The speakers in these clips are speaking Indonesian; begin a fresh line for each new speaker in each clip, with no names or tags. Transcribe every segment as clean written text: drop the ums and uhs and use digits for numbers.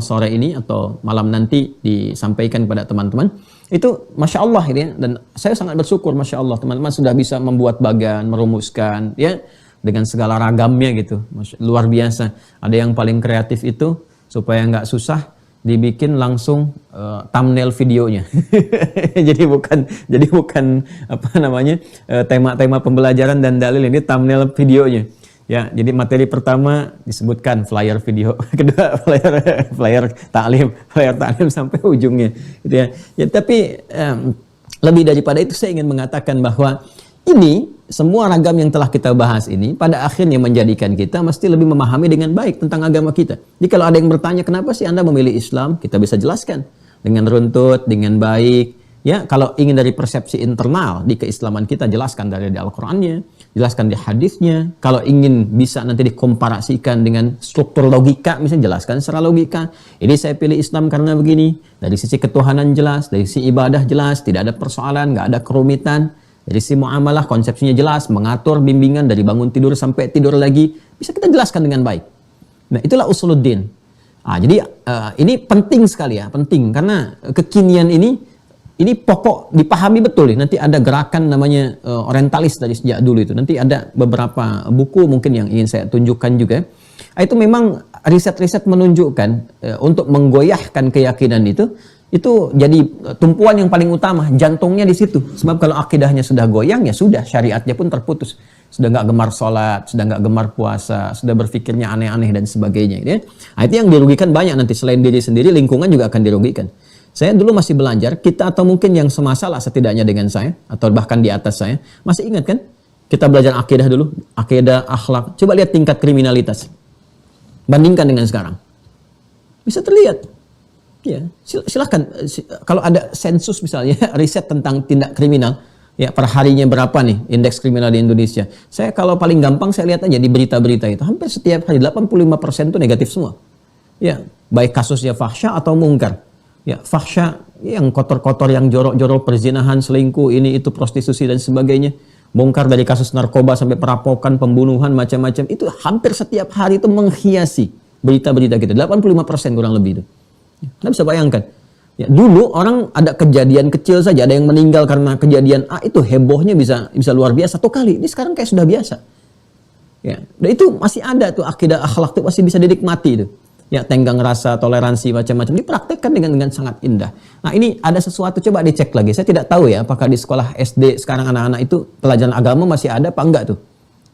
sore ini atau malam nanti disampaikan kepada teman-teman, itu Masya Allah ini ya, dan saya sangat bersyukur Masya Allah teman-teman sudah bisa membuat bagan, merumuskan ya dengan segala ragamnya gitu. Luar biasa. Ada yang paling kreatif itu supaya nggak susah dibikin langsung thumbnail videonya. jadi bukan apa namanya tema-tema pembelajaran dan dalil, ini thumbnail videonya. Ya, jadi materi pertama disebutkan flyer video, kedua flyer taklim sampai ujungnya, gitu ya. Ya tapi lebih daripada itu saya ingin mengatakan bahwa ini semua ragam yang telah kita bahas ini pada akhirnya menjadikan kita mesti lebih memahami dengan baik tentang agama kita. Jadi kalau ada yang bertanya kenapa sih Anda memilih Islam, kita bisa jelaskan dengan runtut, dengan baik. Ya, kalau ingin dari persepsi internal di keislaman kita, jelaskan dari Al-Qur'annya, jelaskan di hadisnya. Kalau ingin bisa nanti dikomparasikan dengan struktur logika, misalnya jelaskan secara logika. Ini saya pilih Islam karena begini. Dari sisi ketuhanan jelas, dari sisi ibadah jelas, tidak ada persoalan, nggak ada kerumitan. Dari sisi muamalah, konsepsinya jelas, mengatur bimbingan dari bangun tidur sampai tidur lagi, bisa kita jelaskan dengan baik. Nah, itulah usuluddin. Jadi ini penting sekali ya, penting karena kekinian ini pokok dipahami betul ya. Nanti ada gerakan namanya orientalis dari sejak dulu itu. Nanti ada beberapa buku mungkin yang ingin saya tunjukkan juga. Itu memang riset-riset menunjukkan untuk menggoyahkan keyakinan itu jadi tumpuan yang paling utama, jantungnya di situ. Sebab kalau akidahnya sudah goyang ya sudah, syariatnya pun terputus. Sudah nggak gemar sholat, sudah nggak gemar puasa, sudah berpikirnya aneh-aneh dan sebagainya. Ya. Nah, itu yang dirugikan banyak nanti, selain diri sendiri, lingkungan juga akan dirugikan. Saya dulu masih belajar, kita atau mungkin yang semasalah setidaknya dengan saya, atau bahkan di atas saya, masih ingat kan? Kita belajar akidah dulu, akidah, akhlak. Coba lihat tingkat kriminalitas. Bandingkan dengan sekarang. Bisa terlihat. Ya, silahkan. Kalau ada sensus misalnya, riset tentang tindak kriminal, ya per harinya berapa nih indeks kriminal di Indonesia. Saya kalau paling gampang saya lihat aja di berita-berita itu, hampir setiap hari 85% itu negatif semua. Ya, baik kasusnya fahsya atau mungkar. Ya, fahsya yang kotor-kotor, yang jorok-jorok, perzinahan, selingkuh, ini itu prostitusi dan sebagainya. Bongkar dari kasus narkoba sampai perampokan, pembunuhan, macam-macam. Itu hampir setiap hari itu menghiasi berita-berita kita. 85% kurang lebih itu. Anda bisa bayangkan. Ya, dulu orang ada kejadian kecil saja, ada yang meninggal karena kejadian A, itu hebohnya bisa luar biasa. Satu kali, ini sekarang kayak sudah biasa. Ya, dan itu masih ada tuh akidah akhlak itu masih bisa dinikmati itu. Ya, tenggang rasa, toleransi, macam-macam dipraktekkan dengan sangat indah. Nah, ini ada sesuatu, coba dicek lagi. Saya tidak tahu ya, apakah di sekolah SD sekarang anak-anak itu pelajaran agama masih ada apa enggak tuh.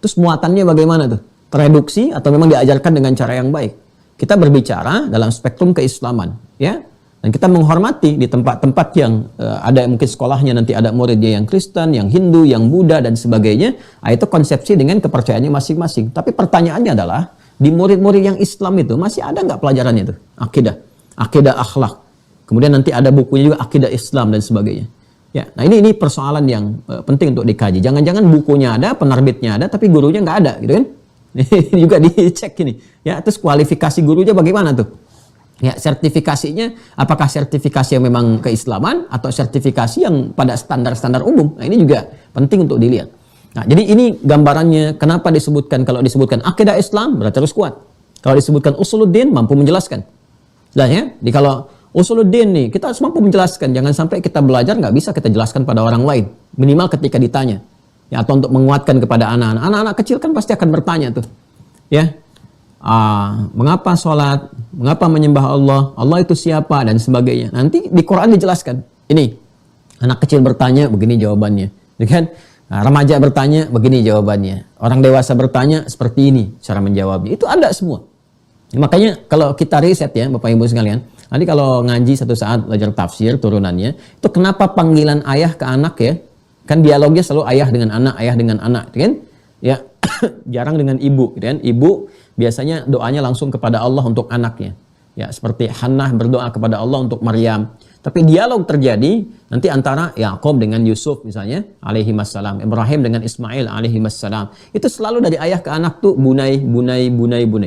Terus muatannya bagaimana tuh? Tereduksi atau memang diajarkan dengan cara yang baik? Kita berbicara dalam spektrum keislaman, ya. Dan kita menghormati di tempat-tempat yang ada mungkin sekolahnya nanti ada muridnya yang Kristen, yang Hindu, yang Buddha dan sebagainya. Nah, itu konsepsi dengan kepercayaannya masing-masing. Tapi pertanyaannya adalah, di murid-murid yang Islam itu masih ada nggak pelajarannya itu? Akidah akhlak. Kemudian nanti ada bukunya juga akidah Islam dan sebagainya. Ya, nah ini persoalan yang penting untuk dikaji. Jangan-jangan bukunya ada, penerbitnya ada, tapi gurunya nggak ada, gitu kan? Ini juga dicek ini. Ya, terus kualifikasi gurunya bagaimana tuh? Ya, sertifikasinya apakah sertifikasi yang memang keislaman atau sertifikasi yang pada standar-standar umum? Nah, ini juga penting untuk dilihat. Nah, jadi ini gambarannya kenapa disebutkan, kalau disebutkan akidah Islam berarti harus kuat. Kalau disebutkan usuluddin mampu menjelaskan. Dan ya, jadi kalau usuluddin nih kita harus mampu menjelaskan. Jangan sampai kita belajar nggak bisa kita jelaskan pada orang lain. Minimal ketika ditanya. Ya, atau untuk menguatkan kepada anak-anak. Anak-anak kecil kan pasti akan bertanya tuh. Ya. Mengapa sholat? Mengapa menyembah Allah? Allah itu siapa? Dan sebagainya. Nanti di Quran dijelaskan. Ini anak kecil bertanya begini jawabannya. Ya kan? Nah, remaja bertanya, begini jawabannya. Orang dewasa bertanya, seperti ini cara menjawabnya. Itu ada semua. Makanya kalau kita riset ya, Bapak Ibu sekalian, nanti kalau ngaji satu saat belajar tafsir turunannya, itu kenapa panggilan ayah ke anak ya? Kan dialognya selalu ayah dengan anak, kan? Ya, jarang dengan ibu, kan? Ibu biasanya doanya langsung kepada Allah untuk anaknya. Ya, seperti Hannah berdoa kepada Allah untuk Maryam. Tapi dialog terjadi nanti antara Yakub dengan Yusuf misalnya alaihi wassalam, Ibrahim dengan Ismail alaihi wassalam. Itu selalu dari ayah ke anak tuh bunai.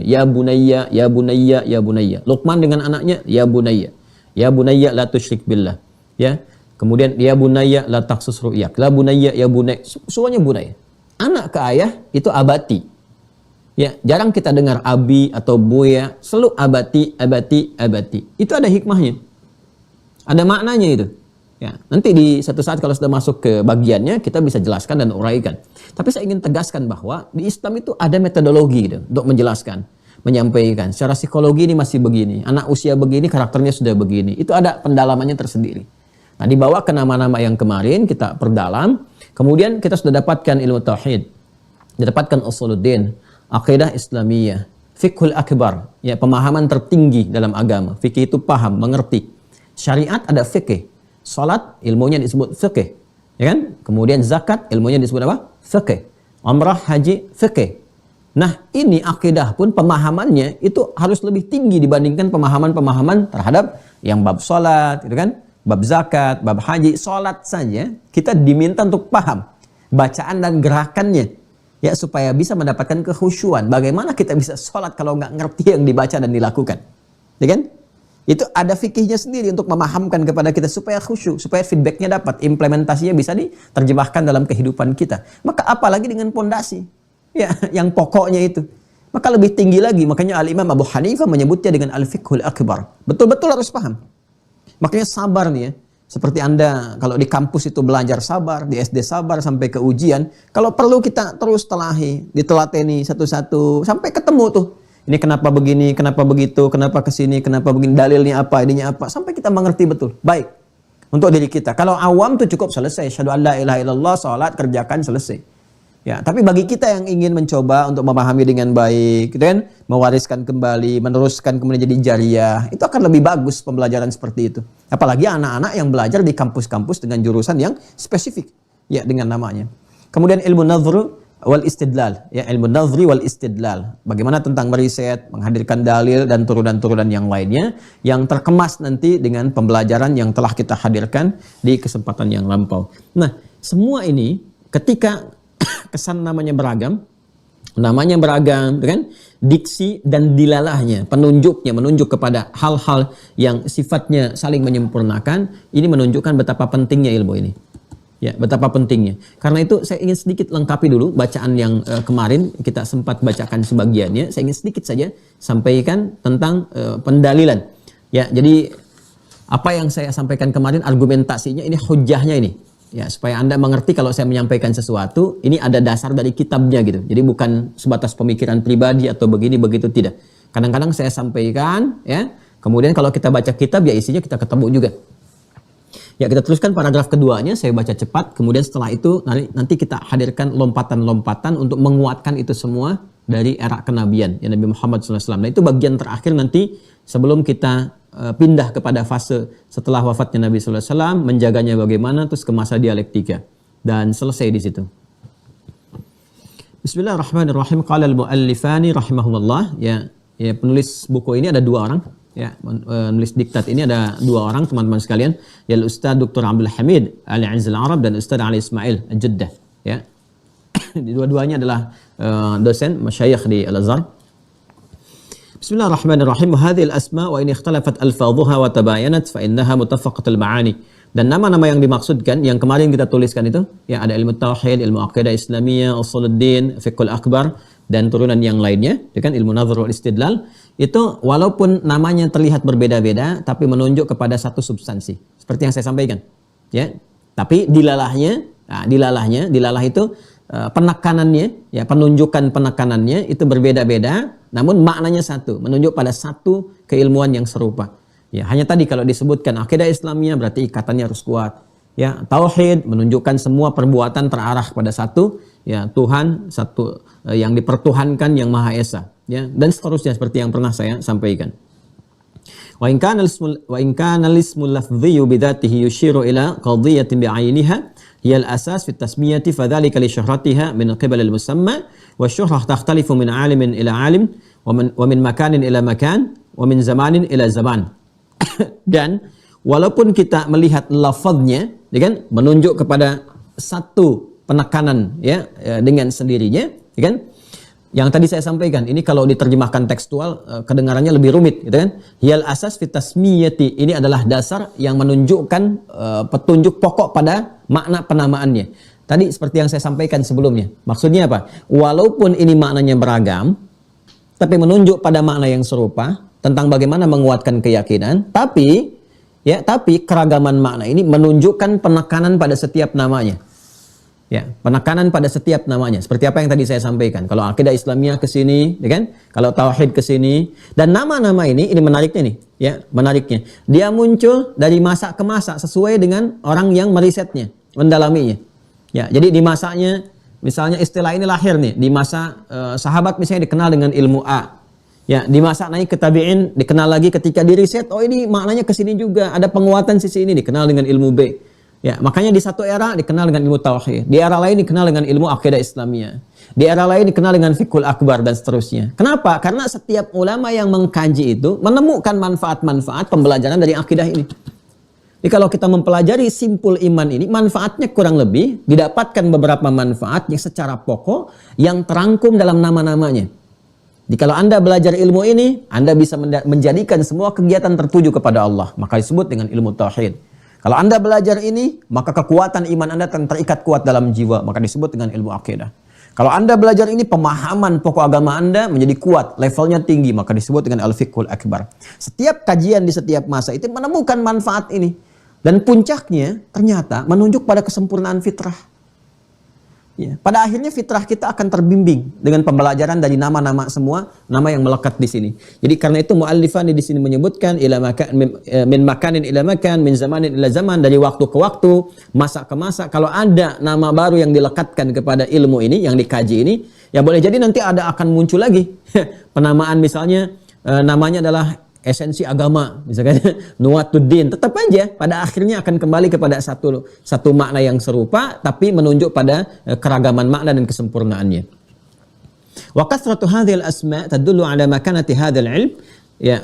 Ya bunayya, ya bunayya, ya bunayya. Luqman dengan anaknya ya bunayya. Ya bunayya la tusyrik billah. Ya. Kemudian ya bunayya la taqsus ru'yak. La bunayya ya bunay. Semuanya bunay. Anak ke ayah itu abati. Ya, jarang kita dengar abi atau buya, selalu abati, abati, abati. Itu ada hikmahnya. Ada maknanya itu. Ya, nanti di satu saat kalau sudah masuk ke bagiannya, kita bisa jelaskan dan uraikan. Tapi saya ingin tegaskan bahwa di Islam itu ada metodologi gitu, untuk menjelaskan, menyampaikan. Secara psikologi ini masih begini, anak usia begini karakternya sudah begini. Itu ada pendalamannya tersendiri. Nah, dibawa ke nama-nama yang kemarin kita perdalam, kemudian kita sudah dapatkan ilmu tauhid, didapatkan usuluddin, akidah Islamiyah, fiqhul akbar, ya pemahaman tertinggi dalam agama. Fikih itu paham, mengerti. Syariat ada fikih. Salat ilmunya disebut fikih, ya kan? Kemudian zakat ilmunya disebut apa? Fikih. Umrah, haji, fikih. Nah, ini akidah pun pemahamannya itu harus lebih tinggi dibandingkan pemahaman-pemahaman terhadap yang bab salat, gitu kan? Bab zakat, bab haji, salat saja kita diminta untuk paham bacaan dan gerakannya. Ya, supaya bisa mendapatkan kekhusyuan. Bagaimana kita bisa sholat kalau nggak ngerti yang dibaca dan dilakukan? Ya kan? Itu ada fikihnya sendiri untuk memahamkan kepada kita supaya khusyuk, supaya feedbacknya dapat, implementasinya bisa diterjemahkan dalam kehidupan kita. Maka apalagi dengan pondasi, ya, yang pokoknya itu. Maka lebih tinggi lagi. Makanya Al-Imam Abu Hanifah menyebutnya dengan Al-Fiqhul Akbar. Betul-betul harus paham. Makanya sabar nih ya. Seperti Anda kalau di kampus itu belajar sabar, di SD sabar sampai ke ujian. Kalau perlu kita terus telahi, ditelateni satu-satu sampai ketemu tuh. Ini kenapa begini, kenapa begitu, kenapa kesini, kenapa begini, dalilnya apa, ininya apa. Sampai kita mengerti betul. Baik. Untuk diri kita. Kalau awam tuh cukup selesai. Syahadu an la ilaha illallah, salat, kerjakan, selesai. Ya, tapi bagi kita yang ingin mencoba untuk memahami dengan baik, gitu kan, mewariskan kembali, meneruskan kemudian jadi jariyah, itu akan lebih bagus pembelajaran seperti itu. Apalagi anak-anak yang belajar di kampus-kampus dengan jurusan yang spesifik, ya dengan namanya. Kemudian ilmu nadhru wal istidlal, ya ilmu nadhri wal istidlal. Bagaimana tentang meriset, menghadirkan dalil dan turunan-turunan yang lainnya yang terkemas nanti dengan pembelajaran yang telah kita hadirkan di kesempatan yang lampau. Nah, semua ini ketika kesan namanya beragam, kan? Diksi dan dilalahnya, penunjuknya, menunjuk kepada hal-hal yang sifatnya saling menyempurnakan, ini menunjukkan betapa pentingnya ilmu ini. Ya, betapa pentingnya. Karena itu saya ingin sedikit lengkapi dulu bacaan yang kemarin kita sempat bacakan sebagiannya. Saya ingin sedikit saja sampaikan tentang pendalilan. Ya, jadi apa yang saya sampaikan kemarin argumentasinya ini hujahnya ini. Ya, supaya Anda mengerti kalau saya menyampaikan sesuatu, ini ada dasar dari kitabnya gitu. Jadi bukan sebatas pemikiran pribadi atau begini begitu, tidak. Kadang-kadang saya sampaikan, ya. Kemudian kalau kita baca kitab, ya isinya kita ketemu juga. Ya, kita teruskan paragraf keduanya, saya baca cepat. Kemudian setelah itu nanti kita hadirkan lompatan-lompatan untuk menguatkan itu semua dari era kenabian, ya Nabi Muhammad SAW. Nah, itu bagian terakhir nanti sebelum kita pindah kepada fase setelah wafatnya Nabi SAW, menjaganya bagaimana, terus ke masa dialektika. Dan selesai di situ. Bismillahirrahmanirrahim. Qala al-muallifani rahimahumullah. Ya, penulis buku ini ada dua orang. Ya, penulis diktat ini ada dua orang, teman-teman sekalian. Ya, Ustaz Dr. Abdul Hamid Al-Izz Al-Arab dan Ustaz Ali Ismail Al-Jeddah. Ya. Dua-duanya adalah dosen, masyayikh di Al-Azhar. Bismillahirrahmanirrahim. Hadhil asma wa in ikhtalafat alfadhuha wa tabayanat fa innaha muttafaqatul ma'ani. Dan nama-nama yang dimaksudkan yang kemarin kita tuliskan itu, ya ada ilmu tauhid, ilmu aqidah Islamiyah, usuluddin, fiqhul akbar dan turunan yang lainnya, ya kan, ilmu nadhar wal istidlal. Itu walaupun namanya terlihat berbeda-beda tapi menunjuk kepada satu substansi. Seperti yang saya sampaikan, ya. Tapi dilalah itu penekanannya, ya penunjukan penekanannya itu berbeda-beda, namun maknanya satu, menunjuk pada satu keilmuan yang serupa. Ya, hanya tadi kalau disebutkan akidah Islamiyah berarti ikatannya harus kuat. Ya, tauhid menunjukkan semua perbuatan terarah pada satu, ya Tuhan satu yang dipertuhankan yang Maha Esa, ya dan seterusnya seperti yang pernah saya sampaikan. Wa in kana al-ismul lafdhi bidzatihi yushiru ila qadhiyatin bi'ainiha hiya al-asas fi at-tasmiyati fadhalika li syuhratiha min qibal al-musamma wa syuhrah takhtalifu min 'alimin ila 'alim wa min makanin ila makan wa min zamanin ila zaman. Dan walaupun kita melihat lafaznya, ya kan, menunjuk kepada satu penekanan, ya dengan sendirinya, ya kan. Yang tadi saya sampaikan, ini kalau diterjemahkan tekstual kedengarannya lebih rumit, gitu kan. Hiyal asas fit tasmiyati, ini adalah dasar yang menunjukkan petunjuk pokok pada makna penamaannya. Tadi seperti yang saya sampaikan sebelumnya. Maksudnya apa? Walaupun ini maknanya beragam, tapi menunjuk pada makna yang serupa tentang bagaimana menguatkan keyakinan, tapi keragaman makna ini menunjukkan penekanan pada setiap namanya. Ya, penekanan pada setiap namanya. Seperti apa yang tadi saya sampaikan. Kalau akidah Islamiyah ke sini, ya kan? Kalau tauhid ke sini, dan nama-nama ini menariknya nih, ya, menariknya. Dia muncul dari masa ke masa sesuai dengan orang yang merisetnya, mendalaminya. Ya, jadi di masanya, misalnya istilah ini lahir nih di masa sahabat misalnya dikenal dengan ilmu A. Ya, di masa naik ke tabi'in dikenal lagi ketika diriset, oh ini maknanya ke sini juga, ada penguatan sisi ini dikenal dengan ilmu B. Ya, makanya di satu era dikenal dengan ilmu tauhid, di era lain dikenal dengan ilmu akidah Islamiyah, di era lain dikenal dengan fikul akbar dan seterusnya. Kenapa? Karena setiap ulama yang mengkaji itu menemukan manfaat-manfaat pembelajaran dari akidah ini. Jadi kalau kita mempelajari simpul iman ini, manfaatnya kurang lebih didapatkan beberapa manfaat yang secara pokok yang terangkum dalam nama-namanya. Jadi kalau Anda belajar ilmu ini, Anda bisa menjadikan semua kegiatan tertuju kepada Allah, maka disebut dengan ilmu tauhid. Kalau Anda belajar ini, maka kekuatan iman Anda akan terikat kuat dalam jiwa, maka disebut dengan ilmu akidah. Kalau Anda belajar ini, pemahaman pokok agama Anda menjadi kuat, levelnya tinggi, maka disebut dengan al-fiqhul akbar. Setiap kajian di setiap masa itu menemukan manfaat ini. Dan puncaknya ternyata menunjuk pada kesempurnaan fitrah. Ya, pada akhirnya fitrah kita akan terbimbing dengan pembelajaran dari nama-nama semua, nama yang melekat di sini. Jadi karena itu muallifan di sini menyebutkan min makanin ila makan, min zamanin ila zaman, dari waktu ke waktu, masa ke masa. Kalau ada nama baru yang dilekatkan kepada ilmu ini, yang dikaji ini, ya boleh jadi nanti akan muncul lagi penamaan, misalnya namanya adalah esensi agama, misalkan Nuwatuddin, tetap aja pada akhirnya akan kembali kepada satu makna yang serupa, tapi menunjuk pada keragaman makna dan kesempurnaannya. Wa kathratu hadhil asma tadullu ala makanati hadzal ilm, ya,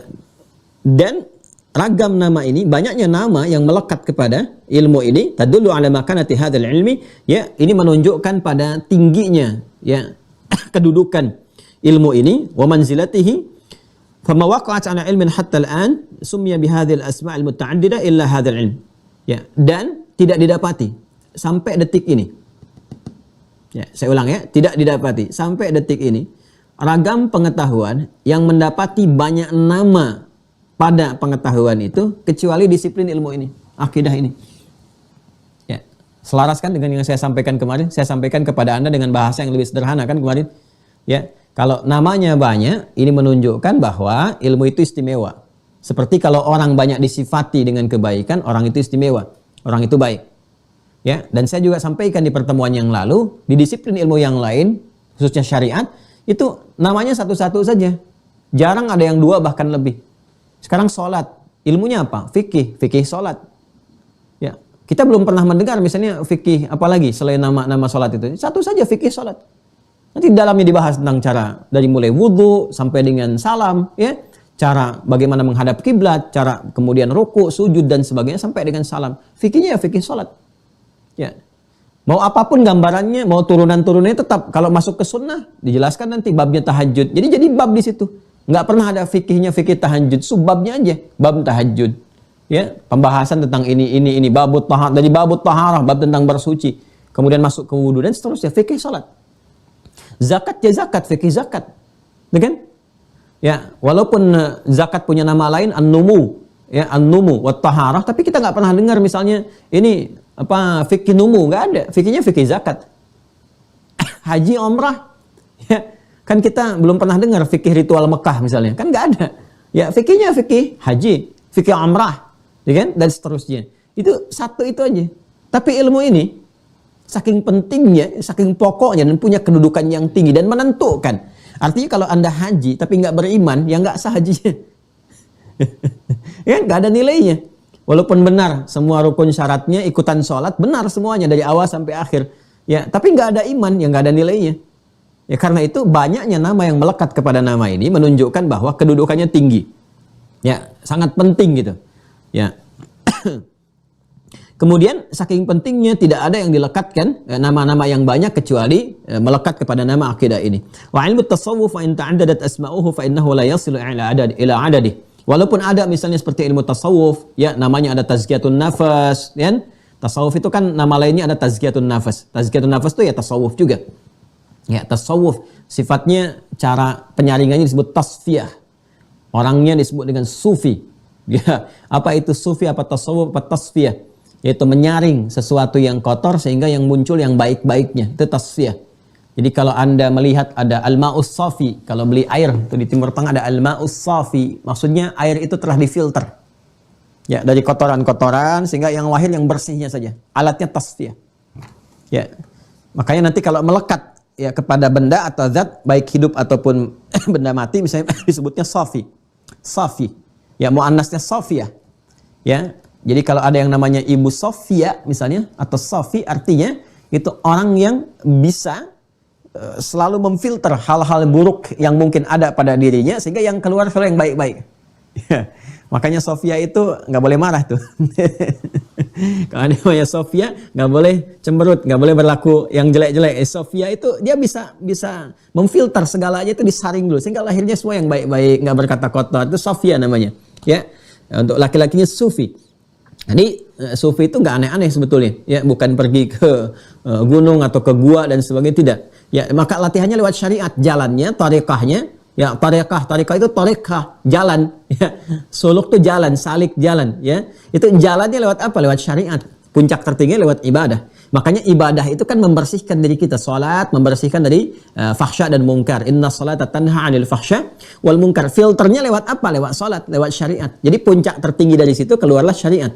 dan ragam nama ini, banyaknya nama yang melekat kepada ilmu ini, tadullu ala makanati hadzal ilmi, ya, ini menunjukkan pada tingginya, ya, kedudukan ilmu ini, wa manzilatihi. فما وقعت على علم حتى الآن سمي بهذه الأسماء المتعددة إلا هذا العلم. Ya, dan tidak didapati sampai detik ini. Ya, saya ulang ya, tidak didapati sampai detik ini ragam pengetahuan yang mendapati banyak nama pada pengetahuan itu kecuali disiplin ilmu ini, akidah ini. Ya, selaraskan dengan yang saya sampaikan kemarin. Saya sampaikan kepada Anda dengan bahasa yang lebih sederhana kan kemarin. Ya, kalau namanya banyak, ini menunjukkan bahwa ilmu itu istimewa. Seperti kalau orang banyak disifati dengan kebaikan, orang itu istimewa, orang itu baik. Ya, dan saya juga sampaikan di pertemuan yang lalu, di disiplin ilmu yang lain, khususnya syariat, itu namanya satu-satu saja. Jarang ada yang dua bahkan lebih. Sekarang sholat, ilmunya apa? Fikih, fikih sholat. Ya, kita belum pernah mendengar misalnya fikih apalagi selain nama sholat itu. Satu saja fikih sholat. Nanti dalamnya dibahas tentang cara dari mulai wudhu sampai dengan salam, ya, cara bagaimana menghadap kiblat, cara kemudian ruku, sujud dan sebagainya sampai dengan salam. Fikihnya ya fikih sholat. Ya, mau apapun gambarannya, mau turunan-turunannya tetap kalau masuk ke sunnah dijelaskan nanti babnya tahajud. Jadi bab di situ. Nggak pernah ada fikihnya fikih tahajud, subbabnya aja bab tahajud. Ya, pembahasan tentang ini babut taharah, dari babut taharah, bab tentang bersuci, kemudian masuk ke wudhu dan seterusnya fikih sholat. Zakat ya zakat, fikih zakat. Kan? Ya, walaupun zakat punya nama lain an-numu, ya, an-numu wa taharah, tapi kita nggak pernah dengar misalnya ini apa fikih numu, nggak ada. Fikihnya fikih zakat. Haji umrah, ya, kan kita belum pernah dengar fikih ritual Mekah misalnya, kan nggak ada. Ya, fikihnya fikih haji, fikih umrah, ya kan? Dan seterusnya. Itu satu itu aja. Tapi ilmu ini saking pentingnya, saking pokoknya dan punya kedudukan yang tinggi dan menentukan. Artinya kalau Anda haji tapi nggak beriman, ya nggak sah hajinya. Ya nggak ada nilainya. Walaupun benar semua rukun syaratnya, ikutan sholat, benar semuanya dari awal sampai akhir. Ya, tapi nggak ada iman, ya nggak ada nilainya. Ya karena itu banyaknya nama yang melekat kepada nama ini menunjukkan bahwa kedudukannya tinggi. Ya, sangat penting gitu. Ya. Kemudian saking pentingnya tidak ada yang dilekatkan nama-nama yang banyak kecuali melekat kepada nama akidah ini. Wa ilmu tasawuf wa in ta'addadat asma'uhu fa innahu la yasilu ila adadi. Walaupun ada misalnya seperti ilmu tasawuf, ya namanya ada tazkiyatun nafas, kan? Tasawuf itu kan nama lainnya ada tazkiyatun nafas. Tazkiyatun nafas itu ya tasawuf juga. Ya, tasawuf sifatnya cara penyaringannya disebut tasfiyah. Orangnya disebut dengan sufi. Ya, apa itu sufi, apa tasawuf, apa tasfiyah? Yaitu menyaring sesuatu yang kotor sehingga yang muncul yang baik-baiknya. Itu tasfiyah. Jadi kalau Anda melihat ada al-ma'us safi, kalau beli air itu di Timur Tengah ada al-ma'us safi, maksudnya air itu telah difilter. Ya, dari kotoran-kotoran sehingga yang lahir yang bersihnya saja. Alatnya tasfiyah. Ya. Makanya nanti kalau melekat ya kepada benda atau zat baik hidup ataupun benda mati misalnya disebutnya safi. Safi. Ya, muannasnya safiyah. Ya. Jadi kalau ada yang namanya Ibu Sofia misalnya atau Safi artinya itu orang yang bisa selalu memfilter hal-hal buruk yang mungkin ada pada dirinya sehingga yang keluar selalu yang baik-baik. Ya. Makanya Sofia itu nggak boleh marah tuh. Kalau namanya Sofia nggak boleh cemberut, nggak boleh berlaku yang jelek-jelek. Sofia itu dia bisa memfilter segalanya itu disaring dulu sehingga lahirnya semua yang baik-baik, nggak berkata kotor. Itu Sofia namanya. Ya, untuk laki-lakinya Sufi. Jadi Sufi itu nggak aneh-aneh sebetulnya. Ya, bukan pergi ke gunung atau ke gua dan sebagainya, tidak. Ya, maka latihannya lewat syariat, jalannya, tarekahnya. Ya, tarekah itu tarekah, jalan. Ya, suluk itu jalan, salik jalan. Ya, itu jalannya lewat apa? Lewat syariat. Puncak tertinggi lewat ibadah. Makanya ibadah itu kan membersihkan diri kita. Salat membersihkan dari fahsya dan mungkar. Inna salata tanha 'anil fahsya wal munkar. Filternya lewat apa? Lewat salat, lewat syariat. Jadi puncak tertinggi dari situ keluarlah syariat.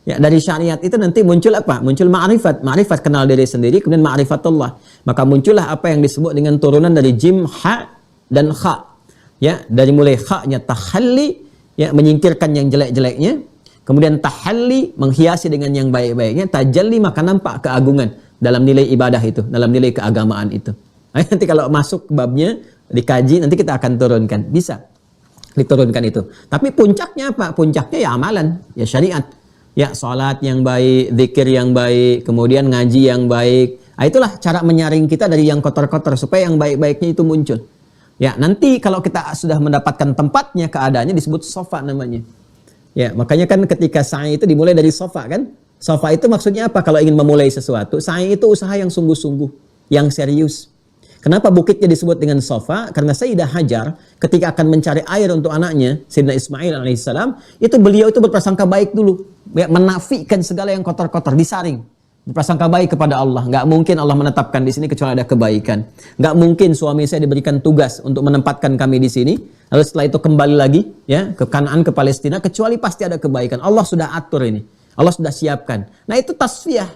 Ya, dari syariat itu nanti muncul apa? Muncul ma'rifat. Ma'rifat kenal diri sendiri, kemudian ma'rifatullah. Maka muncullah apa yang disebut dengan turunan dari jim, ha, dan kha. Ya, dari mulai kha-nya tahalli, ya, menyingkirkan yang jelek-jeleknya. Kemudian tahalli, menghiasi dengan yang baik-baiknya. Tajalli, maka nampak keagungan dalam nilai ibadah itu, dalam nilai keagamaan itu. Nah, nanti kalau masuk babnya, dikaji, nanti kita akan turunkan. Bisa diturunkan itu. Tapi puncaknya apa? Puncaknya ya amalan, ya syariat. Ya, sholat yang baik, zikir yang baik, kemudian ngaji yang baik. Nah, itulah cara menyaring kita dari yang kotor-kotor supaya yang baik-baiknya itu muncul. Ya, nanti kalau kita sudah mendapatkan tempatnya, keadaannya disebut sofa namanya. Ya, makanya kan ketika sa'i itu dimulai dari sofa kan? Sofa itu maksudnya apa? Kalau ingin memulai sesuatu, sa'i itu usaha yang sungguh-sungguh, yang serius. Kenapa bukitnya disebut dengan sofa? Karena Sayyidah Hajar ketika akan mencari air untuk anaknya, Sayyidina Ismail alaihissalam, itu beliau itu berprasangka baik dulu. Ya, menafikan segala yang kotor-kotor, disaring. Berprasangka baik kepada Allah. Nggak mungkin Allah menetapkan di sini kecuali ada kebaikan. Nggak mungkin suami saya diberikan tugas untuk menempatkan kami di sini. Lalu setelah itu kembali lagi ya ke Kanaan, ke Palestina, kecuali pasti ada kebaikan. Allah sudah atur ini. Allah sudah siapkan. Nah, itu tasfiyah.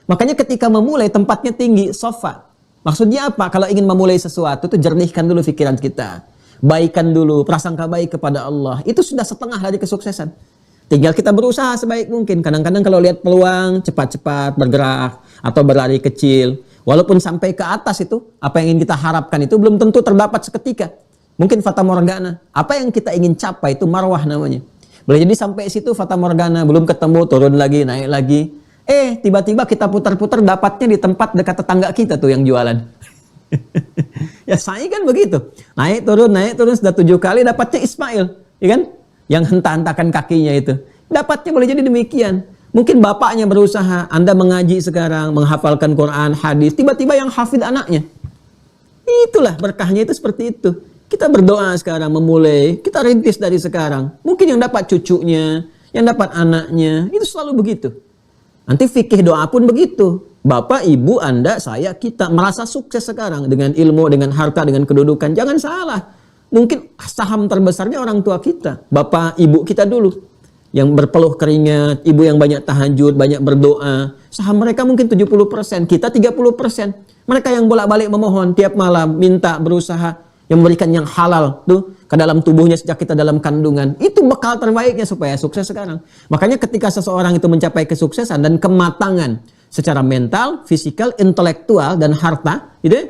Makanya ketika memulai tempatnya tinggi, sofa. Maksudnya apa? Kalau ingin memulai sesuatu itu jernihkan dulu pikiran kita. Baikan dulu, prasangka baik kepada Allah. Itu sudah setengah dari kesuksesan. Tinggal kita berusaha sebaik mungkin. Kadang-kadang kalau lihat peluang, cepat-cepat bergerak atau berlari kecil. Walaupun sampai ke atas itu, apa yang ingin kita harapkan itu belum tentu terdapat seketika. Mungkin fata morgana. Apa yang kita ingin capai itu marwah namanya. Boleh jadi sampai situ fata morgana, belum ketemu, turun lagi, naik lagi. Tiba-tiba kita putar-putar dapatnya di tempat dekat tetangga kita tuh yang jualan. Ya, saya kan begitu. Naik turun sudah 7 kali dapatnya Ismail, ya kan? Yang henta-hentakan kakinya itu. Dapatnya boleh jadi demikian. Mungkin bapaknya berusaha, Anda mengaji sekarang, menghafalkan Quran, hadis, tiba-tiba yang hafid anaknya. Itulah berkahnya itu seperti itu. Kita berdoa sekarang memulai, kita rintis dari sekarang. Mungkin yang dapat cucunya, yang dapat anaknya, itu selalu begitu. Nanti fikih doa pun begitu. Bapak, ibu, Anda, saya, kita merasa sukses sekarang dengan ilmu, dengan harta, dengan kedudukan. Jangan salah. Mungkin saham terbesarnya orang tua kita. Bapak, ibu kita dulu. Yang berpeluh keringat, ibu yang banyak tahajud, banyak berdoa. Saham mereka mungkin 70%, kita 30%. Mereka yang bolak-balik memohon tiap malam, minta, berusaha. Yang memberikan yang halal tuh ke dalam tubuhnya sejak kita dalam kandungan. Itu bekal terbaiknya supaya sukses sekarang. Makanya ketika seseorang itu mencapai kesuksesan dan kematangan secara mental, fisikal, intelektual, dan harta, gitu ya,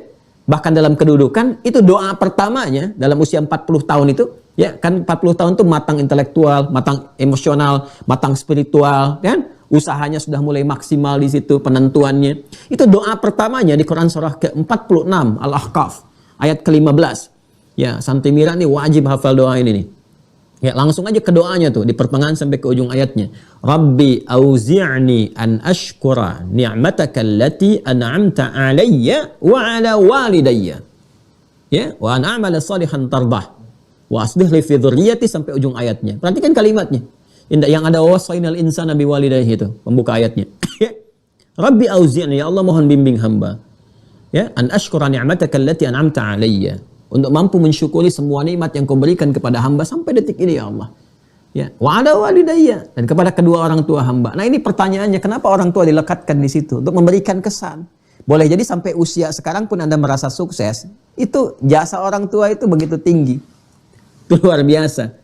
bahkan dalam kedudukan, itu doa pertamanya dalam usia 40 tahun itu, ya kan 40 tahun itu matang intelektual, matang emosional, matang spiritual, kan? Usahanya sudah mulai maksimal di situ penentuannya. Itu doa pertamanya di Quran surah ke-46 Al-Ahqaf ayat ke-15. Ya, Santi Mira nih wajib hafal doa ini nih. Ya, langsung aja ke doanya tuh di pertengahan sampai ke ujung ayatnya. Rabbi auzi'ni an ashkura ni'mataka allati an'amta 'alayya wa 'ala walidayya. Ya, wa an a'mala salihan tardah. Wa aslih li fi dzurriyyati sampai ujung ayatnya. Perhatikan kalimatnya. Yang ada wasainal insana biwalidayhi itu, pembuka ayatnya. Rabbi auzi'ni, ya Allah mohon bimbing hamba. Ya, an ashkura ni'mataka allati an'amta 'alayya. Untuk mampu mensyukuri semua nikmat yang kau berikan kepada hamba sampai detik ini ya Allah. Ya, wa ala walidayya, dan kepada kedua orang tua hamba. Nah, ini pertanyaannya, kenapa orang tua dilekatkan di situ untuk memberikan kesan? Boleh jadi sampai usia sekarang pun Anda merasa sukses, itu jasa orang tua itu begitu tinggi. Itu luar biasa.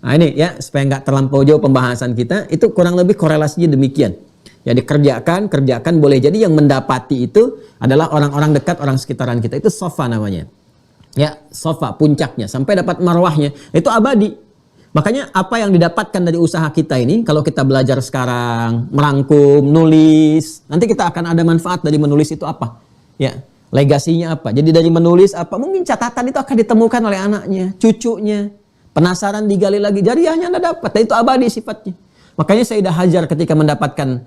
Nah, ini ya, supaya nggak terlampau jauh pembahasan kita, itu kurang lebih korelasinya demikian. Ya, kerjakan boleh jadi yang mendapati itu adalah orang-orang dekat, orang sekitaran kita. Itu sofa namanya. Ya, sofa puncaknya sampai dapat marwahnya itu abadi. Makanya apa yang didapatkan dari usaha kita ini, kalau kita belajar sekarang, merangkum, nulis, nanti kita akan ada manfaat dari menulis itu apa? Ya, legasinya apa? Jadi dari menulis apa? Mungkin catatan itu akan ditemukan oleh anaknya, cucunya. Penasaran digali lagi, jariahnya Anda dapat. Dan itu abadi sifatnya. Makanya Sayyidah Hajar ketika mendapatkan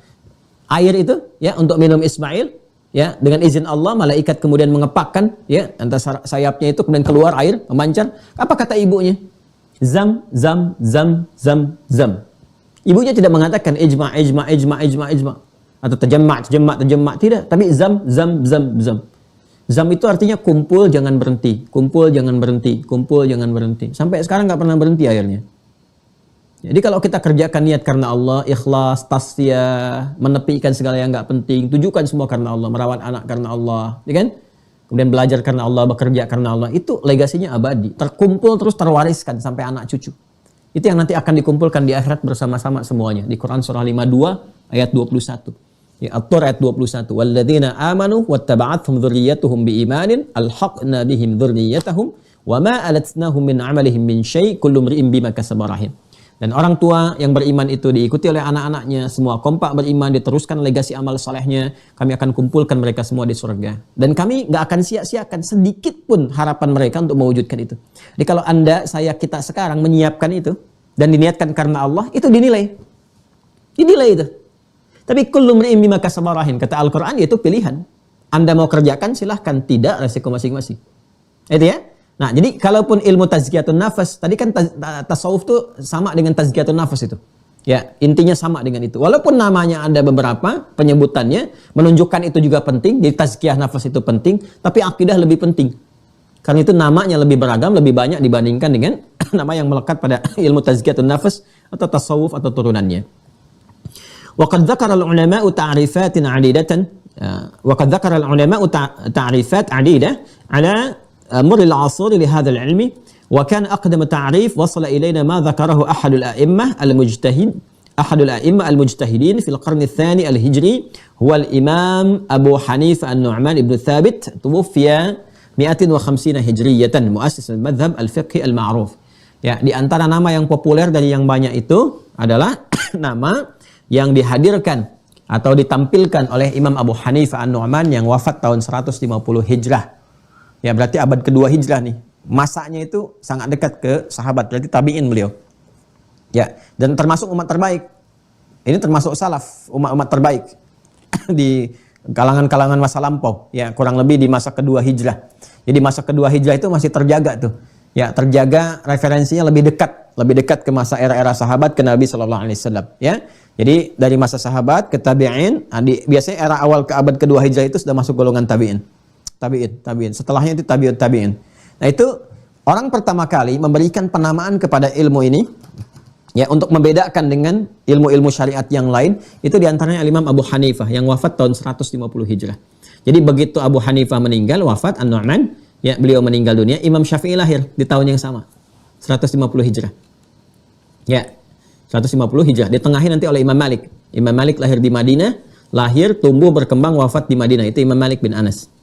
air itu ya untuk minum Ismail, ya, dengan izin Allah malaikat kemudian mengepakkan ya antara sayapnya itu, kemudian keluar air memancar. Apa kata ibunya? Zam zam zam zam zam. Ibunya tidak mengatakan ijma atau tajamma, tidak, tapi zam zam zam zam. Zam itu artinya kumpul jangan berhenti, kumpul jangan berhenti, kumpul jangan berhenti. Sampai sekarang nggak pernah berhenti airnya. Jadi kalau kita kerjakan niat karena Allah, ikhlas, tasfiyah, menepikan segala yang nggak penting, tujukan semua karena Allah, merawat anak karena Allah, ya kan? Kemudian belajar karena Allah, bekerja karena Allah, itu legasinya abadi, terkumpul terus terwariskan sampai anak cucu. Itu yang nanti akan dikumpulkan di akhirat bersama-sama semuanya. Di Quran surah 52 ayat 21. Ya, At-Tur ayat 21. Walladzina amanu wattaba'athum dzurriyyatuhum biimanin alhaqna bihim dzurriyyatahum wa ma alatnahum min 'amalihim min syai' kullu imri'in bima kasaba rahim. Dan orang tua yang beriman itu diikuti oleh anak-anaknya, semua kompak beriman, diteruskan legasi amal salehnya, kami akan kumpulkan mereka semua di surga. Dan kami nggak akan sia-siakan sedikit pun harapan mereka untuk mewujudkan itu. Jadi kalau Anda, saya, kita sekarang menyiapkan itu, dan diniatkan karena Allah, itu dinilai. Dinilai itu. Tapi kullu mri'in bima kasaba rahin, kata Al-Quran, itu pilihan. Anda mau kerjakan, silahkan. Tidak, resiko masing-masing. Itu ya. Nah, jadi kalaupun ilmu tazkiyatun nafas, tadi kan tasawuf itu sama dengan tazkiyatun nafas itu. Ya, intinya sama dengan itu. Walaupun namanya ada beberapa penyebutannya, menunjukkan itu juga penting, jadi tazkiyah nafas itu penting, tapi akidah lebih penting. Karena itu namanya lebih beragam, lebih banyak dibandingkan dengan nama yang melekat pada ilmu tazkiyatun nafas atau tasawuf atau turunannya. Wa qad dzakara al-ulama'u ta'rifatan 'adidatan wa qad dzakara al-ulama'u ta'rifat 'adidah 'ala مر العصور لهذا العلم وكان أقدم تعريف وصل إلينا ما ذكره أحد الأئمة المجتهدين في القرن الثاني الهجري هو الإمام أبو حنيفة النعمان بن ثابت توفي 150 هجرية مؤسس المذهب الفقهي المعروف. Ya, di antara nama yang populer dari yang banyak itu adalah nama yang dihadirkan atau ditampilkan oleh Imam Abu Hanifah An-Nu'man yang wafat tahun 150 Hijrah. Ya, berarti abad kedua Hijrah nih. Masanya itu sangat dekat ke sahabat, berarti tabi'in beliau. Ya, dan termasuk umat terbaik. Ini termasuk salaf, umat terbaik di kalangan-kalangan masa lampau. Ya, kurang lebih di masa kedua Hijrah. Jadi masa kedua Hijrah itu masih terjaga tuh. Ya, terjaga referensinya lebih dekat ke masa era-era sahabat ke Nabi sallallahu alaihi wasallam, ya. Jadi dari masa sahabat ke tabi'in, biasanya era awal ke abad kedua Hijrah itu sudah masuk golongan tabi'in. Tabi'in. Setelahnya itu tabi'in. Nah, itu orang pertama kali memberikan penamaan kepada ilmu ini ya untuk membedakan dengan ilmu-ilmu syariat yang lain, itu diantaranya Imam Abu Hanifah yang wafat tahun 150 Hijrah. Jadi begitu Abu Hanifah meninggal, wafat An-Nu'man, ya, beliau meninggal dunia, Imam Syafi'i lahir di tahun yang sama, 150 Hijrah. Ya, 150 Hijrah. Ditengahi nanti oleh Imam Malik. Imam Malik lahir di Madinah, lahir, tumbuh, berkembang, wafat di Madinah. Itu Imam Malik bin Anas.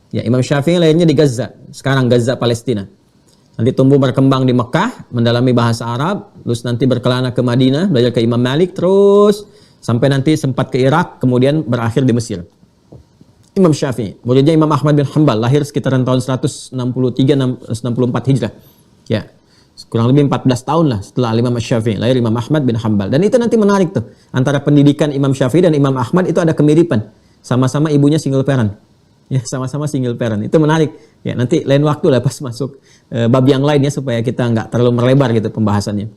Ya, Imam Syafi'i lahirnya di Gaza, sekarang Gaza, Palestina. Nanti tumbuh berkembang di Mekah, mendalami bahasa Arab, terus nanti berkelana ke Madinah, belajar ke Imam Malik, terus sampai nanti sempat ke Irak, kemudian berakhir di Mesir. Imam Syafi'i, muridnya Imam Ahmad bin Hanbal, lahir sekitaran tahun 163-164 Hijrah. Ya, kurang lebih 14 tahun lah setelah Imam Syafi'i, lahir Imam Ahmad bin Hanbal. Dan itu nanti menarik tuh, antara pendidikan Imam Syafi'i dan Imam Ahmad itu ada kemiripan. Sama-sama ibunya single parent. Ya, sama-sama single parent. Itu menarik. Ya, nanti lain waktu lah pas masuk bab yang lain ya, supaya kita nggak terlalu melebar gitu pembahasannya.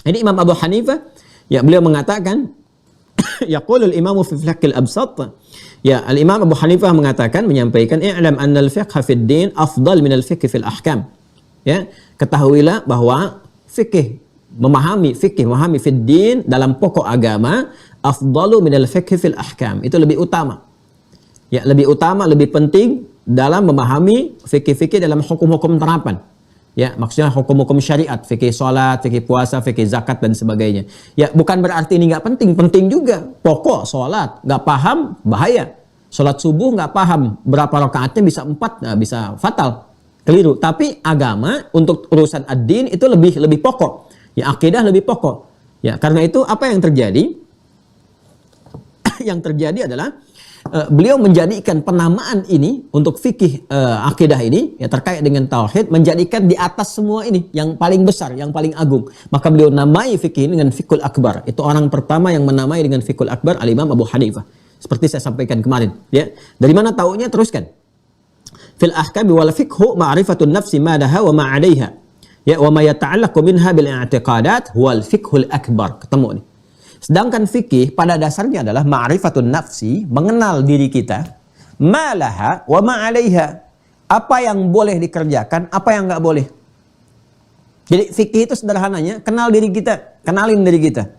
Jadi Imam Abu Hanifah, ya beliau mengatakan, yaqulul imamu fi fiqhil absat. Ya, Al-Imam Abu Hanifah mengatakan, menyampaikan, i'lam anna al-fiqha fid din afdal min al-fiqh fil ahkam. Ya, ketahuilah bahwa memahami fid din dalam pokok agama afdalu min al-fiqh fil ahkam. Itu lebih utama. Ya, lebih utama, lebih penting dalam memahami fikih-fikih dalam hukum-hukum terapan. Ya, maksudnya hukum-hukum syariat, fikih salat, fikih puasa, fikih zakat dan sebagainya. Ya, bukan berarti ini nggak penting, penting juga. Pokok salat, nggak paham bahaya. Salat subuh nggak paham berapa rakaatnya, bisa 4, nah, bisa fatal, keliru. Tapi agama untuk urusan ad-din itu lebih pokok. Ya, akidah lebih pokok. Ya, karena itu apa yang terjadi? Yang terjadi adalah beliau menjadikan penamaan ini untuk fikih akidah ini ya, terkait dengan tauhid, menjadikan di atas semua ini yang paling besar, yang paling agung. Maka beliau namai fikih ini dengan fikul akbar. Itu orang pertama yang menamai dengan fikul akbar Al-Imam Abu Hanifah. Seperti saya sampaikan kemarin, ya. Dari mana taunya? Teruskan. Fil ahkam wal fiqhu ma'rifatun nafsi ma laha wa ma 'alaiha. Ya, wa ma yata'allaqu minha bil i'tiqadat wal fiqhul akbar. Ketemu nih. Sedangkan fikih pada dasarnya adalah ma'rifatun nafsi, mengenal diri kita, malaha wa ma'alaiha, apa yang boleh dikerjakan, apa yang nggak boleh. Jadi fikih itu sederhananya, kenal diri kita, kenalin diri kita.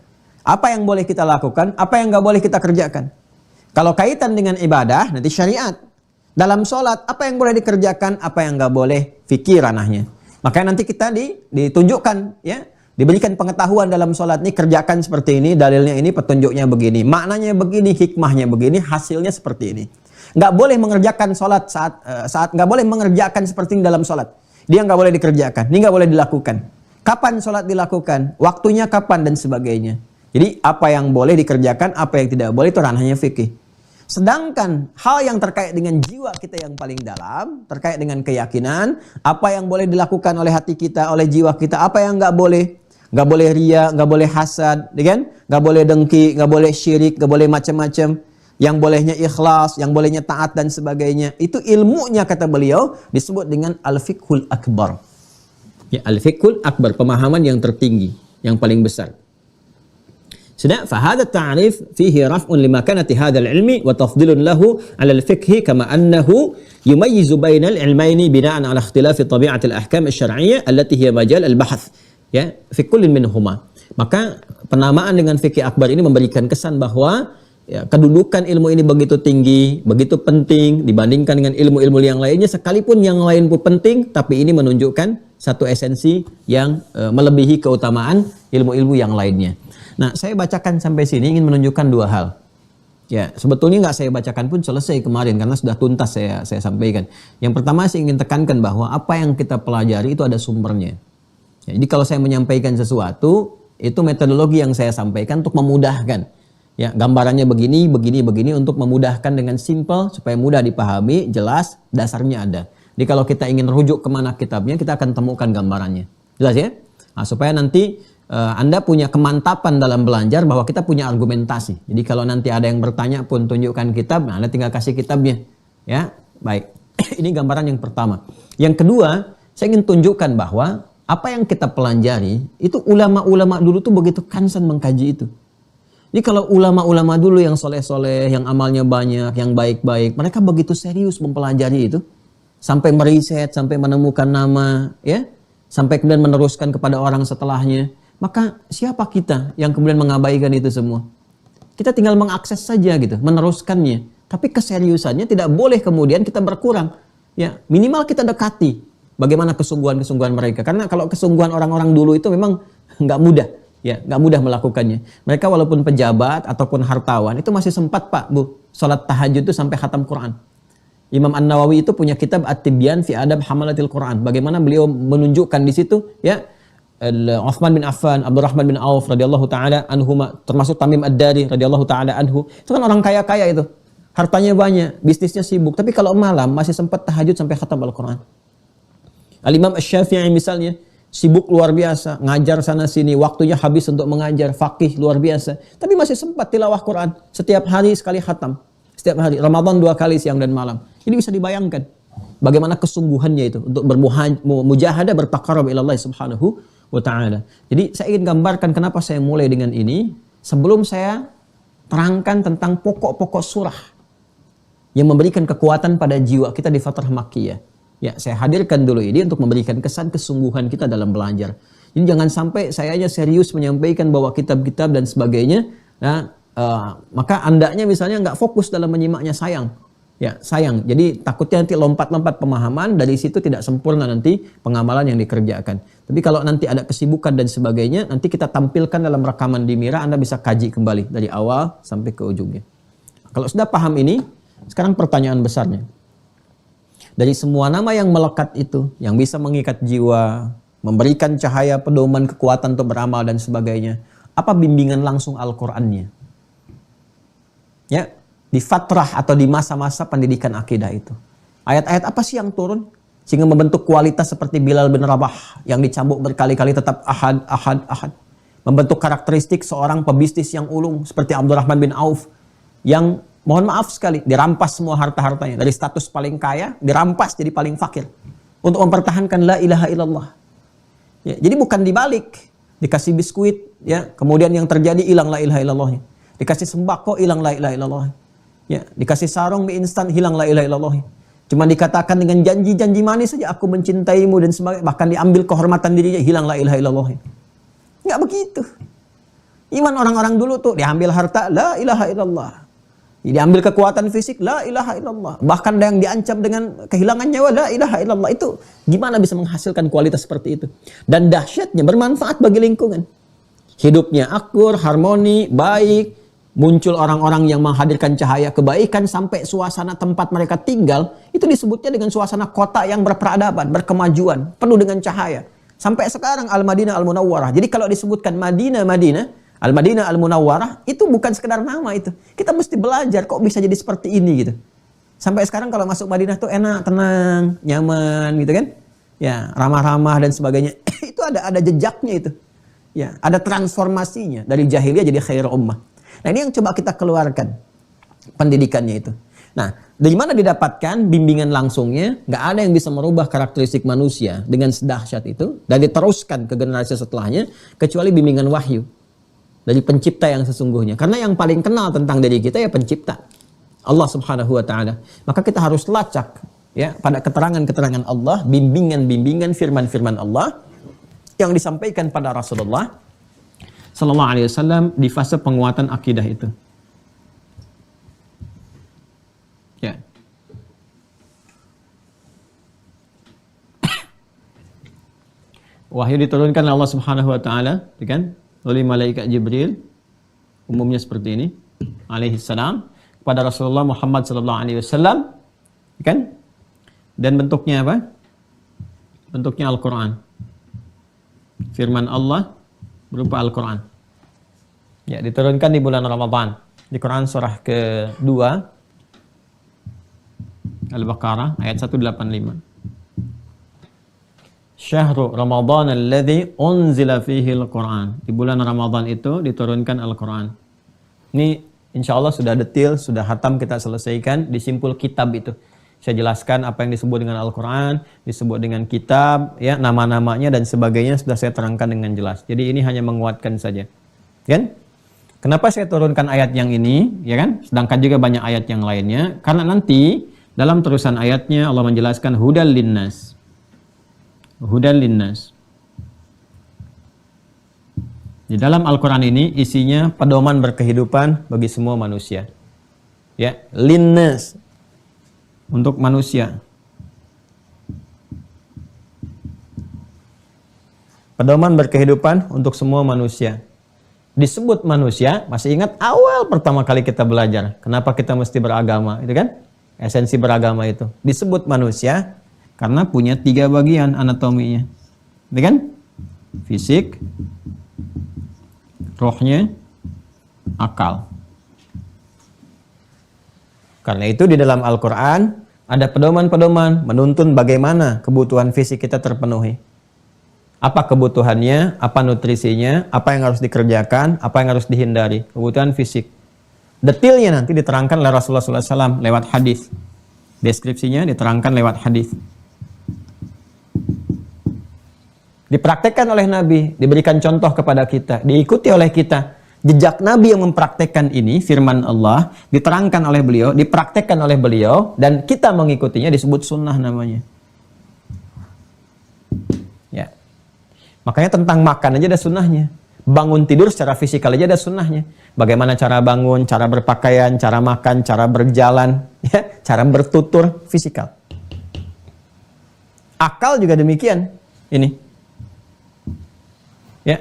Apa yang boleh kita lakukan, apa yang nggak boleh kita kerjakan. Kalau kaitan dengan ibadah, nanti syariat. Dalam sholat, apa yang boleh dikerjakan, apa yang nggak boleh, fikih ranahnya. Makanya nanti kita ditunjukkan, ya. Diberikan pengetahuan dalam sholat ini, kerjakan seperti ini, dalilnya ini, petunjuknya begini, maknanya begini, hikmahnya begini, hasilnya seperti ini. Nggak boleh mengerjakan sholat saat nggak boleh mengerjakan seperti ini dalam sholat. Dia nggak boleh dikerjakan, ini nggak boleh dilakukan. Kapan sholat dilakukan, waktunya kapan dan sebagainya. Jadi apa yang boleh dikerjakan, apa yang tidak boleh, itu ranahnya fikih. Sedangkan hal yang terkait dengan jiwa kita yang paling dalam, terkait dengan keyakinan, apa yang boleh dilakukan oleh hati kita, oleh jiwa kita, apa yang nggak boleh. Nggak boleh ria, nggak boleh hasad, kan? Nggak boleh dengki, nggak boleh syirik, nggak boleh macam-macam. Yang bolehnya ikhlas, yang bolehnya taat dan sebagainya. Itu ilmunya, kata beliau, disebut dengan al-fiqhul akbar. Ya, al-fiqhul akbar, pemahaman yang tertinggi, yang paling besar. Sudah, fahada ta'rif fihi raf'un limakanati hadzal ilmi wa tafdilun lahu 'ala al-fiqhi kama annahu yumayyizu bainal ilmaini bina'an 'ala ikhtilafi tabi'ati al-ahkam asy-syar'iyyah allati hiya majal al-bahth. Ya, fi kullin minhuma. Maka penamaan dengan fikih akbar ini memberikan kesan bahwa ya, kedudukan ilmu ini begitu tinggi, begitu penting dibandingkan dengan ilmu-ilmu yang lainnya, sekalipun yang lain pun penting, tapi ini menunjukkan satu esensi yang melebihi keutamaan ilmu-ilmu yang lainnya. Nah, saya bacakan sampai sini ingin menunjukkan dua hal. Ya, sebetulnya nggak saya bacakan pun selesai kemarin karena sudah tuntas saya sampaikan. Yang pertama saya ingin tekankan bahwa apa yang kita pelajari itu ada sumbernya. Ya, jadi kalau saya menyampaikan sesuatu, itu metodologi yang saya sampaikan untuk memudahkan. Ya, gambarannya begini untuk memudahkan dengan simple supaya mudah dipahami, jelas, dasarnya ada. Jadi kalau kita ingin rujuk kemana kitabnya, kita akan temukan gambarannya. Jelas ya? Nah, supaya nanti Anda punya kemantapan dalam belajar bahwa kita punya argumentasi. Jadi kalau nanti ada yang bertanya pun tunjukkan kitab, nah Anda tinggal kasih kitabnya. Ya, baik. Ini gambaran yang pertama. Yang kedua, saya ingin tunjukkan bahwa apa yang kita pelajari, itu ulama-ulama dulu tuh begitu concern mengkaji itu. Jadi kalau ulama-ulama dulu yang soleh-soleh, yang amalnya banyak, yang baik-baik, mereka begitu serius mempelajari itu. Sampai meriset, sampai menemukan nama, ya, sampai kemudian meneruskan kepada orang setelahnya. Maka siapa kita yang kemudian mengabaikan itu semua? Kita tinggal mengakses saja gitu, meneruskannya. Tapi keseriusannya tidak boleh kemudian kita berkurang. Ya, minimal kita dekati bagaimana kesungguhan-kesungguhan mereka. Karena kalau kesungguhan orang-orang dulu itu memang nggak mudah. Ya, nggak mudah melakukannya. Mereka walaupun pejabat ataupun hartawan itu masih sempat, Pak, Bu, sholat tahajud itu sampai khatam Quran. Imam An-Nawawi itu punya kitab At-Tibyan fi Adab Hamalatil Quran. Bagaimana beliau menunjukkan di situ, ya, Utsman bin Affan, Abdurrahman bin Auf radhiyallahu taala anhuma, termasuk Tamim Ad-Dari radhiyallahu taala anhu. Itu kan orang kaya-kaya itu. Hartanya banyak, bisnisnya sibuk, tapi kalau malam masih sempat tahajud sampai khatam Al-Quran. Al-Imam Asy-Syafi'i misalnya, sibuk luar biasa, ngajar sana sini, waktunya habis untuk mengajar, faqih luar biasa. Tapi masih sempat tilawah Quran, setiap hari sekali khatam. Setiap hari, Ramadan 2 kali siang dan malam. Ini bisa dibayangkan bagaimana kesungguhannya itu untuk bermujahadah, bertaqarrub ila Allah Subhanahu wa taala. Jadi saya ingin gambarkan kenapa saya mulai dengan ini sebelum saya terangkan tentang pokok-pokok surah yang memberikan kekuatan pada jiwa kita di Fatrah Makkiyah. Ya, saya hadirkan dulu ini untuk memberikan kesan kesungguhan kita dalam belajar. Jadi jangan sampai saya aja serius menyampaikan bahwa kitab-kitab dan sebagainya, nah, maka andanya misalnya nggak fokus dalam menyimaknya, sayang. Ya, sayang. Jadi takutnya nanti lompat-lompat pemahaman, dari situ tidak sempurna nanti pengamalan yang dikerjakan. Tapi kalau nanti ada kesibukan dan sebagainya, nanti kita tampilkan dalam rekaman di Mira, Anda bisa kaji kembali dari awal sampai ke ujungnya. Kalau sudah paham ini, sekarang pertanyaan besarnya. Dari semua nama yang melekat itu, yang bisa mengikat jiwa, memberikan cahaya, pedoman, kekuatan untuk beramal dan sebagainya, apa bimbingan langsung Al-Qur'annya? Ya, di fatrah atau di masa-masa pendidikan akidah itu. Ayat-ayat apa sih yang turun sehingga membentuk kualitas seperti Bilal bin Rabah yang dicambuk berkali-kali tetap ahad, ahad, ahad. Membentuk karakteristik seorang pebisnis yang ulung seperti Abdurrahman bin Auf yang mohon maaf sekali, dirampas semua harta-hartanya. Dari status paling kaya, dirampas jadi paling fakir. Untuk mempertahankan la ilaha illallah. Ya, jadi bukan dibalik. Dikasih biskuit, ya, kemudian yang terjadi hilang la ilaha illallahnya. Dikasih sembako, hilang la ilaha illallah. Ya, dikasih sarung mie instan, hilang la ilaha illallah. Cuma dikatakan dengan janji-janji manis saja, aku mencintaimu dan sebagainya. Bahkan diambil kehormatan dirinya, hilang la ilaha illallah. Nggak begitu. Iman orang-orang dulu tuh, diambil harta, la ilaha illallah. Diambil kekuatan fisik, la ilaha illallah. Bahkan ada yang diancam dengan kehilangan nyawa, la ilaha illallah. Itu gimana bisa menghasilkan kualitas seperti itu? Dan dahsyatnya bermanfaat bagi lingkungan. Hidupnya akur, harmoni, baik. Muncul orang-orang yang menghadirkan cahaya kebaikan sampai suasana tempat mereka tinggal. Itu disebutnya dengan suasana kota yang berperadaban, berkemajuan, penuh dengan cahaya. Sampai sekarang Al-Madinah Al-Munawwarah. Jadi kalau disebutkan Madinah, Al-Madinah Al-Munawwarah itu bukan sekedar nama itu. Kita mesti belajar kok bisa jadi seperti ini gitu. Sampai sekarang kalau masuk Madinah tuh enak, tenang, nyaman gitu kan. Ya, ramah-ramah dan sebagainya. Itu ada jejaknya itu. Ya, ada transformasinya dari jahiliyah jadi khair ummah. Nah, ini yang coba kita keluarkan pendidikannya itu. Nah, dari mana didapatkan bimbingan langsungnya? Nggak ada yang bisa merubah karakteristik manusia dengan sedahsyat itu dan diteruskan ke generasi setelahnya kecuali bimbingan wahyu dari pencipta yang sesungguhnya. Karena yang paling kenal tentang diri kita ya pencipta, Allah Subhanahu wa taala. Maka kita harus lacak ya pada keterangan-keterangan Allah, bimbingan-bimbingan firman-firman Allah yang disampaikan pada Rasulullah sallallahu alaihi wasallam di fase penguatan akidah itu. Ya. Wahyu diturunkan oleh Allah Subhanahu wa taala, kan? Oleh malaikat Jibril, umumnya seperti ini, alaihi salam, kepada Rasulullah Muhammad sallallahu alaihi wasallam, kan? Dan bentuknya apa? Bentuknya Al-Qur'an. Firman Allah berupa Al-Qur'an. Ya, diturunkan di bulan Ramadan. Di Quran surah ke-2 Al-Baqarah ayat 185. Syahrul Ramadan alladzi unzila fihi al-Quran. Di bulan Ramadan itu diturunkan Al-Quran. Ini insya Allah sudah detail, sudah hatam kita selesaikan di simpul kitab itu. Saya jelaskan apa yang disebut dengan Al-Quran, disebut dengan kitab, ya nama-namanya dan sebagainya sudah saya terangkan dengan jelas. Jadi ini hanya menguatkan saja. Kan? Kenapa saya turunkan ayat yang ini, ya kan? Sedangkan juga banyak ayat yang lainnya. Karena nanti dalam terusan ayatnya Allah menjelaskan hudal linnas. Hudal linnas. Di dalam Al-Quran ini isinya pedoman berkehidupan bagi semua manusia. Ya, linnas. Untuk manusia. Pedoman berkehidupan untuk semua manusia. Disebut manusia, masih ingat awal pertama kali kita belajar. Kenapa kita mesti beragama, itu kan? Esensi beragama itu. Disebut manusia karena punya 3 bagian anatominya. Itu kan? Fisik, rohnya, akal. Karena itu di dalam Al-Quran ada pedoman-pedoman menuntun bagaimana kebutuhan fisik kita terpenuhi. Apa kebutuhannya, apa nutrisinya, apa yang harus dikerjakan, apa yang harus dihindari. Kebutuhan fisik. Detailnya nanti diterangkan oleh Rasulullah SAW lewat hadis. Deskripsinya diterangkan lewat hadis. Dipraktekkan oleh Nabi, diberikan contoh kepada kita, diikuti oleh kita. Jejak Nabi yang mempraktekkan ini, firman Allah, diterangkan oleh beliau, dipraktekkan oleh beliau, dan kita mengikutinya disebut sunnah namanya. Ya. Makanya tentang makan aja ada sunnahnya. Bangun tidur secara fisikal aja ada sunnahnya. Bagaimana cara bangun, cara berpakaian, cara makan, cara berjalan, ya, cara bertutur, fisikal. Akal juga demikian. Ini. Ya,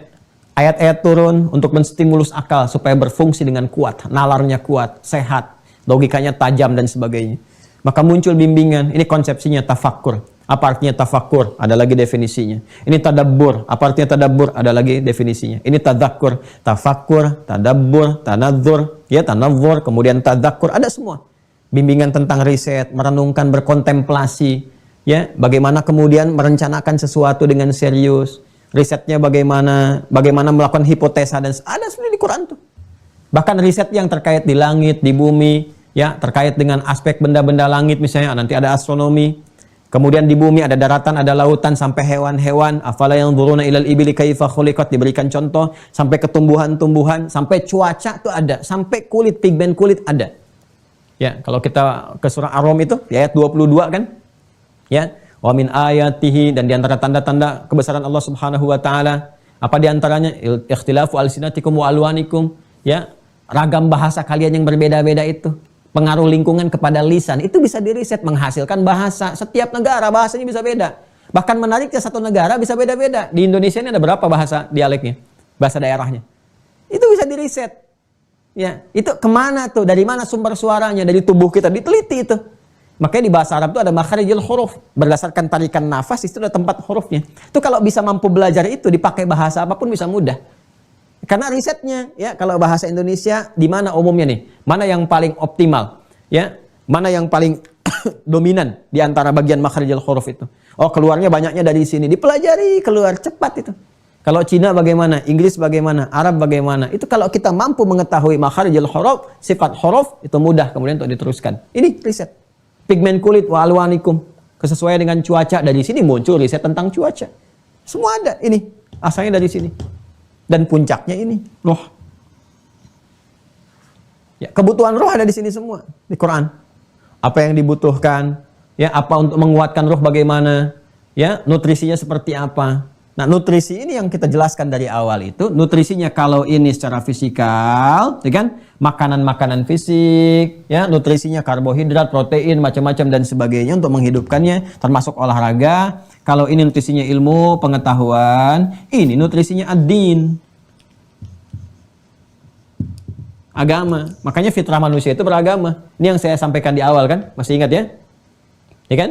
ayat-ayat turun untuk menstimulus akal supaya berfungsi dengan kuat, nalarnya kuat, sehat, logikanya tajam dan sebagainya. Maka muncul bimbingan. Ini konsepsinya tafakkur. Apa artinya tafakkur? Ada lagi definisinya. Ini tadabbur. Apa artinya tadabbur? Ada lagi definisinya. Ini tadzakur. Tafakkur, tadabbur, tanadzur, ya tanadzur, kemudian tadzakur, ada semua. Bimbingan tentang riset, merenungkan, berkontemplasi, ya, bagaimana kemudian merencanakan sesuatu dengan serius. Risetnya bagaimana melakukan hipotesa dan ada sebenarnya di Quran tuh. Bahkan riset yang terkait di langit, di bumi, ya, terkait dengan aspek benda-benda langit misalnya, nanti ada astronomi. Kemudian di bumi ada daratan, ada lautan, sampai hewan-hewan. Afala yanzuruna ilal ibili kaifa khuliqat, diberikan contoh, sampai ke tumbuhan-tumbuhan, sampai cuaca tuh ada, sampai kulit, pigmen kulit ada. Ya, kalau kita ke surah Ar-Rum itu, di ayat 22 kan? Ya. Wa min ayatihi, dan diantara tanda-tanda kebesaran Allah Subhanahu wa taala, apa diantaranya? Ikhtilafu alsinatikum wa alwanikum, ya, ragam bahasa kalian yang berbeda-beda itu. Pengaruh lingkungan kepada lisan, itu bisa diriset, menghasilkan bahasa. Setiap negara bahasanya bisa beda. Bahkan menariknya, satu negara bisa beda-beda. Di Indonesia ini ada berapa bahasa dialeknya? Bahasa daerahnya. Itu bisa diriset. Ya, itu kemana tuh? Dari mana sumber suaranya? Dari tubuh kita, diteliti itu. Makanya di bahasa Arab itu ada makharijul huruf. Berdasarkan tarikan nafas, itu ada tempat hurufnya. Itu kalau bisa mampu belajar itu, dipakai bahasa apapun bisa mudah. Karena risetnya, ya, kalau bahasa Indonesia, di mana umumnya nih? Mana yang paling optimal? Ya, mana yang paling dominan di antara bagian makharijul huruf itu? Oh, keluarnya banyaknya dari sini. Dipelajari, keluar cepat itu. Kalau Cina bagaimana? Inggris bagaimana? Arab bagaimana? Itu kalau kita mampu mengetahui makharijul huruf, sifat huruf, itu mudah kemudian untuk diteruskan. Ini riset. Pigmen kulit wa alwanikum, kesesuaian dengan cuaca, dari sini muncul riset tentang cuaca. Semua ada ini, asalnya dari sini. Dan puncaknya ini roh. Ya, kebutuhan roh ada di sini semua di Quran. Apa yang dibutuhkan, ya, apa untuk menguatkan roh bagaimana, ya, nutrisinya seperti apa. Nah, nutrisi ini yang kita jelaskan dari awal itu, nutrisinya kalau ini secara fisikal, ya kan, makanan-makanan fisik, ya, nutrisinya karbohidrat, protein, macam-macam dan sebagainya untuk menghidupkannya, termasuk olahraga. Kalau ini nutrisinya ilmu, pengetahuan, ini nutrisinya ad-din, agama. Makanya fitrah manusia itu beragama. Ini yang saya sampaikan di awal kan, masih ingat ya? Ya kan?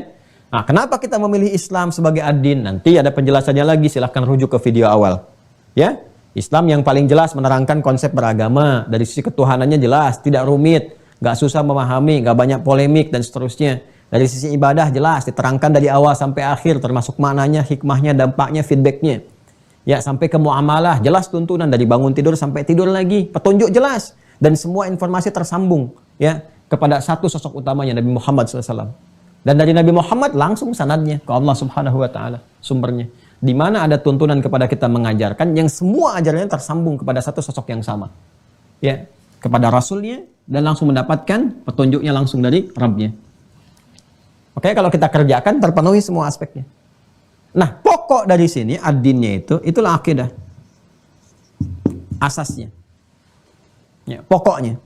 Nah, kenapa kita memilih Islam sebagai ad-din? Nanti ada penjelasannya lagi, silahkan rujuk ke video awal. Ya, Islam yang paling jelas menerangkan konsep beragama. Dari sisi ketuhanannya jelas, tidak rumit, gak susah memahami, gak banyak polemik dan seterusnya. Dari sisi ibadah jelas, diterangkan dari awal sampai akhir, termasuk maknanya, hikmahnya, dampaknya, feedbacknya. Ya, sampai ke muamalah, jelas tuntunan dari bangun tidur sampai tidur lagi, petunjuk jelas. Dan semua informasi tersambung, ya, kepada satu sosok utamanya, Nabi Muhammad SAW. Dan dari Nabi Muhammad langsung sanadnya ke Allah Subhanahu wa taala, sumbernya. Di mana ada tuntunan kepada kita mengajarkan yang semua ajarannya tersambung kepada satu sosok yang sama. Ya, kepada Rasulnya, dan langsung mendapatkan petunjuknya langsung dari Rabbnya. Oke, kalau kita kerjakan terpenuhi semua aspeknya. Nah, pokok dari sini ad-dinnya itulah akidah. Asasnya. Ya, pokoknya.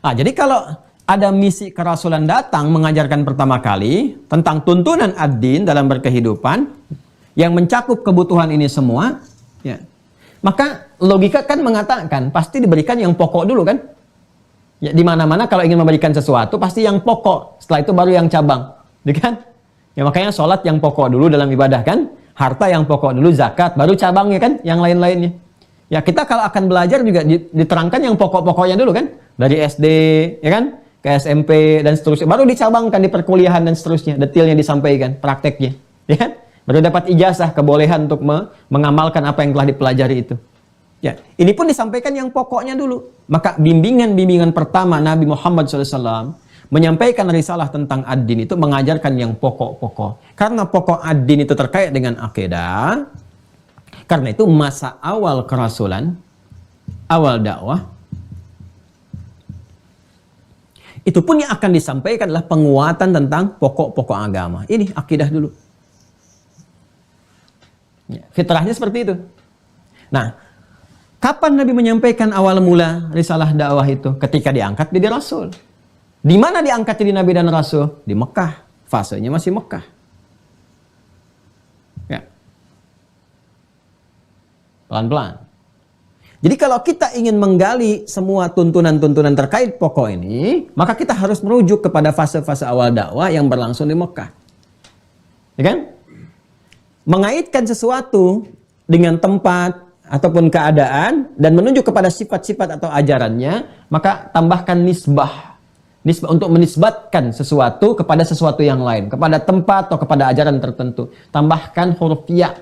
Ah, jadi kalau ada misi kerasulan datang mengajarkan pertama kali tentang tuntunan ad-din dalam berkehidupan yang mencakup kebutuhan ini semua, ya, maka logika kan mengatakan pasti diberikan yang pokok dulu kan? Ya, di mana-mana kalau ingin memberikan sesuatu pasti yang pokok, setelah itu baru yang cabang, ya kan? Ya, makanya sholat yang pokok dulu dalam ibadah kan, harta yang pokok dulu, zakat, baru cabangnya kan, yang lain-lainnya. Ya, kita kalau akan belajar juga diterangkan yang pokok-pokoknya dulu kan, dari SD, ya kan? Ke SMP dan seterusnya, baru dicabangkan di perkuliahan dan seterusnya, detailnya disampaikan, prakteknya, ya kan? Baru dapat ijazah, kebolehan untuk mengamalkan apa yang telah dipelajari itu. Ya, ini pun disampaikan yang pokoknya dulu. Maka bimbingan-bimbingan pertama Nabi Muhammad SAW menyampaikan risalah tentang ad-din itu mengajarkan yang pokok-pokok. Karena pokok ad-din itu terkait dengan akidah. Karena itu masa awal kerasulan, awal dakwah, itu pun yang akan disampaikan adalah penguatan tentang pokok-pokok agama. Ini akidah dulu. Ya, fitrahnya seperti itu. Nah, kapan Nabi menyampaikan awal mula risalah dakwah itu? Ketika diangkat jadi Rasul. Di mana diangkat jadi Nabi dan Rasul? Di Mekah. Fasenya masih Mekah. Ya. Pelan-pelan. Jadi kalau kita ingin menggali semua tuntunan-tuntunan terkait pokok ini, maka kita harus merujuk kepada fase-fase awal dakwah yang berlangsung di Mekah. Ya kan? Mengaitkan sesuatu dengan tempat ataupun keadaan dan menunjuk kepada sifat-sifat atau ajarannya, maka tambahkan nisbah. Nisbah untuk menisbatkan sesuatu kepada sesuatu yang lain, kepada tempat atau kepada ajaran tertentu. Tambahkan huruf ya.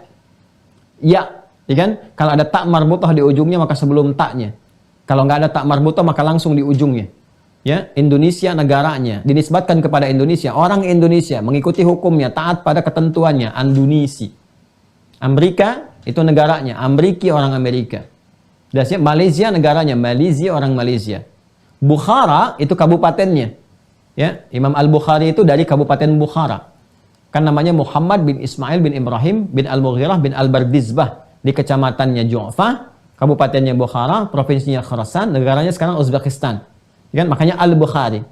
Ya, ya kan? Kalau ada tak marbutah di ujungnya maka sebelum taknya. Kalau nggak ada tak marbutah maka langsung di ujungnya. Ya, Indonesia negaranya dinisbatkan kepada Indonesia, orang Indonesia mengikuti hukumnya, taat pada ketentuannya, Andunisi. Amerika itu negaranya, Amriki orang Amerika. Dan Malaysia negaranya, Malaysia orang Malaysia. Bukhara itu kabupatennya. Ya, Imam Al-Bukhari itu dari Kabupaten Bukhara. Kan namanya Muhammad bin Ismail bin Ibrahim bin Al-Mughirah bin Al-Bardizbah di kecamatannya Ju'fah, kabupatennya Bukhara, provinsinya Khurasan, negaranya sekarang Uzbekistan. Kan makanya Al-Bukhari.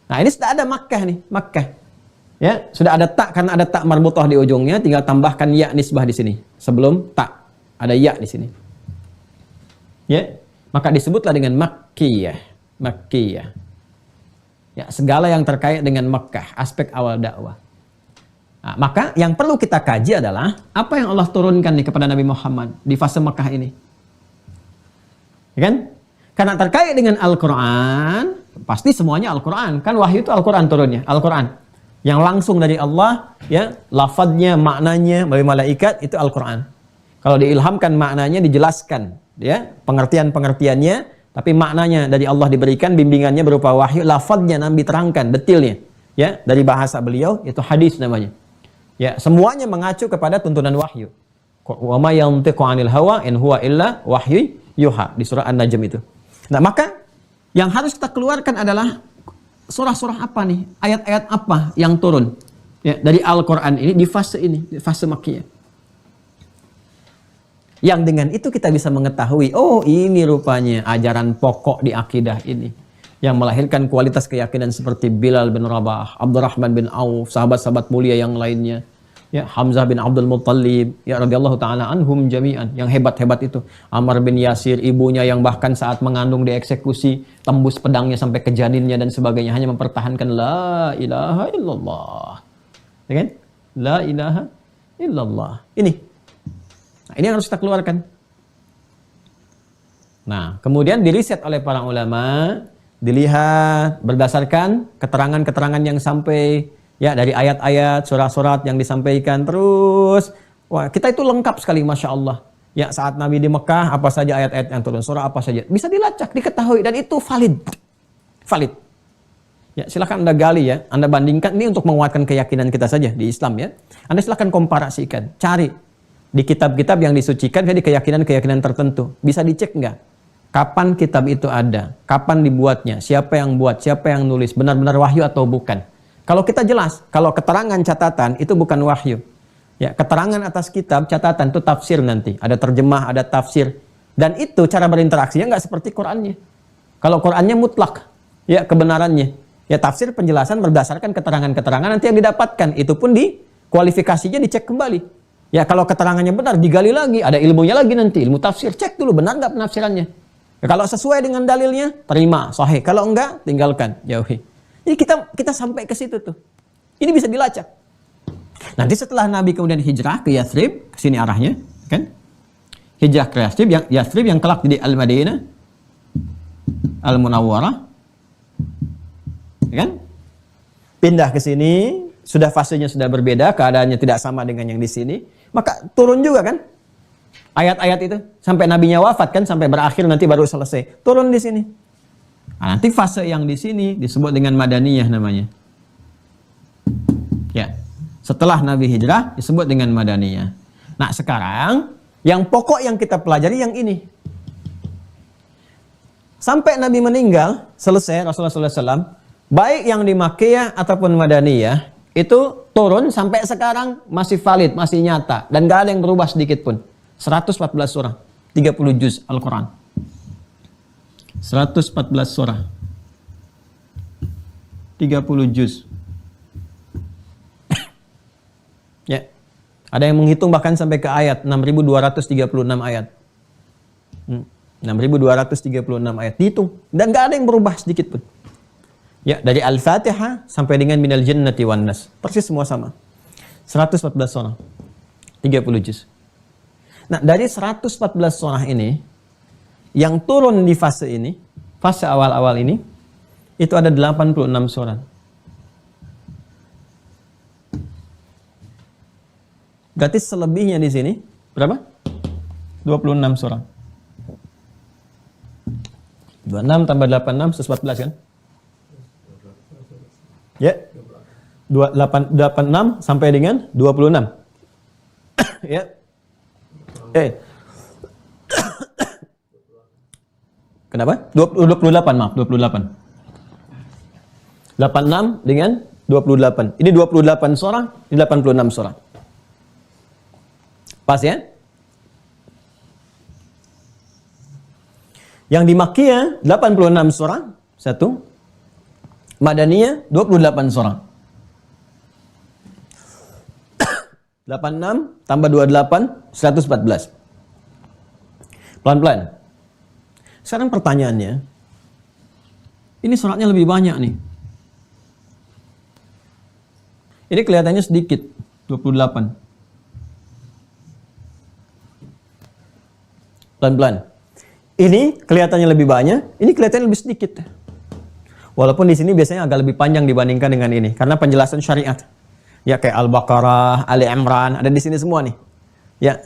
Nah, ini sudah ada Makkah nih, Makkah. Ya, sudah ada tak karena ada tak marbutah di ujungnya, tinggal tambahkan ya nisbah di sini. Sebelum tak ada ya di sini. Ya, maka disebutlah dengan Makkiyah, Makkiyah. Ya, segala yang terkait dengan Makkah, aspek awal dakwah. Nah, maka yang perlu kita kaji adalah apa yang Allah turunkan nih kepada Nabi Muhammad di fase Makkah ini. Ya kan? Karena terkait dengan Al-Quran, pasti semuanya Al-Quran. Kan wahyu itu Al-Quran turunnya. Al-Quran. Yang langsung dari Allah, ya, lafadznya, maknanya, dari malaikat, itu Al-Quran. Kalau diilhamkan maknanya, dijelaskan. Ya, pengertian-pengertiannya, tapi maknanya dari Allah diberikan, bimbingannya berupa wahyu, lafadznya Nabi terangkan, detailnya. Ya, dari bahasa beliau, itu hadis namanya. Ya, semuanya mengacu kepada tuntunan wahyu. Wa ma yantiqu 'anil hawa in huwa illa wahyu yuha di surah An-Najm itu. Nah, maka yang harus kita keluarkan adalah surah-surah apa nih? Ayat-ayat apa yang turun ya, dari Al-Quran ini di fase Makkiyah. Yang dengan itu kita bisa mengetahui, oh ini rupanya ajaran pokok di akidah ini. Yang melahirkan kualitas keyakinan seperti Bilal bin Rabah, Abdurrahman bin Auf, sahabat-sahabat mulia yang lainnya. Ya, Hamzah bin Abdul Muttalib, ya radhiyallahu taala anhum jami'an, yang hebat-hebat itu. Ammar bin Yasir, ibunya yang bahkan saat mengandung dieksekusi, tembus pedangnya sampai ke janinnya dan sebagainya, hanya mempertahankan la ilaha illallah. Ya kan? La ilaha illallah. Ini. Nah, ini yang harus kita keluarkan. Nah, kemudian diriset oleh para ulama, dilihat berdasarkan keterangan-keterangan yang sampai ya dari ayat-ayat, surat-surat yang disampaikan terus. Wah, kita itu lengkap sekali, Masya Allah. Ya, saat Nabi di Mekah, apa saja ayat-ayat yang turun, surah apa saja. Bisa dilacak, diketahui, dan itu valid. Valid. Ya, silakan Anda gali ya. Anda bandingkan, ini untuk menguatkan keyakinan kita saja di Islam ya. Anda silakan komparasikan. Cari di kitab-kitab yang disucikan, di keyakinan-keyakinan tertentu. Bisa dicek nggak? Kapan kitab itu ada? Kapan dibuatnya? Siapa yang buat? Siapa yang nulis? Benar-benar wahyu atau bukan? Kalau kita jelas, kalau keterangan catatan itu bukan wahyu. Ya, keterangan atas kitab, catatan itu tafsir nanti. Ada terjemah, ada tafsir. Dan itu cara berinteraksinya nggak seperti Qur'annya. Kalau Qur'annya mutlak, ya kebenarannya. Ya tafsir penjelasan berdasarkan keterangan-keterangan nanti yang didapatkan. Itu pun kualifikasinya dicek kembali. Ya kalau keterangannya benar, digali lagi. Ada ilmunya lagi nanti, ilmu tafsir. Cek dulu, benar nggak penafsirannya. Ya, kalau sesuai dengan dalilnya, terima, sahih. Kalau enggak, tinggalkan, jauhi. Jadi kita sampai ke situ tuh. Ini bisa dilacak. Nanti setelah Nabi kemudian hijrah ke Yathrib, ke sini arahnya, kan? Hijrah ke Yathrib yang kelak jadi Al-Madinah, Al-Munawwarah, kan? Pindah ke sini sudah fasenya sudah berbeda, keadaannya tidak sama dengan yang di sini, maka turun juga kan ayat-ayat itu sampai nabinya wafat kan, sampai berakhir nanti baru selesai. Turun di sini. Nah, nanti fase yang di sini disebut dengan Madaniyah namanya. Ya. Setelah Nabi hijrah disebut dengan Madaniyah. Nah, sekarang yang pokok yang kita pelajari yang ini. Sampai Nabi meninggal, selesai Rasulullah SAW, baik yang di Makkiyah ataupun Madaniyah, itu turun sampai sekarang masih valid, masih nyata. Dan gak ada yang berubah sedikit pun. 114 surah, 30 juz Al-Quran. 114 surah, 30 juz. Ya. Ada yang menghitung bahkan sampai ke ayat, 6.236 ayat. 6.236 ayat. Dihitung. Dan gak ada yang berubah sedikit pun. Ya, dari Al-Fatihah sampai dengan Minal Jannati wan Nas. Persis semua sama. 114 surah. 30 juz. Nah, dari 114 surah ini, yang turun di fase ini, fase awal-awal ini, itu ada 86 surah. Berarti selebihnya di sini, berapa? 26 surah. 26 tambah 86, 114 kan? Ya, 86 sampai dengan 26. Ya. Kenapa? 28, maaf, 28. 86 dengan 28. Ini 28 surah, ini 86 surah. Pas ya? Yang di Makkiyah 86 surah, satu. Madaniyah 28 surah. 86 tambah 28 114. Pelan-pelan. Sekarang pertanyaannya, ini suratnya lebih banyak nih. Ini kelihatannya sedikit, 28. Pelan-pelan. Ini kelihatannya lebih banyak, ini kelihatannya lebih sedikit. Walaupun di sini biasanya agak lebih panjang dibandingkan dengan ini, karena penjelasan syariat. Ya kayak Al-Baqarah, Ali Imran, ada di sini semua nih. Ya,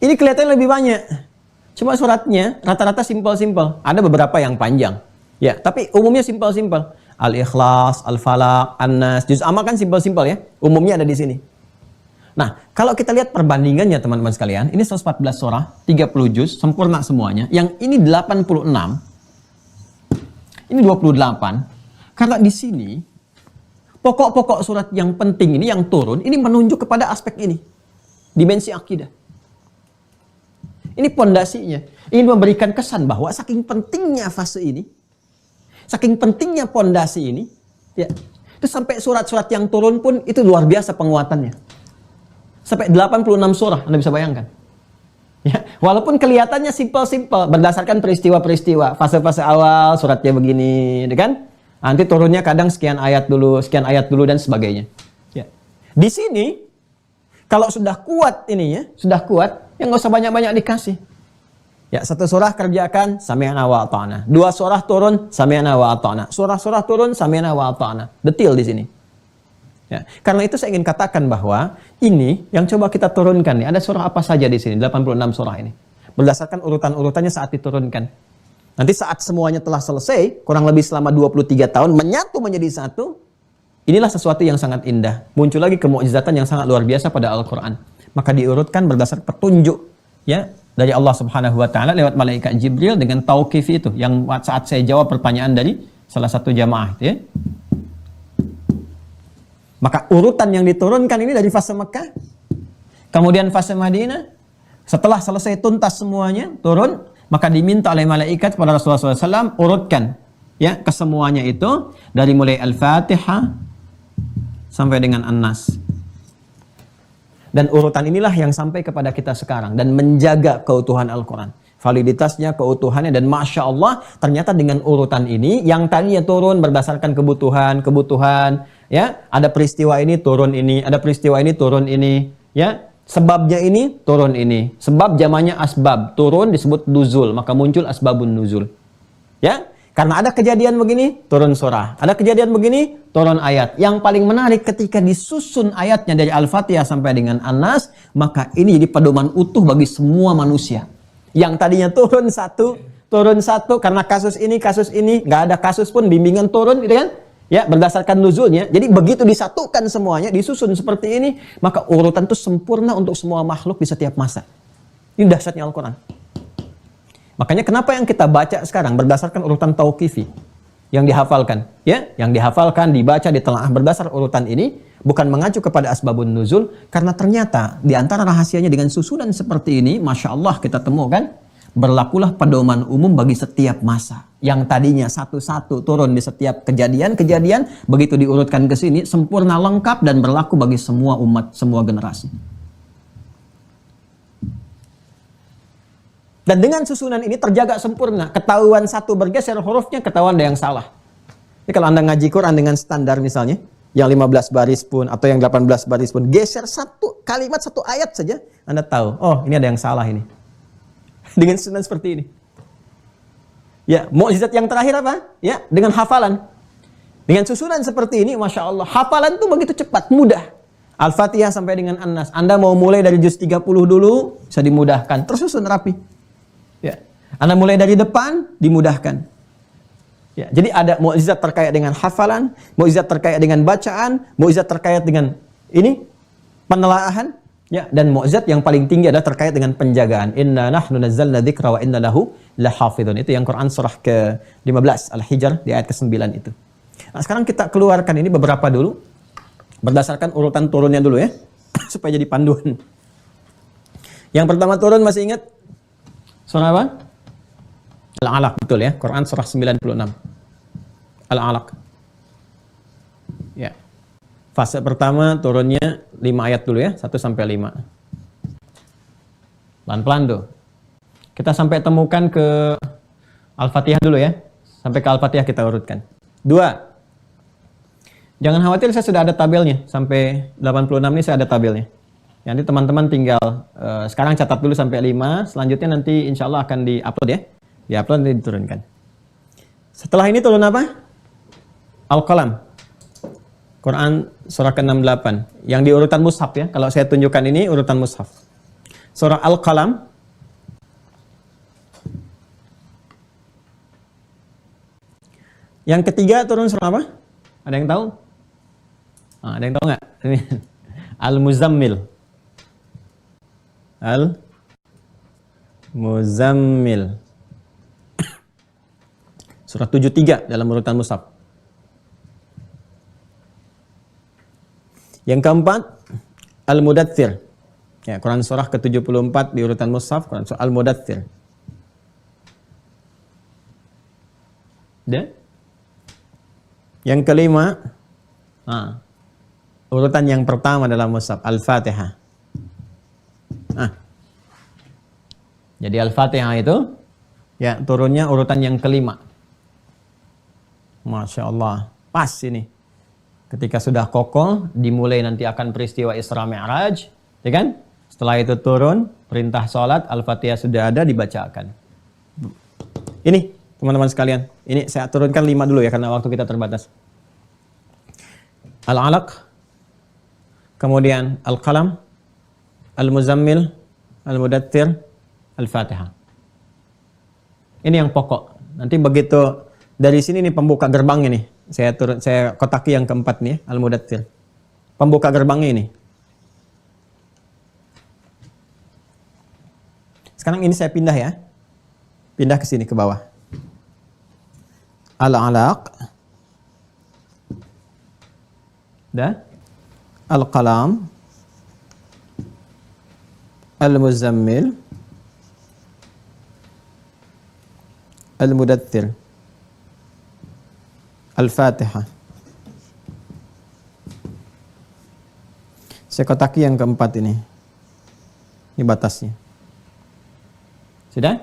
ini kelihatannya lebih banyak. Cuma suratnya rata-rata simpel-simpel. Ada beberapa yang panjang. Ya, tapi umumnya simpel-simpel. Al-Ikhlas, Al-Falaq, An-Nas, Juz Amma kan simpel-simpel ya. Umumnya ada di sini. Nah, kalau kita lihat perbandingannya teman-teman sekalian, ini 114 surah, 30 juz, sempurna semuanya. Yang ini 86, ini 28. Karena di sini, pokok-pokok surat yang penting ini, yang turun, ini menunjuk kepada aspek ini. Dimensi akidah. Ini pondasinya. Ini memberikan kesan bahwa saking pentingnya fase ini, saking pentingnya pondasi ini, ya, itu sampai surat-surat yang turun pun, itu luar biasa penguatannya. Sampai 86 surah, Anda bisa bayangkan. Ya, walaupun kelihatannya simpel-simpel, berdasarkan peristiwa-peristiwa, fase-fase awal, suratnya begini, kan? Nanti turunnya kadang sekian ayat dulu, dan sebagainya. Ya. Di sini, kalau sudah kuat ininya, sudah kuat, ya nggak usah banyak-banyak dikasih. Ya, satu surah kerjakan, sami'na wa ata'na. Dua surah turun, sami'na wa ata'na. Surah-surah turun, sami'na wa ata'na. Detil di sini. Ya. Karena itu saya ingin katakan bahwa ini yang coba kita turunkan nih. Ada surah apa saja di sini, 86 surah ini. Berdasarkan urutan-urutannya saat diturunkan. Nanti saat semuanya telah selesai, kurang lebih selama 23 tahun, menyatu menjadi satu, inilah sesuatu yang sangat indah. Muncul lagi kemukjizatan yang sangat luar biasa pada Al-Quran. Maka diurutkan berdasarkan petunjuk ya dari Allah Subhanahu wa Ta'ala lewat malaikat Jibril dengan tauqif itu, yang saat saya jawab pertanyaan dari salah satu jamaah itu ya. Maka urutan yang diturunkan ini dari fase Mekah, kemudian fase Madinah, setelah selesai tuntas semuanya, turun, maka diminta oleh malaikat kepada Rasulullah SAW, urutkan ya kesemuanya itu, dari mulai Al-Fatihah sampai dengan An-Nas. Dan urutan inilah yang sampai kepada kita sekarang, dan menjaga keutuhan Al-Quran. Validitasnya, keutuhannya, dan Masya Allah, ternyata dengan urutan ini, yang tadinya turun berdasarkan kebutuhan, ya, ada peristiwa ini, turun ini, ada peristiwa ini, turun ini, ya, sebabnya ini, turun ini. Sebab jamannya asbab, turun disebut nuzul, maka muncul asbabun nuzul. Ya, Karena ada kejadian begini, turun surah. Ada kejadian begini, turun ayat. Yang paling menarik ketika disusun ayatnya dari Al-Fatihah sampai dengan An-Nas, maka ini jadi pedoman utuh bagi semua manusia. Yang tadinya turun satu, karena kasus ini, nggak ada kasus pun bimbingan turun, gitu kan? Ya, berdasarkan nuzulnya. Jadi begitu disatukan semuanya, disusun seperti ini, maka urutan itu sempurna untuk semua makhluk di setiap masa. Ini dahsyatnya Al-Quran. Makanya kenapa yang kita baca sekarang berdasarkan urutan tauqifi yang dihafalkan, ya, yang dihafalkan, dibaca, ditelaah berdasar urutan ini bukan mengacu kepada asbabun nuzul, karena ternyata di antara rahasianya dengan susunan seperti ini, masya Allah kita temukan berlakulah pedoman umum bagi setiap masa. Yang tadinya satu-satu turun di setiap kejadian-kejadian, begitu diurutkan ke sini sempurna, lengkap dan berlaku bagi semua umat, semua generasi. Dan dengan susunan ini terjaga sempurna. Ketahuan satu bergeser hurufnya, ketahuan ada yang salah. Jadi kalau Anda ngaji Quran dengan standar misalnya, yang 15 baris pun, atau yang 18 baris pun, geser satu kalimat, satu ayat saja, Anda tahu, oh ini ada yang salah ini. Dengan susunan seperti ini. Ya, mukjizat yang terakhir apa? Ya, dengan hafalan. Dengan susunan seperti ini, Masya Allah, hafalan itu begitu cepat, mudah. Al-Fatihah sampai dengan An-Nas. Anda mau mulai dari juz 30 dulu, bisa dimudahkan. Tersusun rapi. Ya. Anda mulai dari depan, dimudahkan. Ya, jadi ada mukjizat terkait dengan hafalan, mukjizat terkait dengan bacaan, mukjizat terkait dengan ini penelaahan, ya, dan mukjizat yang paling tinggi adalah terkait dengan penjagaan. Inna nahnu nazzalna dzikra wa inna lahu lahafidhun. Itu yang Quran surah ke-15 Al-Hijr di ayat ke-9 itu. Nah, sekarang kita keluarkan ini beberapa dulu berdasarkan urutan turunnya dulu ya, supaya jadi panduan. Yang pertama turun masih ingat? Surah apa? Al-Alaq, betul ya. Quran surah 96. Al-Alaq. Ya. Fase pertama turunnya 5 ayat dulu ya, 1 sampai 5. Pelan-pelan tuh. Kita sampai temukan ke Al-Fatihah dulu ya. Sampai ke Al-Fatihah kita urutkan. 2. Jangan khawatir, saya sudah ada tabelnya. Sampai 86 ini saya ada tabelnya. Nanti teman-teman tinggal sekarang catat dulu sampai 5, selanjutnya nanti insya Allah akan di-upload ya. Di-upload nanti diturunkan. Setelah ini turun apa? Al-Qalam. Quran surah ke-68. Yang di urutan mushaf ya. Kalau saya tunjukkan ini urutan mushaf. Surah Al-Qalam. Yang ketiga turun surah apa? Ada yang tahu? Ada yang tahu nggak? Al-Muzammil. Al-Muzammil. Surah 73 dalam urutan mushaf. Yang keempat, Al-Mudaththir. Ya, Quran surah ke-74 di urutan mushaf, Quran surah Al-Mudaththir. Dan yang kelima, urutan yang pertama dalam mushaf, Al-Fatihah. Jadi Al-Fatihah itu ya turunnya urutan yang kelima. Masya Allah, pas ini. Ketika sudah kokoh, dimulai nanti akan peristiwa Isra Mi'raj, ya kan? Setelah itu turun, perintah sholat, Al-Fatihah sudah ada, dibacakan. Ini, teman-teman sekalian, ini saya turunkan 5 dulu ya, karena waktu kita terbatas. Al-Alaq, kemudian Al-Qalam, Al-Muzammil, Al-Mudaththir, Al-Fatihah. Ini yang pokok. Nanti begitu dari sini nih pembuka gerbangnya nih. Saya kotaki yang keempat nih, Al-Mudaththir. Pembuka gerbangnya ini. Sekarang ini saya pindah ya. Pindah ke sini ke bawah. Al-Alaq. Dah. Al-Qalam. Al-Muzammil. Al-Mudaththir. Al-Fatihah. Saya kotaki yang keempat ini. Ini batasnya. Sudah?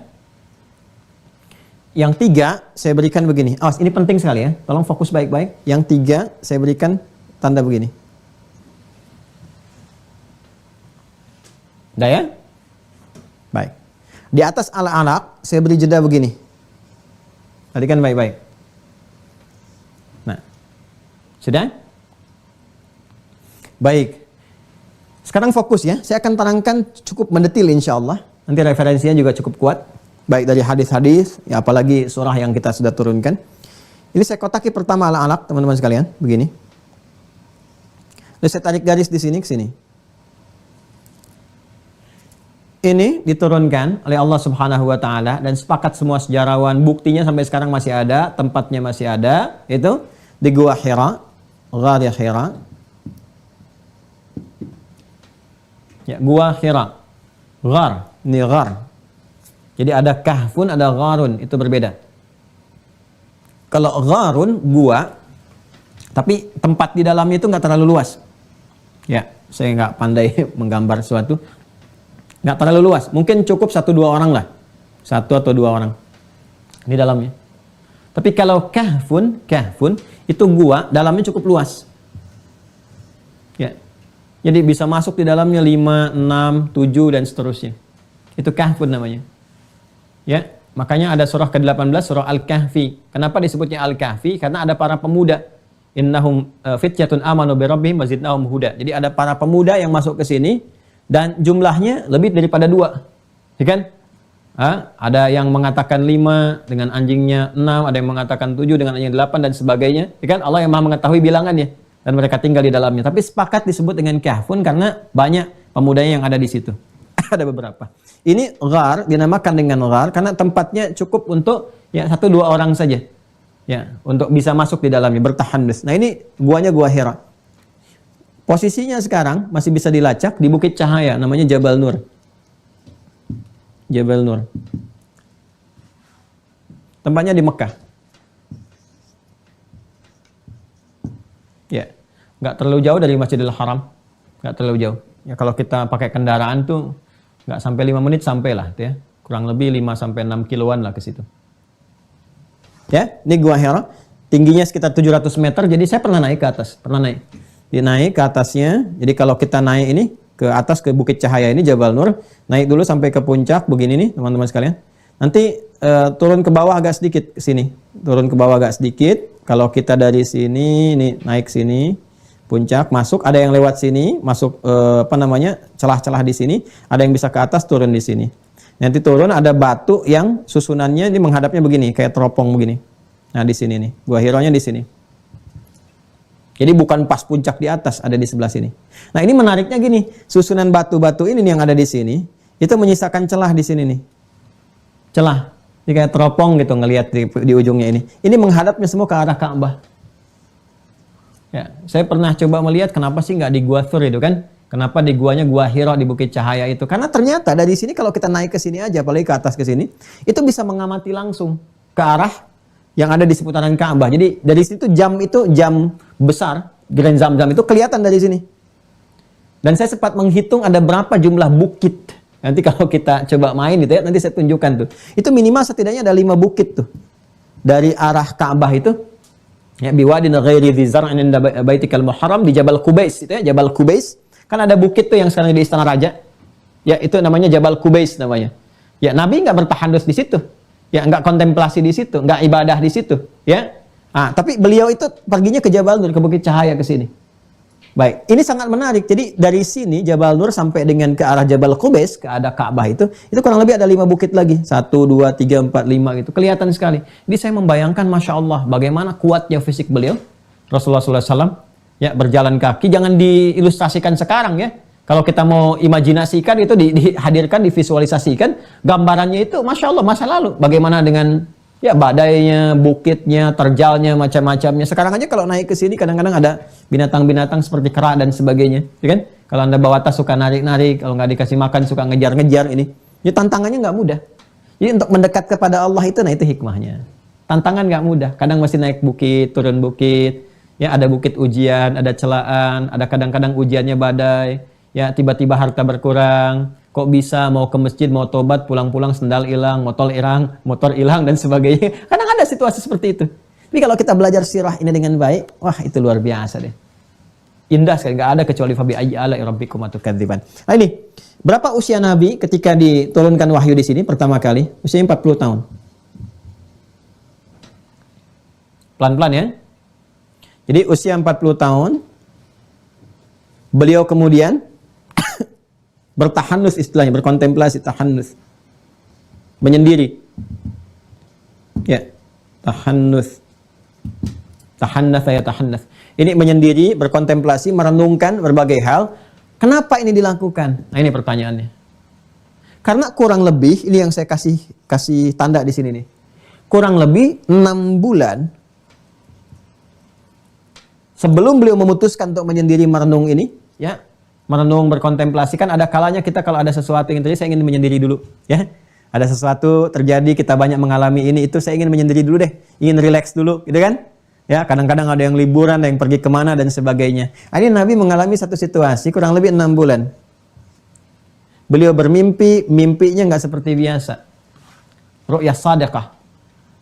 Yang 3 saya berikan begini. Awas, ini penting sekali ya. Tolong fokus baik-baik. Yang 3 saya berikan tanda begini. Udah ya? Baik. Di atas Al-Alaq saya beri jeda begini. Perhatikan baik-baik. Nah, sudah? Baik. Sekarang fokus ya. Saya akan terangkan cukup mendetil insya Allah. Nanti referensinya juga cukup kuat. Baik dari hadis-hadis, ya apalagi surah yang kita sudah turunkan. Ini saya kotaki pertama ala-alaq teman-teman sekalian. Begini. Lalu saya tarik garis di sini ke sini. Ini diturunkan oleh Allah Subhanahu wa taala dan sepakat semua sejarawan, buktinya sampai sekarang masih ada, tempatnya masih ada, itu di Gua Hira, Ghar Hira. Ya, Gua Hira. Ghar, ini ghar. Jadi ada kahfun, ada gharun, itu berbeda. Kalau gharun gua, tapi tempat di dalamnya itu nggak terlalu luas. Ya, saya nggak pandai menggambar sesuatu. Nggak terlalu luas, mungkin cukup 1-2 orang lah. 1 atau 2 orang di dalamnya. Tapi kalau kahfun itu gua, dalamnya cukup luas. Ya. Jadi bisa masuk di dalamnya 5, 6, 7 dan seterusnya. Itu kahfun namanya. Ya, makanya ada surah ke-18 surah Al-Kahfi. Kenapa disebutnya Al-Kahfi? Karena ada para pemuda. Innahum fityatun amanu bi rabbihim wazidnahum huda. Jadi ada para pemuda yang masuk ke sini dan jumlahnya lebih daripada 2. Ya kan? Ada yang mengatakan 5 dengan anjingnya 6, ada yang mengatakan 7 dengan anjingnya 8 dan sebagainya. Ya kan? Allah yang Maha mengetahui bilangannya dan mereka tinggal di dalamnya. Tapi sepakat disebut dengan kahfun karena banyak pemudanya yang ada di situ. Ada beberapa. Ini ghar dinamakan dengan ghar karena tempatnya cukup untuk ya 1-2 orang saja. Ya, untuk bisa masuk di dalamnya bertahandus. Nah, ini guanya Gua Hira. Posisinya sekarang masih bisa dilacak di Bukit Cahaya, namanya Jabal Nur. Jabal Nur. Tempatnya di Mekah. Ya, nggak terlalu jauh dari Masjidil Haram. Nggak terlalu jauh. Ya, kalau kita pakai kendaraan tuh nggak sampai 5 menit sampailah, ya. Kurang lebih 5-6 kiloan lah ke situ. Ya, ini Gua Hira. Tingginya sekitar 700 meter, jadi saya pernah naik ke atas. Pernah naik. Naik ke atasnya, jadi kalau kita naik ini, ke atas ke Bukit Cahaya ini, Jabal Nur, naik dulu sampai ke puncak, begini nih teman-teman sekalian. Nanti turun ke bawah agak sedikit, ke sini. Turun ke bawah agak sedikit, kalau kita dari sini, ini naik sini, puncak, masuk, ada yang lewat sini, masuk, celah-celah di sini, ada yang bisa ke atas, turun di sini. Nanti turun ada batu yang susunannya ini menghadapnya begini, kayak teropong begini. Nah, di sini nih, Gua Hiranya di sini. Jadi bukan pas puncak di atas, ada di sebelah sini. Nah, ini menariknya gini, susunan batu-batu ini yang ada di sini, itu menyisakan celah di sini nih. Celah. Ini kayak teropong gitu ngelihat di ujungnya ini. Ini menghadapnya semua ke arah Ka'bah. Ya, saya pernah coba melihat kenapa sih nggak di Gua Thur itu kan? Kenapa di guanya Gua Hira di Bukit Cahaya itu? Karena ternyata dari sini kalau kita naik ke sini aja, apalagi ke atas ke sini, itu bisa mengamati langsung ke arah yang ada di seputaran Ka'bah. Jadi dari situ jam besar, Grand Zamzam itu kelihatan dari sini. Dan saya sempat menghitung ada berapa jumlah bukit. Nanti kalau kita coba main gitu ya, nanti saya tunjukkan tuh. Itu minimal setidaknya ada 5 bukit tuh. Dari arah Ka'bah itu, ya biwadin ghairi dzi zar'in inda baitikal muharram di Jabal Qubais itu ya, Jabal Qubais. Kan ada bukit tuh yang sekarang di Istana Raja. Ya, itu namanya Jabal Qubais namanya. Ya, Nabi nggak bertahandus di situ. Ya, nggak kontemplasi di situ, nggak ibadah di situ, ya. Tapi beliau itu perginya ke Jabal Nur, ke Bukit Cahaya ke sini. Baik, ini sangat menarik. Jadi dari sini Jabal Nur sampai dengan ke arah Jabal Qubais, ke arah Ka'bah itu kurang lebih ada 5 bukit lagi. 1, 2, 3, 4, 5 gitu. Kelihatan sekali. Jadi saya membayangkan, Masya Allah, bagaimana kuatnya fisik beliau, Rasulullah SAW. Ya, berjalan kaki, jangan diilustrasikan sekarang ya. Kalau kita mau imajinasikan itu dihadirkan, divisualisasikan, gambarannya itu Masya Allah masa lalu. Bagaimana dengan ya badainya, bukitnya, terjalnya, macam-macamnya. Sekarang aja kalau naik ke sini kadang-kadang ada binatang-binatang seperti kera dan sebagainya. Ya kan? Kalau Anda bawa tas suka narik-narik, kalau nggak dikasih makan suka ngejar-ngejar ini. Ya tantangannya nggak mudah. Jadi untuk mendekat kepada Allah itu, nah itu hikmahnya. Tantangan nggak mudah. Kadang masih naik bukit, turun bukit. Ya, ada bukit ujian, ada celaan, ada kadang-kadang ujiannya badai, ya tiba-tiba harta berkurang, kok bisa mau ke masjid, mau tobat, pulang-pulang sendal hilang, motor hilang dan sebagainya. Kadang ada situasi seperti itu. Tapi kalau kita belajar sirah ini dengan baik, wah itu luar biasa deh. Indah sekali, nggak ada kecuali fabi ayyi ala'i rabbikum tukadziban. Nah ini, berapa usia Nabi ketika diturunkan wahyu di sini pertama kali? Usianya 40 tahun. Pelan-pelan ya. Jadi usia 40 tahun, beliau kemudian bertahanus istilahnya, berkontemplasi, tahanus. Menyendiri. Ya, tahanus. Tahannas ya tahannas. Ini menyendiri, berkontemplasi, merenungkan berbagai hal. Kenapa ini dilakukan? Nah, ini pertanyaannya. Karena kurang lebih, ini yang saya kasih tanda di sini nih. Kurang lebih 6 bulan sebelum beliau memutuskan untuk menyendiri merenung ini, ya, merenung berkontemplasi, kan ada kalanya kita kalau ada sesuatu yang terjadi, saya ingin menyendiri dulu, ya. Ada sesuatu terjadi, kita banyak mengalami ini, itu saya ingin menyendiri dulu deh, ingin relax dulu, gitu kan? Ya, kadang-kadang ada yang liburan, ada yang pergi kemana dan sebagainya. Ini Nabi mengalami satu situasi kurang lebih 6 bulan. Beliau bermimpi, mimpinya nggak seperti biasa. Ru'yah shadiqah.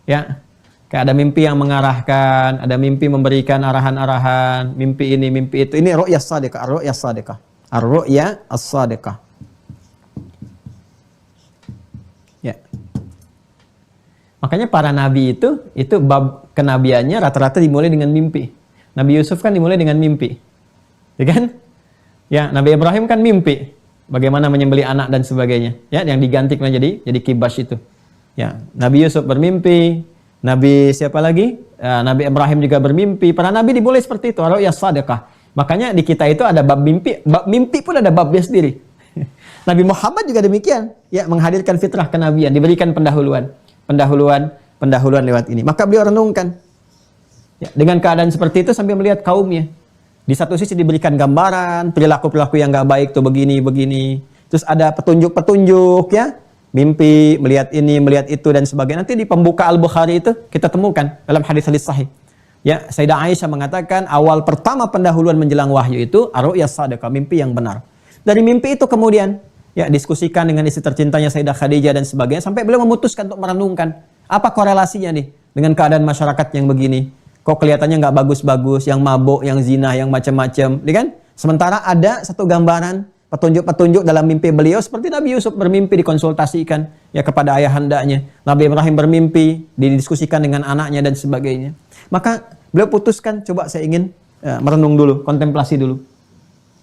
Ya, kayak ada mimpi yang mengarahkan, ada mimpi memberikan arahan-arahan, mimpi ini, mimpi itu. Ini ru'yah shadiqah, ar-ru'yah shadiqah. Ar-ru'yah as-shadiqah. Ya. Makanya para nabi itu bab kenabiannya rata-rata dimulai dengan mimpi. Nabi Yusuf kan dimulai dengan mimpi. Ya kan? Ya, Nabi Ibrahim kan mimpi. Bagaimana menyembelih anak dan sebagainya. Ya, yang diganti jadi kibas itu. Ya, Nabi Yusuf bermimpi, Nabi siapa lagi? Nabi Ibrahim juga bermimpi. Para nabi dimulai seperti itu, ru'yah shadiqah. Makanya di kita itu ada bab mimpi. Bab mimpi pun ada babnya sendiri. Nabi Muhammad juga demikian, ya, menghadirkan fitrah kenabian, diberikan pendahuluan lewat ini. Maka beliau renungkan. Ya, dengan keadaan seperti itu sambil melihat kaumnya. Di satu sisi diberikan gambaran, perilaku-perilaku yang nggak baik tuh begini. Terus ada petunjuk-petunjuk, ya. Mimpi, melihat ini, melihat itu dan sebagainya. Nanti di pembuka Al-Bukhari itu kita temukan dalam hadis-hadis sahih. Ya, Sayyidah Aisyah mengatakan awal pertama pendahuluan menjelang wahyu itu ar-ru'yah shadiqah, mimpi yang benar. Dari mimpi itu kemudian ya diskusikan dengan istri tercintanya Sayyidah Khadijah dan sebagainya sampai beliau memutuskan untuk merenungkan apa korelasinya nih dengan keadaan masyarakat yang begini. Kok kelihatannya nggak bagus-bagus, yang mabuk, yang zina, yang macam-macam, ya kan? Sementara ada satu gambaran petunjuk-petunjuk dalam mimpi beliau seperti Nabi Yusuf bermimpi dikonsultasikan ya kepada ayahandanya. Nabi Ibrahim bermimpi didiskusikan dengan anaknya dan sebagainya. Maka beliau putuskan coba saya ingin merenung dulu, kontemplasi dulu.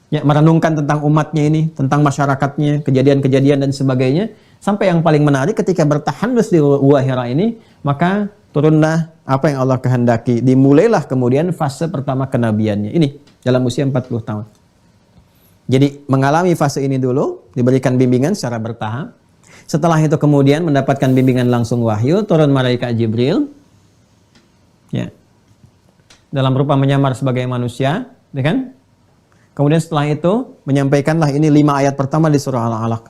Ya, merenungkan tentang umatnya ini, tentang masyarakatnya, kejadian-kejadian dan sebagainya. Sampai yang paling menarik ketika bertahanus di Gua Hira ini, maka turunlah apa yang Allah kehendaki. Dimulailah kemudian fase pertama kenabiannya. Ini dalam usia 40 tahun. Jadi mengalami fase ini dulu, diberikan bimbingan secara bertahap. Setelah itu kemudian mendapatkan bimbingan langsung wahyu, turun malaikat Jibril. Ya. Dalam rupa menyamar sebagai manusia, ya kan? Kemudian setelah itu menyampaikanlah ini 5 ayat pertama di surah Al-Alaq.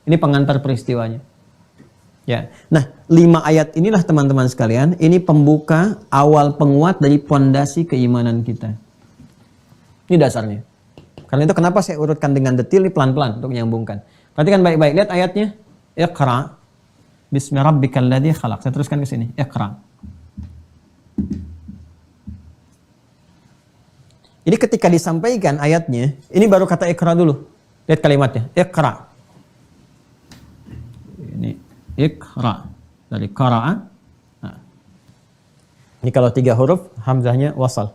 Ini pengantar peristiwanya. Ya. Nah, 5 ayat inilah teman-teman sekalian, ini pembuka awal penguat dari pondasi keimanan kita. Ini dasarnya. Karena itu kenapa saya urutkan dengan detil ini pelan-pelan untuk menyambungkan. Perhatikan baik-baik, lihat ayatnya. Iqra bismi rabbikal ladzi khalaq. Saya teruskan ke sini. Iqra. Ini ketika disampaikan ayatnya, ini baru kata Iqra dulu. Lihat kalimatnya. Iqra. Ini Iqra dari qara'a. Nah. Ini kalau 3 huruf hamzahnya wasal.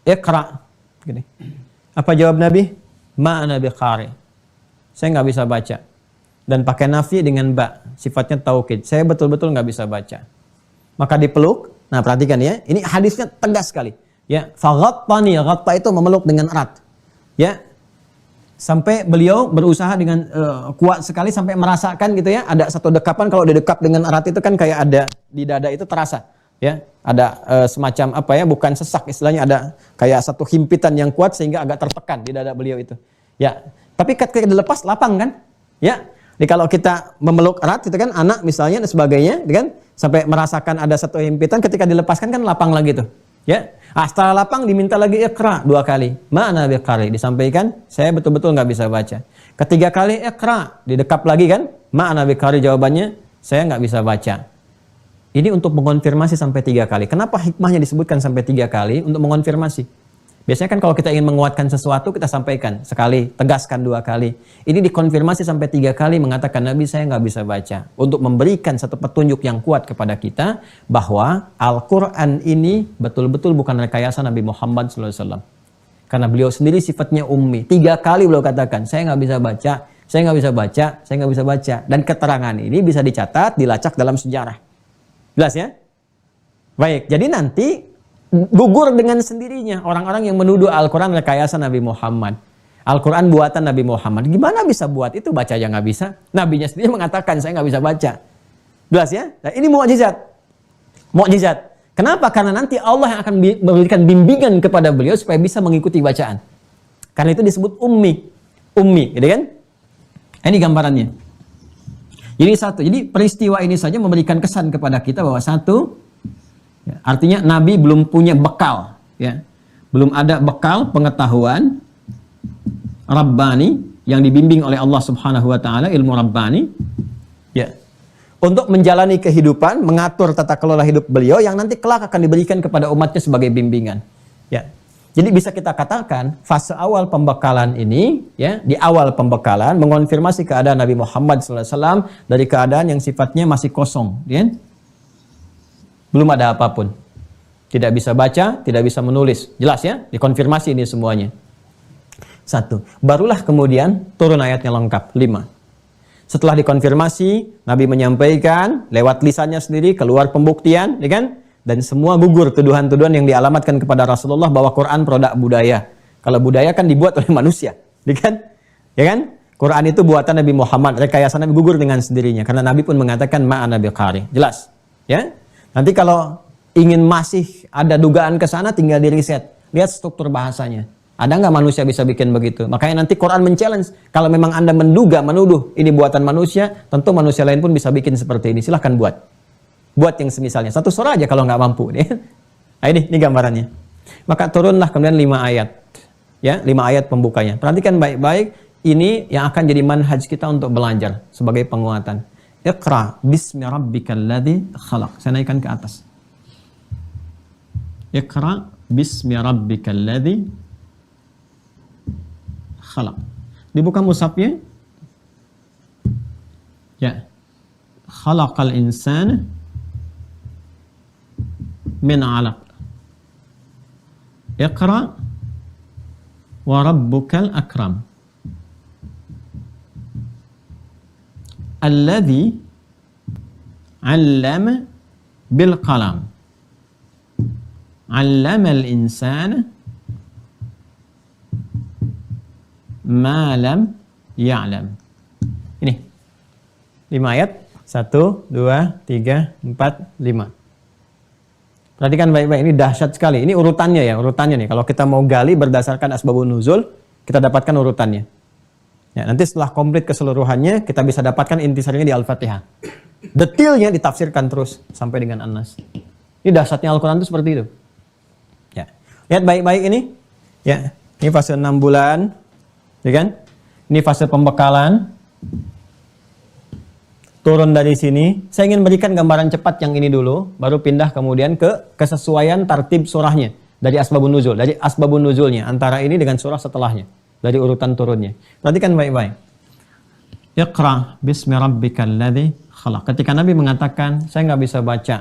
Iqra. Gini. Apa jawab Nabi? Ma'ana biqari. Saya nggak bisa baca. Dan pakai nafi dengan ba. Sifatnya taukid. Saya betul-betul nggak bisa baca. Maka dipeluk. Nah perhatikan ya. Ini hadisnya tegas sekali. Ya. Faghattani. Ghatta itu memeluk dengan erat. Ya. Sampai beliau berusaha dengan kuat sekali. Sampai merasakan gitu ya. Ada satu dekapan. Kalau didekap dengan erat itu kan kayak ada di dada itu terasa. Ya, ada semacam apa ya, bukan sesak istilahnya, ada kayak satu himpitan yang kuat sehingga agak tertekan di dada beliau itu. Ya, tapi ketika dilepas lapang kan? Ya, jadi kalau kita memeluk erat itu kan anak misalnya dan sebagainya, kan? Sampai merasakan ada satu himpitan, ketika dilepaskan kan lapang lagi tuh. Ya, setelah lapang diminta lagi Iqra 2 kali. Ma'ana biqari, disampaikan saya betul-betul nggak bisa baca. Ketiga kali Iqra, didekap lagi kan? Ma'ana biqari, jawabannya saya nggak bisa baca. Ini untuk mengonfirmasi sampai 3 kali. Kenapa hikmahnya disebutkan sampai 3 kali? Untuk mengonfirmasi. Biasanya kan kalau kita ingin menguatkan sesuatu, kita sampaikan sekali, tegaskan 2 kali. Ini dikonfirmasi sampai 3 kali mengatakan, Nabi saya nggak bisa baca. Untuk memberikan satu petunjuk yang kuat kepada kita bahwa Al-Quran ini betul-betul bukan rekayasa Nabi Muhammad SAW. Karena beliau sendiri sifatnya ummi. 3 kali beliau katakan, saya nggak bisa baca, saya nggak bisa baca, saya nggak bisa baca. Dan keterangan ini bisa dicatat, dilacak dalam sejarah. Jelas ya? Baik, jadi nanti gugur dengan sendirinya orang-orang yang menuduh Al-Quran rekayasa Nabi Muhammad. Al-Quran buatan Nabi Muhammad. Gimana bisa buat itu? Baca aja nggak bisa. Nabinya sendiri mengatakan saya nggak bisa baca. Jelas ya? Nah, ini mukjizat. Mukjizat. Kenapa? Karena nanti Allah yang akan memberikan bimbingan kepada beliau supaya bisa mengikuti bacaan. Karena itu disebut ummi. Ummi, gitu kan? Ini gambarannya. Jadi peristiwa ini saja memberikan kesan kepada kita bahwa artinya Nabi belum punya bekal, ya, belum ada bekal pengetahuan Rabbani yang dibimbing oleh Allah Subhanahu Wa Taala, ilmu Rabbani, ya, untuk menjalani kehidupan, mengatur tata kelola hidup beliau yang nanti kelak akan diberikan kepada umatnya sebagai bimbingan, ya. Jadi bisa kita katakan fase awal pembekalan ini, ya, di awal pembekalan mengonfirmasi keadaan Nabi Muhammad SAW dari keadaan yang sifatnya masih kosong, ya. Belum ada apapun. Tidak bisa baca, tidak bisa menulis. Jelas ya? Dikonfirmasi ini semuanya. 1. Barulah kemudian turun ayatnya lengkap. 5. Setelah dikonfirmasi, Nabi menyampaikan lewat lisannya sendiri, keluar pembuktian, ya kan? Dan semua gugur tuduhan-tuduhan yang dialamatkan kepada Rasulullah bahwa Quran produk budaya. Kalau budaya kan dibuat oleh manusia, ya kan? Ya kan? Quran itu buatan Nabi Muhammad, rekayasa Nabi gugur dengan sendirinya. Karena Nabi pun mengatakan ma'ana biqari. Jelas? Ya? Nanti kalau ingin masih ada dugaan ke sana, tinggal di riset. Lihat struktur bahasanya. Ada nggak manusia bisa bikin begitu? Makanya nanti Quran men-challenge. Kalau memang Anda menduga, menuduh ini buatan manusia, tentu manusia lain pun bisa bikin seperti ini. Silahkan buat. Buat yang semisalnya. 1 surah aja kalau nggak mampu. Nah, ini gambarannya. Maka turunlah kemudian 5 ayat. Ya, 5 ayat pembukanya. Perhatikan baik-baik. Ini yang akan jadi manhaj kita untuk belajar sebagai penguatan. Iqra bismi rabbikal ladzi khalaq. Saya naikkan ke atas. Iqra bismi rabbikal ladzi khalaq. Dibuka mushafnya. Ya. Khalaqal insana min 'alaq. Iqra wa rabbukal akram. Alladhi 'allama bil qalam. 'Allama al-insana ma lam ya'lam. Ini 5 ayat. 1, 2, 3, 4, 5. Perhatikan baik-baik, ini dahsyat sekali. Ini urutannya ya, urutannya nih. Kalau kita mau gali berdasarkan asbabun nuzul, kita dapatkan urutannya. Ya, nanti setelah komplit keseluruhannya, kita bisa dapatkan intisarinya di Al-Fatihah. Detailnya ditafsirkan terus sampai dengan An-Nas. Ini dahsyatnya Al-Quran itu seperti itu. Ya. Lihat baik-baik ini. Ya, ini fase 6 bulan. Ya kan? Ini fase pembekalan. Turun dari sini. Saya ingin berikan gambaran cepat yang ini dulu, baru pindah kemudian ke kesesuaian tartib surahnya dari asbabun nuzul, dari asbabun nuzulnya antara ini dengan surah setelahnya, dari urutan turunnya. Perhatikan baik-baik. Iqra bismi rabbikal ladzi khalaq. Ketika Nabi mengatakan, saya nggak bisa baca.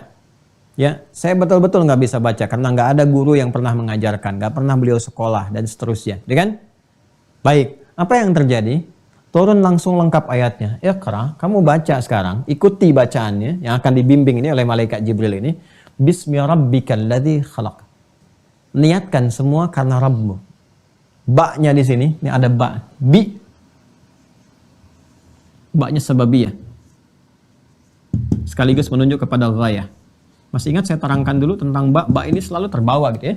Ya, saya betul-betul nggak bisa baca karena nggak ada guru yang pernah mengajarkan, nggak pernah beliau sekolah dan seterusnya, ya kan? Baik, apa yang terjadi? Turun langsung lengkap ayatnya. Iqra, kamu baca sekarang, ikuti bacaannya yang akan dibimbing ini oleh malaikat Jibril ini. Bismi rabbikal ladzi khalaq. Niatkan semua karena Rabbmu. Ba-nya di sini, ini ada ba. Bi. Ba-nya sababiyah. Sekaligus menunjuk kepada ghayah. Masih ingat saya terangkan dulu tentang ba. Ba ini selalu terbawa gitu ya.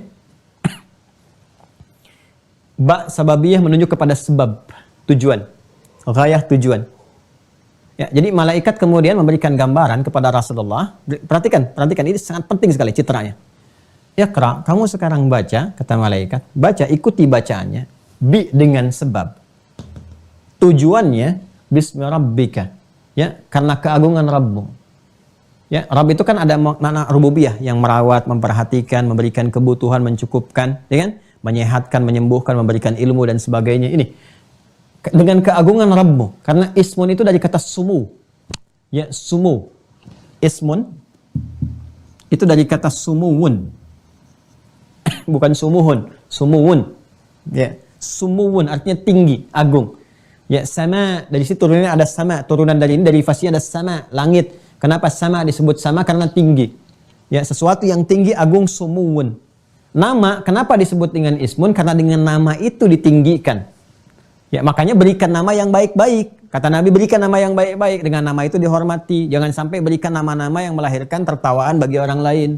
Ba sababiyah menunjuk kepada sebab, tujuan. Ghayah, tujuan. Ya, jadi malaikat kemudian memberikan gambaran kepada Rasulullah. Perhatikan ini sangat penting sekali citranya. Iqra, kamu sekarang baca, kata malaikat, baca, ikuti bacaannya. Bi dengan sebab. Tujuannya bismi rabbika. Ya, karena keagungan Rabbmu. Ya, Rabb itu kan ada makna rububiyah yang merawat, memperhatikan, memberikan kebutuhan, mencukupkan, ya kan? menyehatkan, menyembuhkan, memberikan ilmu dan sebagainya. Ini dengan keagungan Rabbmu. Karena ismun itu dari kata sumu. Ya, sumu. Ismun itu dari kata sumuwun. Bukan sumuhun, sumuwun. Ya, sumuwun artinya tinggi, agung. Ya, sama dari situ turunannya ada sama, turunan dari ini dari fasih ada sama, langit. Kenapa sama disebut sama? Karena tinggi. Ya, sesuatu yang tinggi, agung, sumuwun. Nama, kenapa disebut dengan ismun? Karena dengan nama itu ditinggikan. Ya, makanya berikan nama yang baik-baik. Kata Nabi, berikan nama yang baik-baik. Dengan nama itu dihormati. Jangan sampai berikan nama-nama yang melahirkan tertawaan bagi orang lain.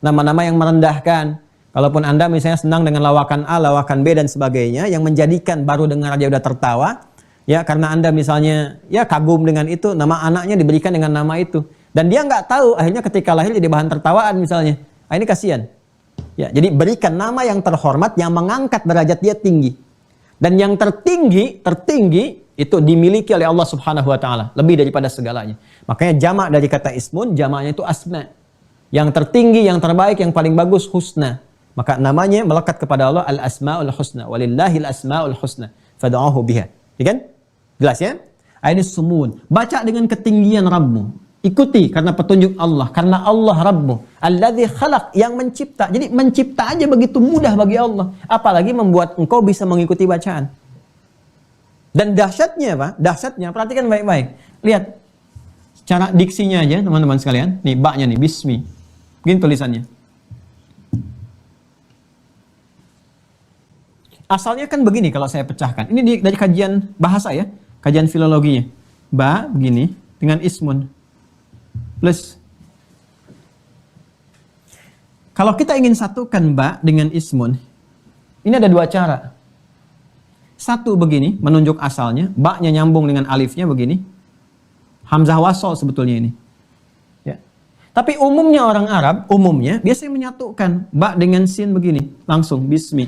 Nama-nama yang merendahkan. Kalaupun Anda misalnya senang dengan lawakan A, lawakan B, dan sebagainya, yang menjadikan baru dengar aja udah tertawa, ya karena Anda misalnya ya kagum dengan itu, nama anaknya diberikan dengan nama itu. Dan dia nggak tahu, akhirnya ketika lahir jadi bahan tertawaan misalnya. Ini kasihan. Ya, jadi berikan nama yang terhormat, yang mengangkat derajat dia tinggi. Dan yang tertinggi itu dimiliki oleh Allah Subhanahu wa taala, lebih daripada segalanya. Makanya jamak dari kata ismun, jamaknya itu asma. Yang tertinggi, yang terbaik, yang paling bagus husna. Maka namanya melekat kepada Allah al-asmaul husna. Walillahil asmaul husna. Fad'uhu biha. Ya kan? Jelas ya? Ini sumun. Baca dengan ketinggian Rabbmu. Ikuti karena petunjuk Allah, karena Allah Rabbmu, alladzi khalaq, yang mencipta. Jadi mencipta aja begitu mudah bagi Allah, apalagi membuat engkau bisa mengikuti bacaan. Dan dahsyatnya apa? Dahsyatnya, perhatikan baik-baik. Lihat cara diksinya aja teman-teman sekalian. Nih baknya nih, bismi. Begini tulisannya. Asalnya kan begini kalau saya pecahkan. Ini dari kajian bahasa ya, kajian filologinya. Ba begini dengan ismun. Plus, kalau kita ingin satukan ba dengan ismun, ini ada dua cara. Satu begini, menunjuk asalnya, ba-nya nyambung dengan alifnya begini. Hamzah wasol sebetulnya ini. Ya. Tapi umumnya orang Arab, umumnya biasanya menyatukan ba dengan sin begini, langsung bismi.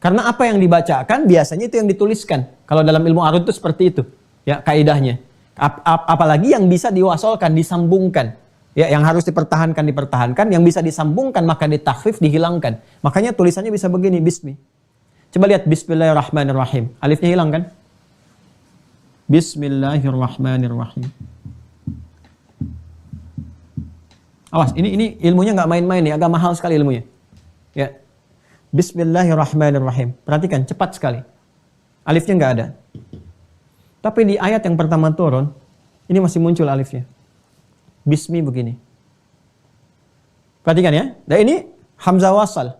Karena apa yang dibacakan biasanya itu yang dituliskan. Kalau dalam ilmu arud itu seperti itu, ya kaidahnya. Apalagi yang bisa diwasolkan, disambungkan. Ya, yang harus dipertahankan, yang bisa disambungkan maka ditakhfif, dihilangkan. Makanya tulisannya bisa begini, bismi. Coba lihat bismillahirrahmanirrahim. Alifnya hilang kan? Bismillahirrahmanirrahim. Awas, ini ilmunya nggak main-main nih, agak mahal sekali ilmunya. Ya. Bismillahirrahmanirrahim. Perhatikan, cepat sekali. Alifnya nggak ada. Tapi di ayat yang pertama turun, ini masih muncul alifnya. Bismi begini. Perhatikan ya. Dan ini hamzah wasal.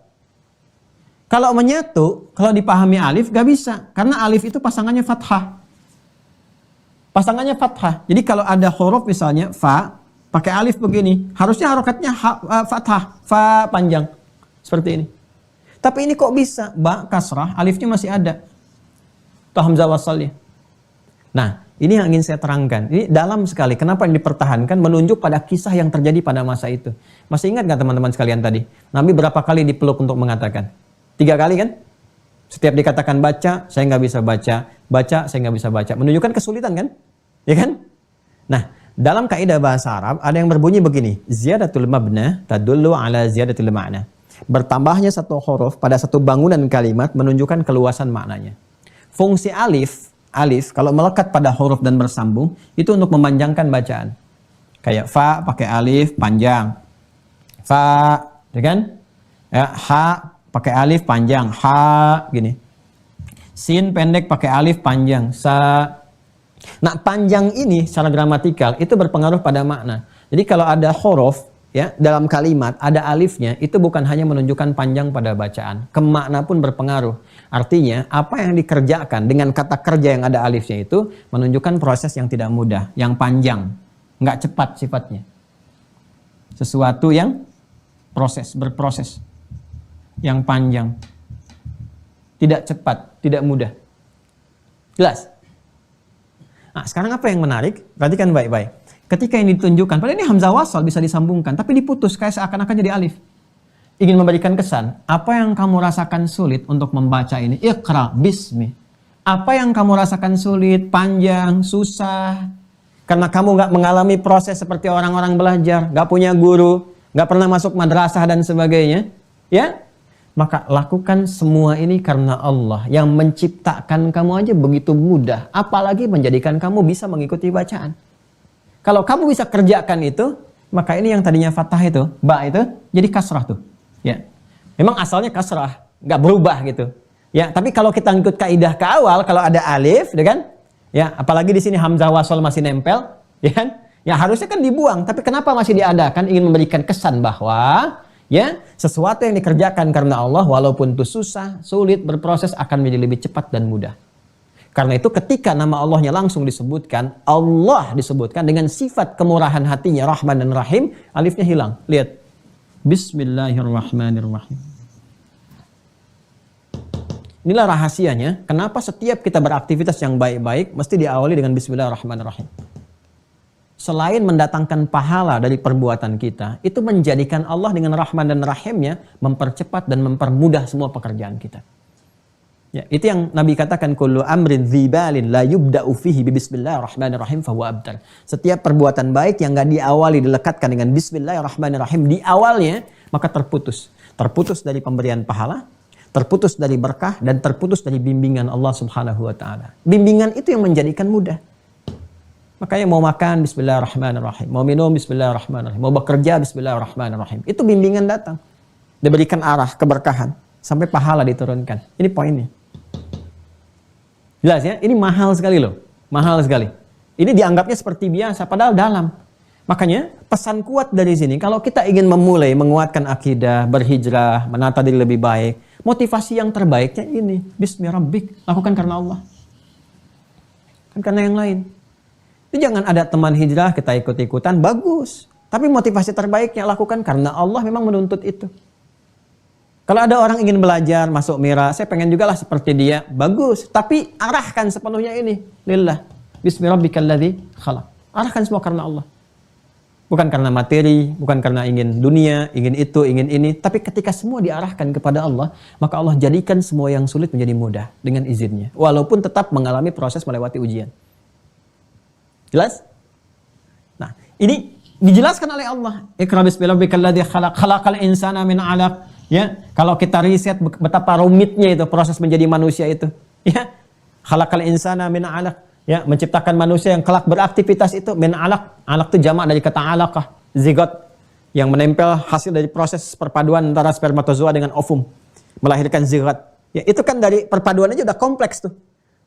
Kalau menyatu, kalau dipahami alif, gak bisa. Karena alif itu pasangannya fathah. Pasangannya fathah. Jadi kalau ada huruf misalnya, fa, pakai alif begini. Harusnya harokatnya fathah. Fa panjang. Seperti ini. Tapi ini kok bisa? Ba, kasrah, alifnya masih ada. Itu hamzah wasalnya. Nah, ini yang ingin saya terangkan. Ini dalam sekali. Kenapa ini dipertahankan? Menunjuk pada kisah yang terjadi pada masa itu. Masih ingat nggak teman-teman sekalian tadi? Nabi berapa kali dipeluk untuk mengatakan? 3 kali kan? Setiap dikatakan baca, saya nggak bisa baca. Baca, saya nggak bisa baca. Menunjukkan kesulitan kan? Ya kan? Nah, dalam kaidah bahasa Arab ada yang berbunyi begini. Ziyadatul mabna tadullu ala ziyadatul ma'na. Bertambahnya satu huruf pada satu bangunan kalimat menunjukkan keluasan maknanya. Fungsi alif kalau melekat pada huruf dan bersambung itu untuk memanjangkan bacaan. Kayak fa pakai alif panjang. Fa, ya kan? Ya, ha pakai alif panjang, ha gini. Sin pendek pakai alif panjang, sa. Nah, panjang ini secara gramatikal itu berpengaruh pada makna. Jadi kalau ada huruf ya dalam kalimat ada alifnya, itu bukan hanya menunjukkan panjang pada bacaan, ke makna pun berpengaruh. Artinya apa yang dikerjakan dengan kata kerja yang ada alifnya itu menunjukkan proses yang tidak mudah, yang panjang, nggak cepat sifatnya. Sesuatu yang berproses, yang panjang, tidak cepat, tidak mudah. Jelas? Nah, sekarang apa yang menarik? Perhatikan baik-baik. Ketika ini ditunjukkan, padahal ini hamzah wasal bisa disambungkan, tapi diputus kayak seakan-akan jadi alif. Ingin memberikan kesan, apa yang kamu rasakan sulit untuk membaca ini? Iqra bismi. Apa yang kamu rasakan sulit, panjang, susah? Karena kamu nggak mengalami proses seperti orang-orang belajar, nggak punya guru, nggak pernah masuk madrasah dan sebagainya, ya, maka lakukan semua ini karena Allah yang menciptakan kamu aja begitu mudah, apalagi menjadikan kamu bisa mengikuti bacaan. Kalau kamu bisa kerjakan itu, maka ini yang tadinya fathah itu, ba itu, jadi kasrah tuh. Ya, memang asalnya kasrah, nggak berubah gitu. Ya, tapi kalau kita ngikut kaidah ke awal, kalau ada alif, ya kan? Ya, apalagi di sini hamzah wasol masih nempel, ya kan? Ya harusnya kan dibuang, tapi kenapa masih diadakan? Ingin memberikan kesan bahwa ya sesuatu yang dikerjakan karena Allah, walaupun itu susah, sulit, berproses, akan menjadi lebih cepat dan mudah. Karena itu ketika nama Allahnya langsung disebutkan, Allah disebutkan dengan sifat kemurahan hatinya, Rahman dan Rahim, alifnya hilang. Lihat, Bismillahirrahmanirrahim. Inilah rahasianya, kenapa setiap kita beraktivitas yang baik-baik, mesti diawali dengan Bismillahirrahmanirrahim. Selain mendatangkan pahala dari perbuatan kita, itu menjadikan Allah dengan Rahman dan Rahimnya mempercepat dan mempermudah semua pekerjaan kita. Ya, itu yang Nabi katakan, kullu amrin dzibalin la yubda'u fihi bi bismillahirrahmanirrahim fahuwa abtar. Setiap perbuatan baik yang enggak diawali dilekatkan dengan bismillahirrahmanirrahim di awalnya, maka terputus. Terputus dari pemberian pahala, terputus dari berkah, dan terputus dari bimbingan Allah Subhanahu wa taala. Bimbingan itu yang menjadikan mudah. Makanya mau makan bismillahirrahmanirrahim, mau minum bismillahirrahmanirrahim, mau bekerja bismillahirrahmanirrahim. Itu bimbingan datang. Diberikan arah keberkahan sampai pahala diturunkan. Ini poinnya. Jelas ya? Ini mahal sekali loh. Mahal sekali. Ini dianggapnya seperti biasa, padahal dalam. Makanya pesan kuat dari sini, kalau kita ingin memulai menguatkan akidah, berhijrah, menata diri lebih baik, motivasi yang terbaiknya ini, Bismillahirrahmanirrahim, lakukan karena Allah. Kan karena yang lain. Itu jangan ada teman hijrah, kita ikut-ikutan, bagus. Tapi motivasi terbaiknya lakukan karena Allah memang menuntut itu. Kalau ada orang ingin belajar, masuk Mira, saya pengen juga lah seperti dia, bagus. Tapi arahkan sepenuhnya ini, lillah. Bismillahirrahmanirrahim. Arahkan semua karena Allah. Bukan karena materi, bukan karena ingin dunia, ingin itu, ingin ini. Tapi ketika semua diarahkan kepada Allah, maka Allah jadikan semua yang sulit menjadi mudah dengan izinnya. Walaupun tetap mengalami proses melewati ujian. Jelas? Nah, ini dijelaskan oleh Allah. Iqra bismi rabbikal ladzi khalaq, khalaqal insana min 'alaq. Ya, kalau kita riset betapa rumitnya itu proses menjadi manusia itu. Ya, khalaqal insana min 'alaq. Ya, menciptakan manusia yang kelak beraktivitas itu min 'alaq. 'Alaq itu jamak dari kata 'alaqah, zigot yang menempel hasil dari proses perpaduan antara spermatozoa dengan ovum, melahirkan zigot. Ya, itu kan dari perpaduan aja udah kompleks tuh.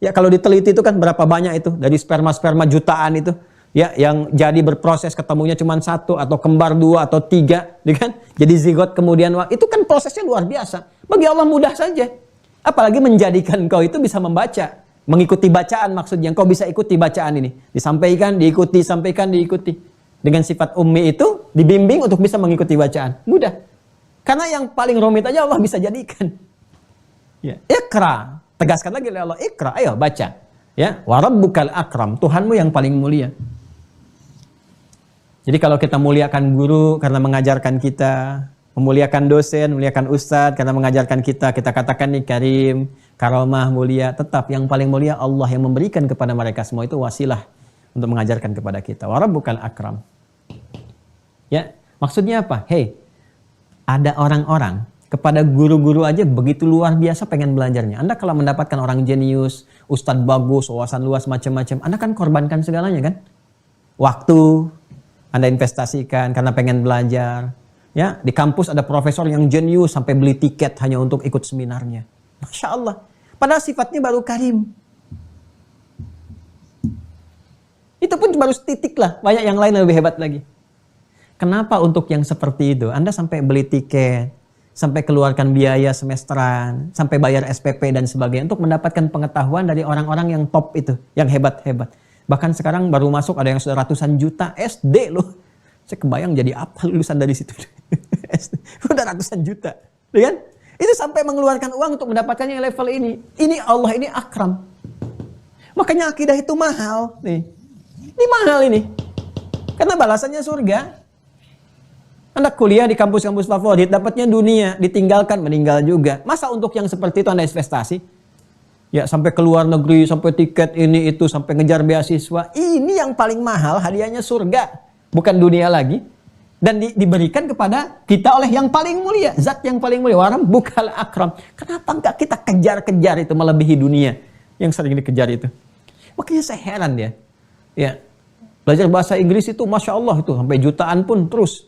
Ya, kalau diteliti itu kan berapa banyak itu dari sperma-sperma jutaan itu. Ya, yang jadi berproses ketemunya cuma satu atau kembar dua atau tiga, kan? Jadi zigot kemudian itu kan prosesnya luar biasa. Bagi Allah mudah saja. Apalagi menjadikan kau itu bisa membaca, mengikuti bacaan maksudnya. Kau bisa ikuti bacaan ini, disampaikan, diikuti, sampaikan, diikuti. Dengan sifat ummi itu dibimbing untuk bisa mengikuti bacaan. Mudah. Karena yang paling rumit aja Allah bisa jadikan. Ya, Iqra, tegaskan lagi oleh Allah, Iqra, ayo baca. Ya, wa rabbukal akram, Tuhanmu yang paling mulia. Jadi kalau kita muliakan guru karena mengajarkan kita, memuliakan dosen, memuliakan ustadz karena mengajarkan kita, kita katakan nih karim, karomah, mulia, tetap yang paling mulia Allah yang memberikan kepada mereka semua itu wasilah untuk mengajarkan kepada kita. Wa rabbukal akram. Ya, maksudnya apa? Hei, ada orang-orang kepada guru-guru aja begitu luar biasa pengen belajarnya. Anda kalau mendapatkan orang jenius, ustadz bagus, wawasan luas macam-macam, Anda kan korbankan segalanya kan? Waktu Anda investasikan karena pengen belajar. Ya, di kampus ada profesor yang jenius sampai beli tiket hanya untuk ikut seminarnya. Masya Allah. Padahal sifatnya baru karim. Itu pun baru titik lah. Banyak yang lain lebih hebat lagi. Kenapa untuk yang seperti itu Anda sampai beli tiket, sampai keluarkan biaya semesteran, sampai bayar SPP dan sebagainya untuk mendapatkan pengetahuan dari orang-orang yang top itu, yang hebat-hebat. Bahkan sekarang baru masuk ada yang sudah ratusan juta SD loh. Saya kebayang jadi apa lulusan dari situ. Udah ratusan juta. Kan? Itu sampai mengeluarkan uang untuk mendapatkan yang level ini. Ini Allah, ini akram. Makanya akidah itu mahal. Nih. Ini mahal ini. Karena balasannya surga. Anda kuliah di kampus-kampus favorit, dapatnya dunia, ditinggalkan, meninggal juga. Masa untuk yang seperti itu Anda investasi? Ya, sampai ke luar negeri, sampai tiket ini itu, sampai ngejar beasiswa. Ini yang paling mahal, hadiahnya surga. Bukan dunia lagi. Dan diberikan kepada kita oleh yang paling mulia, zat yang paling mulia. Waram bukal akram. Kenapa enggak kita kejar-kejar itu melebihi dunia yang sering dikejar itu? Makanya saya heran ya. Ya, belajar bahasa Inggris itu Masya Allah itu sampai jutaan pun terus.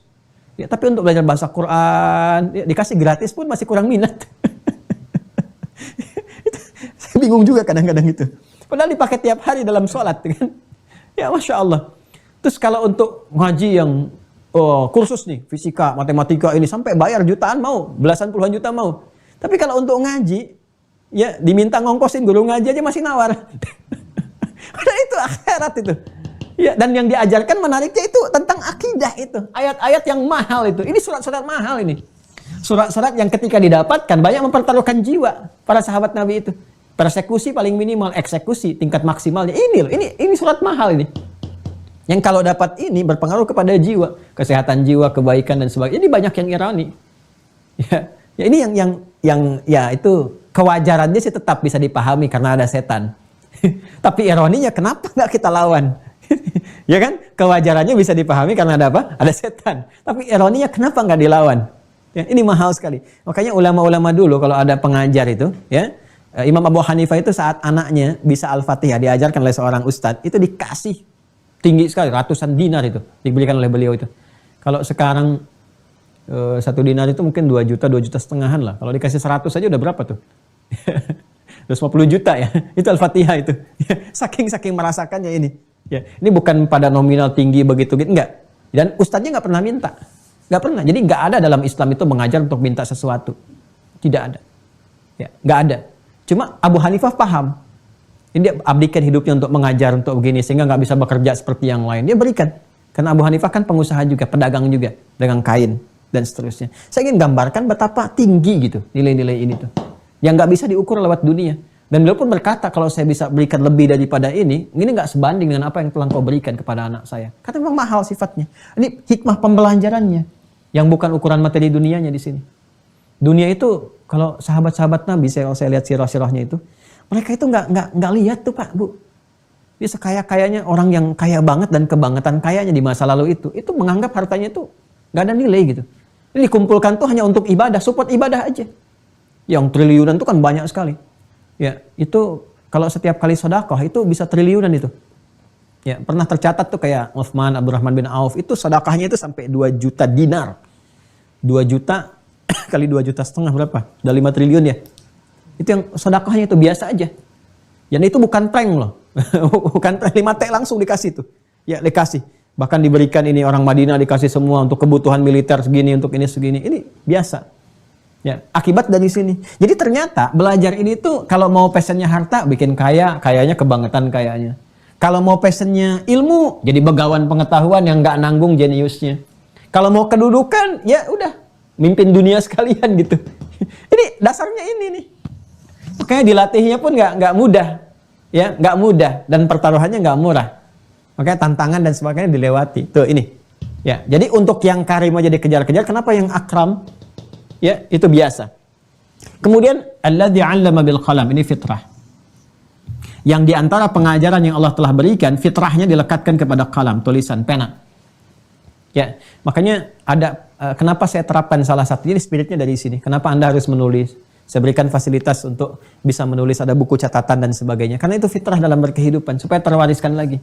Ya, tapi untuk belajar bahasa Quran ya, dikasih gratis pun masih kurang minat. Saya bingung juga kadang-kadang itu. Padahal dipakai tiap hari dalam sholat kan. Ya Masya Allah. Terus kalau untuk ngaji yang kursus nih, fisika, matematika ini sampai bayar jutaan mau, belasan puluhan juta mau. Tapi kalau untuk ngaji, ya diminta ngongkosin guru ngaji aja masih nawar. Padahal itu akhirat itu. Ya, dan yang diajarkan menariknya itu tentang akidah itu. Ayat-ayat yang mahal itu. Ini surat-surat mahal ini. Surat-surat yang ketika didapatkan banyak mempertaruhkan jiwa para sahabat Nabi itu. Persekusi paling minimal, eksekusi tingkat maksimalnya. Ini loh, ini surat mahal ini. Yang kalau dapat ini berpengaruh kepada jiwa, kesehatan jiwa, kebaikan dan sebagainya. Ini banyak yang ironi. Ya ini yang ya itu kewajarannya sih tetap bisa dipahami karena ada setan. Tapi ironinya kenapa nggak kita lawan? Ya kan? Kewajarannya bisa dipahami karena ada apa? Ada setan. Tapi ironinya kenapa nggak dilawan? Ya, ini mahal sekali. Makanya ulama-ulama dulu kalau ada pengajar itu, ya Imam Abu Hanifah itu saat anaknya bisa Al-Fatihah diajarkan oleh seorang ustadz, itu dikasih tinggi sekali, ratusan dinar itu diberikan oleh beliau itu. Kalau sekarang 1 dinar itu mungkin 2 juta, 2 juta setengahan lah. Kalau dikasih 100 aja udah berapa tuh? 250 juta ya. Itu Al-Fatihah itu. Saking merasakannya ini. Ya, ini bukan pada nominal tinggi begitu gitu, enggak. Dan ustadznya nggak pernah minta. Nggak pernah. Jadi nggak ada dalam Islam itu mengajar untuk minta sesuatu. Tidak ada. Ya, nggak ada. Cuma Abu Hanifah paham. Ini dia abdikan hidupnya untuk mengajar, untuk begini, sehingga nggak bisa bekerja seperti yang lain. Dia berikan. Karena Abu Hanifah kan pengusaha juga, pedagang juga, dagang kain, dan seterusnya. Saya ingin gambarkan betapa tinggi gitu, nilai-nilai ini tuh. Yang nggak bisa diukur lewat dunia. Dan beliau pun berkata, kalau saya bisa berikan lebih daripada ini nggak sebanding dengan apa yang telah kau berikan kepada anak saya. Karena memang mahal sifatnya. Ini hikmah pembelajarannya, yang bukan ukuran materi dunianya di sini. Dunia itu, kalau sahabat-sahabat Nabi, saya lihat sirah-sirahnya itu, mereka itu nggak lihat tuh Pak, Bu. Dia sekaya-kayanya orang yang kaya banget dan kebangetan kayanya di masa lalu itu menganggap hartanya itu nggak ada nilai gitu. Ini dikumpulkan tuh hanya untuk ibadah, support ibadah aja. Yang triliunan itu kan banyak sekali. Ya, itu kalau setiap kali sedekah itu bisa triliunan itu. Ya, pernah tercatat tuh kayak Utsman Abdurrahman bin Auf itu sedekahnya itu sampai 2 juta dinar. 2 juta kali 2 juta setengah berapa? Udah 5 triliun ya. Itu yang sedekahnya itu biasa aja. Dan itu bukan prank loh. Bukan prank, 5T langsung dikasih tuh. Ya, dikasih. Bahkan diberikan ini orang Madinah dikasih semua untuk kebutuhan militer segini, untuk ini segini. Ini biasa. Ya, akibat dari sini. Jadi ternyata belajar ini tuh kalau mau passionnya harta bikin kaya, kayanya kebangetan kayanya. Kalau mau passionnya ilmu, jadi begawan pengetahuan yang nggak nanggung jeniusnya. Kalau mau kedudukan, ya udah mimpin dunia sekalian gitu. Ini dasarnya ini nih. Makanya dilatihnya pun nggak mudah, ya nggak mudah dan pertaruhannya nggak murah. Makanya tantangan dan sebagainya dilewati. Tuh ini, ya. Jadi untuk yang karim aja dikejar-kejar, kenapa yang akram? Ya itu biasa. Kemudian alladzi 'allama bil qalam, ini fitrah. Yang diantara pengajaran yang Allah telah berikan, fitrahnya dilekatkan kepada qalam, tulisan, pena. Ya, makanya ada kenapa saya terapkan salah satu ini spiritnya dari sini. Kenapa Anda harus menulis? Saya berikan fasilitas untuk bisa menulis, ada buku catatan dan sebagainya. Karena itu fitrah dalam berkehidupan, supaya terwariskan lagi.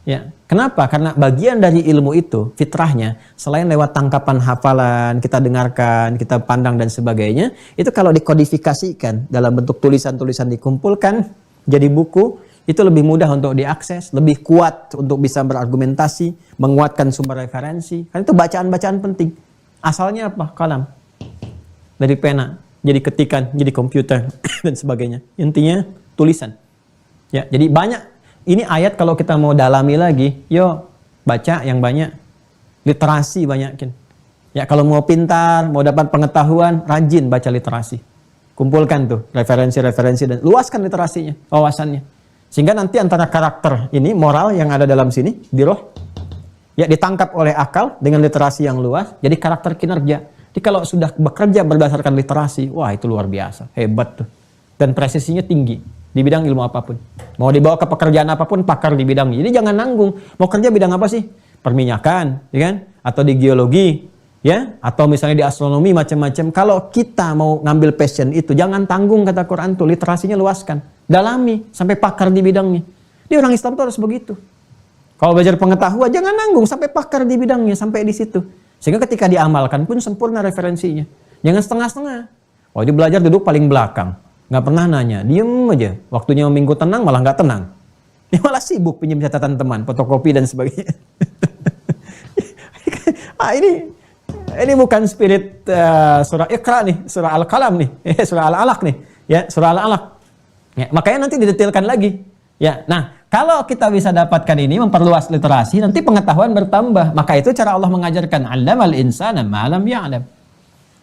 Ya, kenapa? Karena bagian dari ilmu itu, fitrahnya, selain lewat tangkapan hafalan, kita dengarkan, kita pandang dan sebagainya, itu kalau dikodifikasikan dalam bentuk tulisan-tulisan dikumpulkan, jadi buku, itu lebih mudah untuk diakses, lebih kuat untuk bisa berargumentasi, menguatkan sumber referensi. Karena itu bacaan-bacaan penting. Asalnya apa? Kalam. Dari pena. Jadi ketikan, jadi komputer dan sebagainya. Intinya tulisan. Ya, jadi banyak. Ini ayat kalau kita mau dalami lagi, yo baca yang banyak, literasi banyakin. Ya kalau mau pintar, mau dapat pengetahuan, rajin baca literasi. Kumpulkan tuh referensi-referensi dan luaskan literasinya, wawasannya. Sehingga nanti antara karakter ini, moral yang ada dalam sini, di roh, ya ditangkap oleh akal dengan literasi yang luas, jadi karakter kinerja. Jadi kalau sudah bekerja berdasarkan literasi, wah itu luar biasa, hebat tuh. Dan presisinya tinggi di bidang ilmu apapun. Mau dibawa ke pekerjaan apapun, pakar di bidangnya. Jadi jangan nanggung. Mau kerja bidang apa sih? Perminyakan, ya kan? atau di geologi, ya, atau misalnya di astronomi macam-macam. Kalau kita mau ngambil passion itu, jangan tanggung kata Quran tuh, literasinya luaskan, dalami sampai pakar di bidangnya. Di orang Islam tuh harus begitu. Kalau belajar pengetahuan jangan nanggung sampai pakar di bidangnya, sampai di situ. Sehingga ketika diamalkan pun sempurna referensinya. Jangan setengah-setengah. Oh, dia belajar duduk paling belakang, nggak pernah nanya, diem aja. Waktunya minggu tenang malah nggak tenang. Dia malah sibuk pinjam catatan teman, fotokopi dan sebagainya. Ini bukan spirit surah Iqra nih, surah Al-Qalam nih, surah Al-Alaq nih, ya, surah Al-Alaq. Ya, makanya nanti didetailkan lagi. Ya, nah, kalau kita bisa dapatkan ini, memperluas literasi, nanti pengetahuan bertambah. Maka itu cara Allah mengajarkan, 'allamal insana ma lam ya'lam.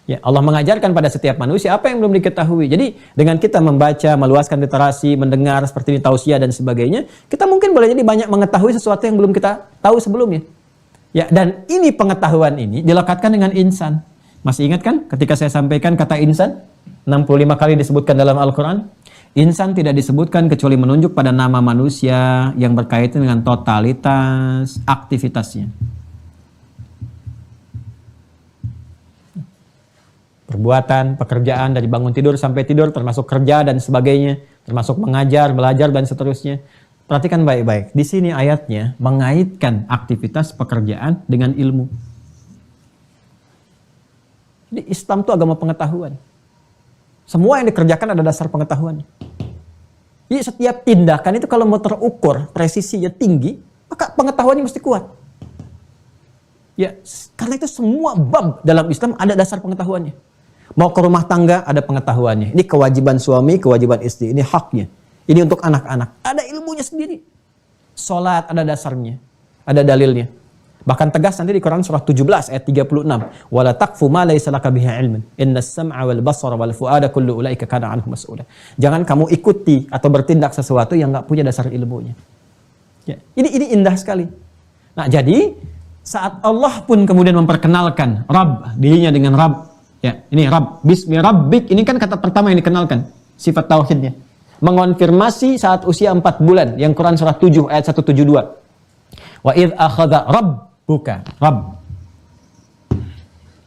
Ya, Allah mengajarkan pada setiap manusia apa yang belum diketahui. Jadi dengan kita membaca, meluaskan literasi, mendengar seperti ini tausiah dan sebagainya, kita mungkin boleh jadi banyak mengetahui sesuatu yang belum kita tahu sebelumnya. Ya, dan ini pengetahuan ini dilekatkan dengan insan. Masih ingat kan ketika saya sampaikan kata insan 65 kali disebutkan dalam Al-Quran? Insan tidak disebutkan kecuali menunjuk pada nama manusia yang berkaitan dengan totalitas aktivitasnya. Perbuatan, pekerjaan dari bangun tidur sampai tidur, termasuk kerja dan sebagainya, termasuk mengajar, belajar dan seterusnya. Perhatikan baik-baik. Di sini ayatnya mengaitkan aktivitas pekerjaan dengan ilmu. Jadi Islam itu agama pengetahuan. Semua yang dikerjakan ada dasar pengetahuan. Jadi setiap tindakan itu kalau mau terukur, presisinya tinggi, maka pengetahuannya mesti kuat. Ya, karena itu semua bab dalam Islam ada dasar pengetahuannya. Mau ke rumah tangga ada pengetahuannya. Ini kewajiban suami, kewajiban istri. Ini haknya. Ini untuk anak-anak. Ada ilmunya sendiri. Salat ada dasarnya. Ada dalilnya. Bahkan tegas nanti di Quran surah 17 ayat 36. Wala taqfu ma laysa laka bihi ilmun. Innas sam'a wal basara wal fuada kullu ulaika kana anhu mas'ula. Jangan kamu ikuti atau bertindak sesuatu yang enggak punya dasar ilmunya. Ya, ini indah sekali. Nah, jadi saat Allah pun kemudian memperkenalkan Rabb, dirinya dengan Rabb. Ya, ini Rabb, bismi rabbik, ini kan kata pertama yang dikenalkan, sifat tauhidnya. Mengonfirmasi saat usia 4 bulan, yang Quran surah 7 ayat 172. Wa idh akhadha rabbuka, Rabb,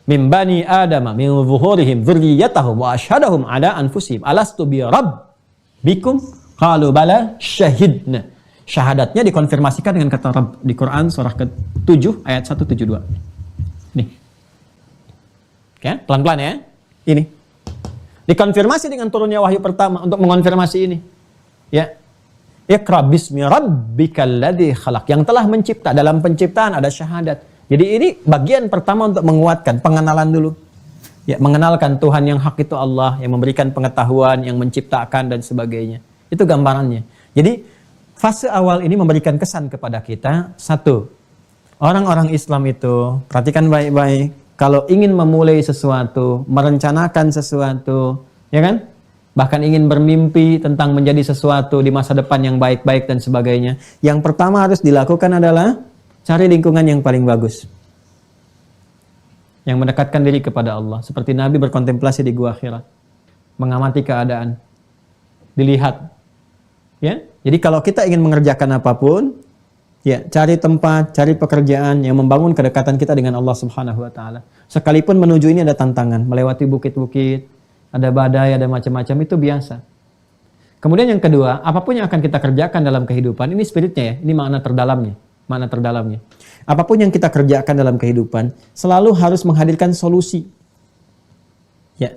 min bani adama min zuhurihim dzurriyyatahum wa asyhadahum ala anfusihim alastu bi rabbikum qalu bala syahidna. Syahadatnya dikonfirmasikan dengan kata Rabb di Quran surah ke-7 ayat 172. Nih. Ya, pelan-pelan ya. Ini. Dikonfirmasi dengan turunnya wahyu pertama untuk mengonfirmasi ini. Ya. Iqra bismi rabbikal ladzi khalaq. Yang telah mencipta. Dalam penciptaan ada syahadat. Jadi ini bagian pertama untuk menguatkan pengenalan dulu. Ya, mengenalkan Tuhan yang hak itu Allah, yang memberikan pengetahuan, yang menciptakan dan sebagainya. Itu gambarannya. Jadi fase awal ini memberikan kesan kepada kita. Satu, orang-orang Islam itu, perhatikan baik-baik, kalau ingin memulai sesuatu, merencanakan sesuatu, ya kan? Bahkan ingin bermimpi tentang menjadi sesuatu di masa depan yang baik-baik dan sebagainya. Yang pertama harus dilakukan adalah cari lingkungan yang paling bagus. Yang mendekatkan diri kepada Allah. Seperti Nabi berkontemplasi di Gua Hira. Mengamati keadaan. Dilihat. Ya, jadi kalau kita ingin mengerjakan apapun, ya, cari tempat, cari pekerjaan yang membangun kedekatan kita dengan Allah Subhanahu wa taala. Sekalipun menuju ini ada tantangan, melewati bukit-bukit, ada badai, ada macam-macam, itu biasa. Kemudian yang kedua, apapun yang akan kita kerjakan dalam kehidupan, ini spiritnya ya, ini makna terdalamnya, makna terdalamnya. Apapun yang kita kerjakan dalam kehidupan selalu harus menghadirkan solusi. Ya.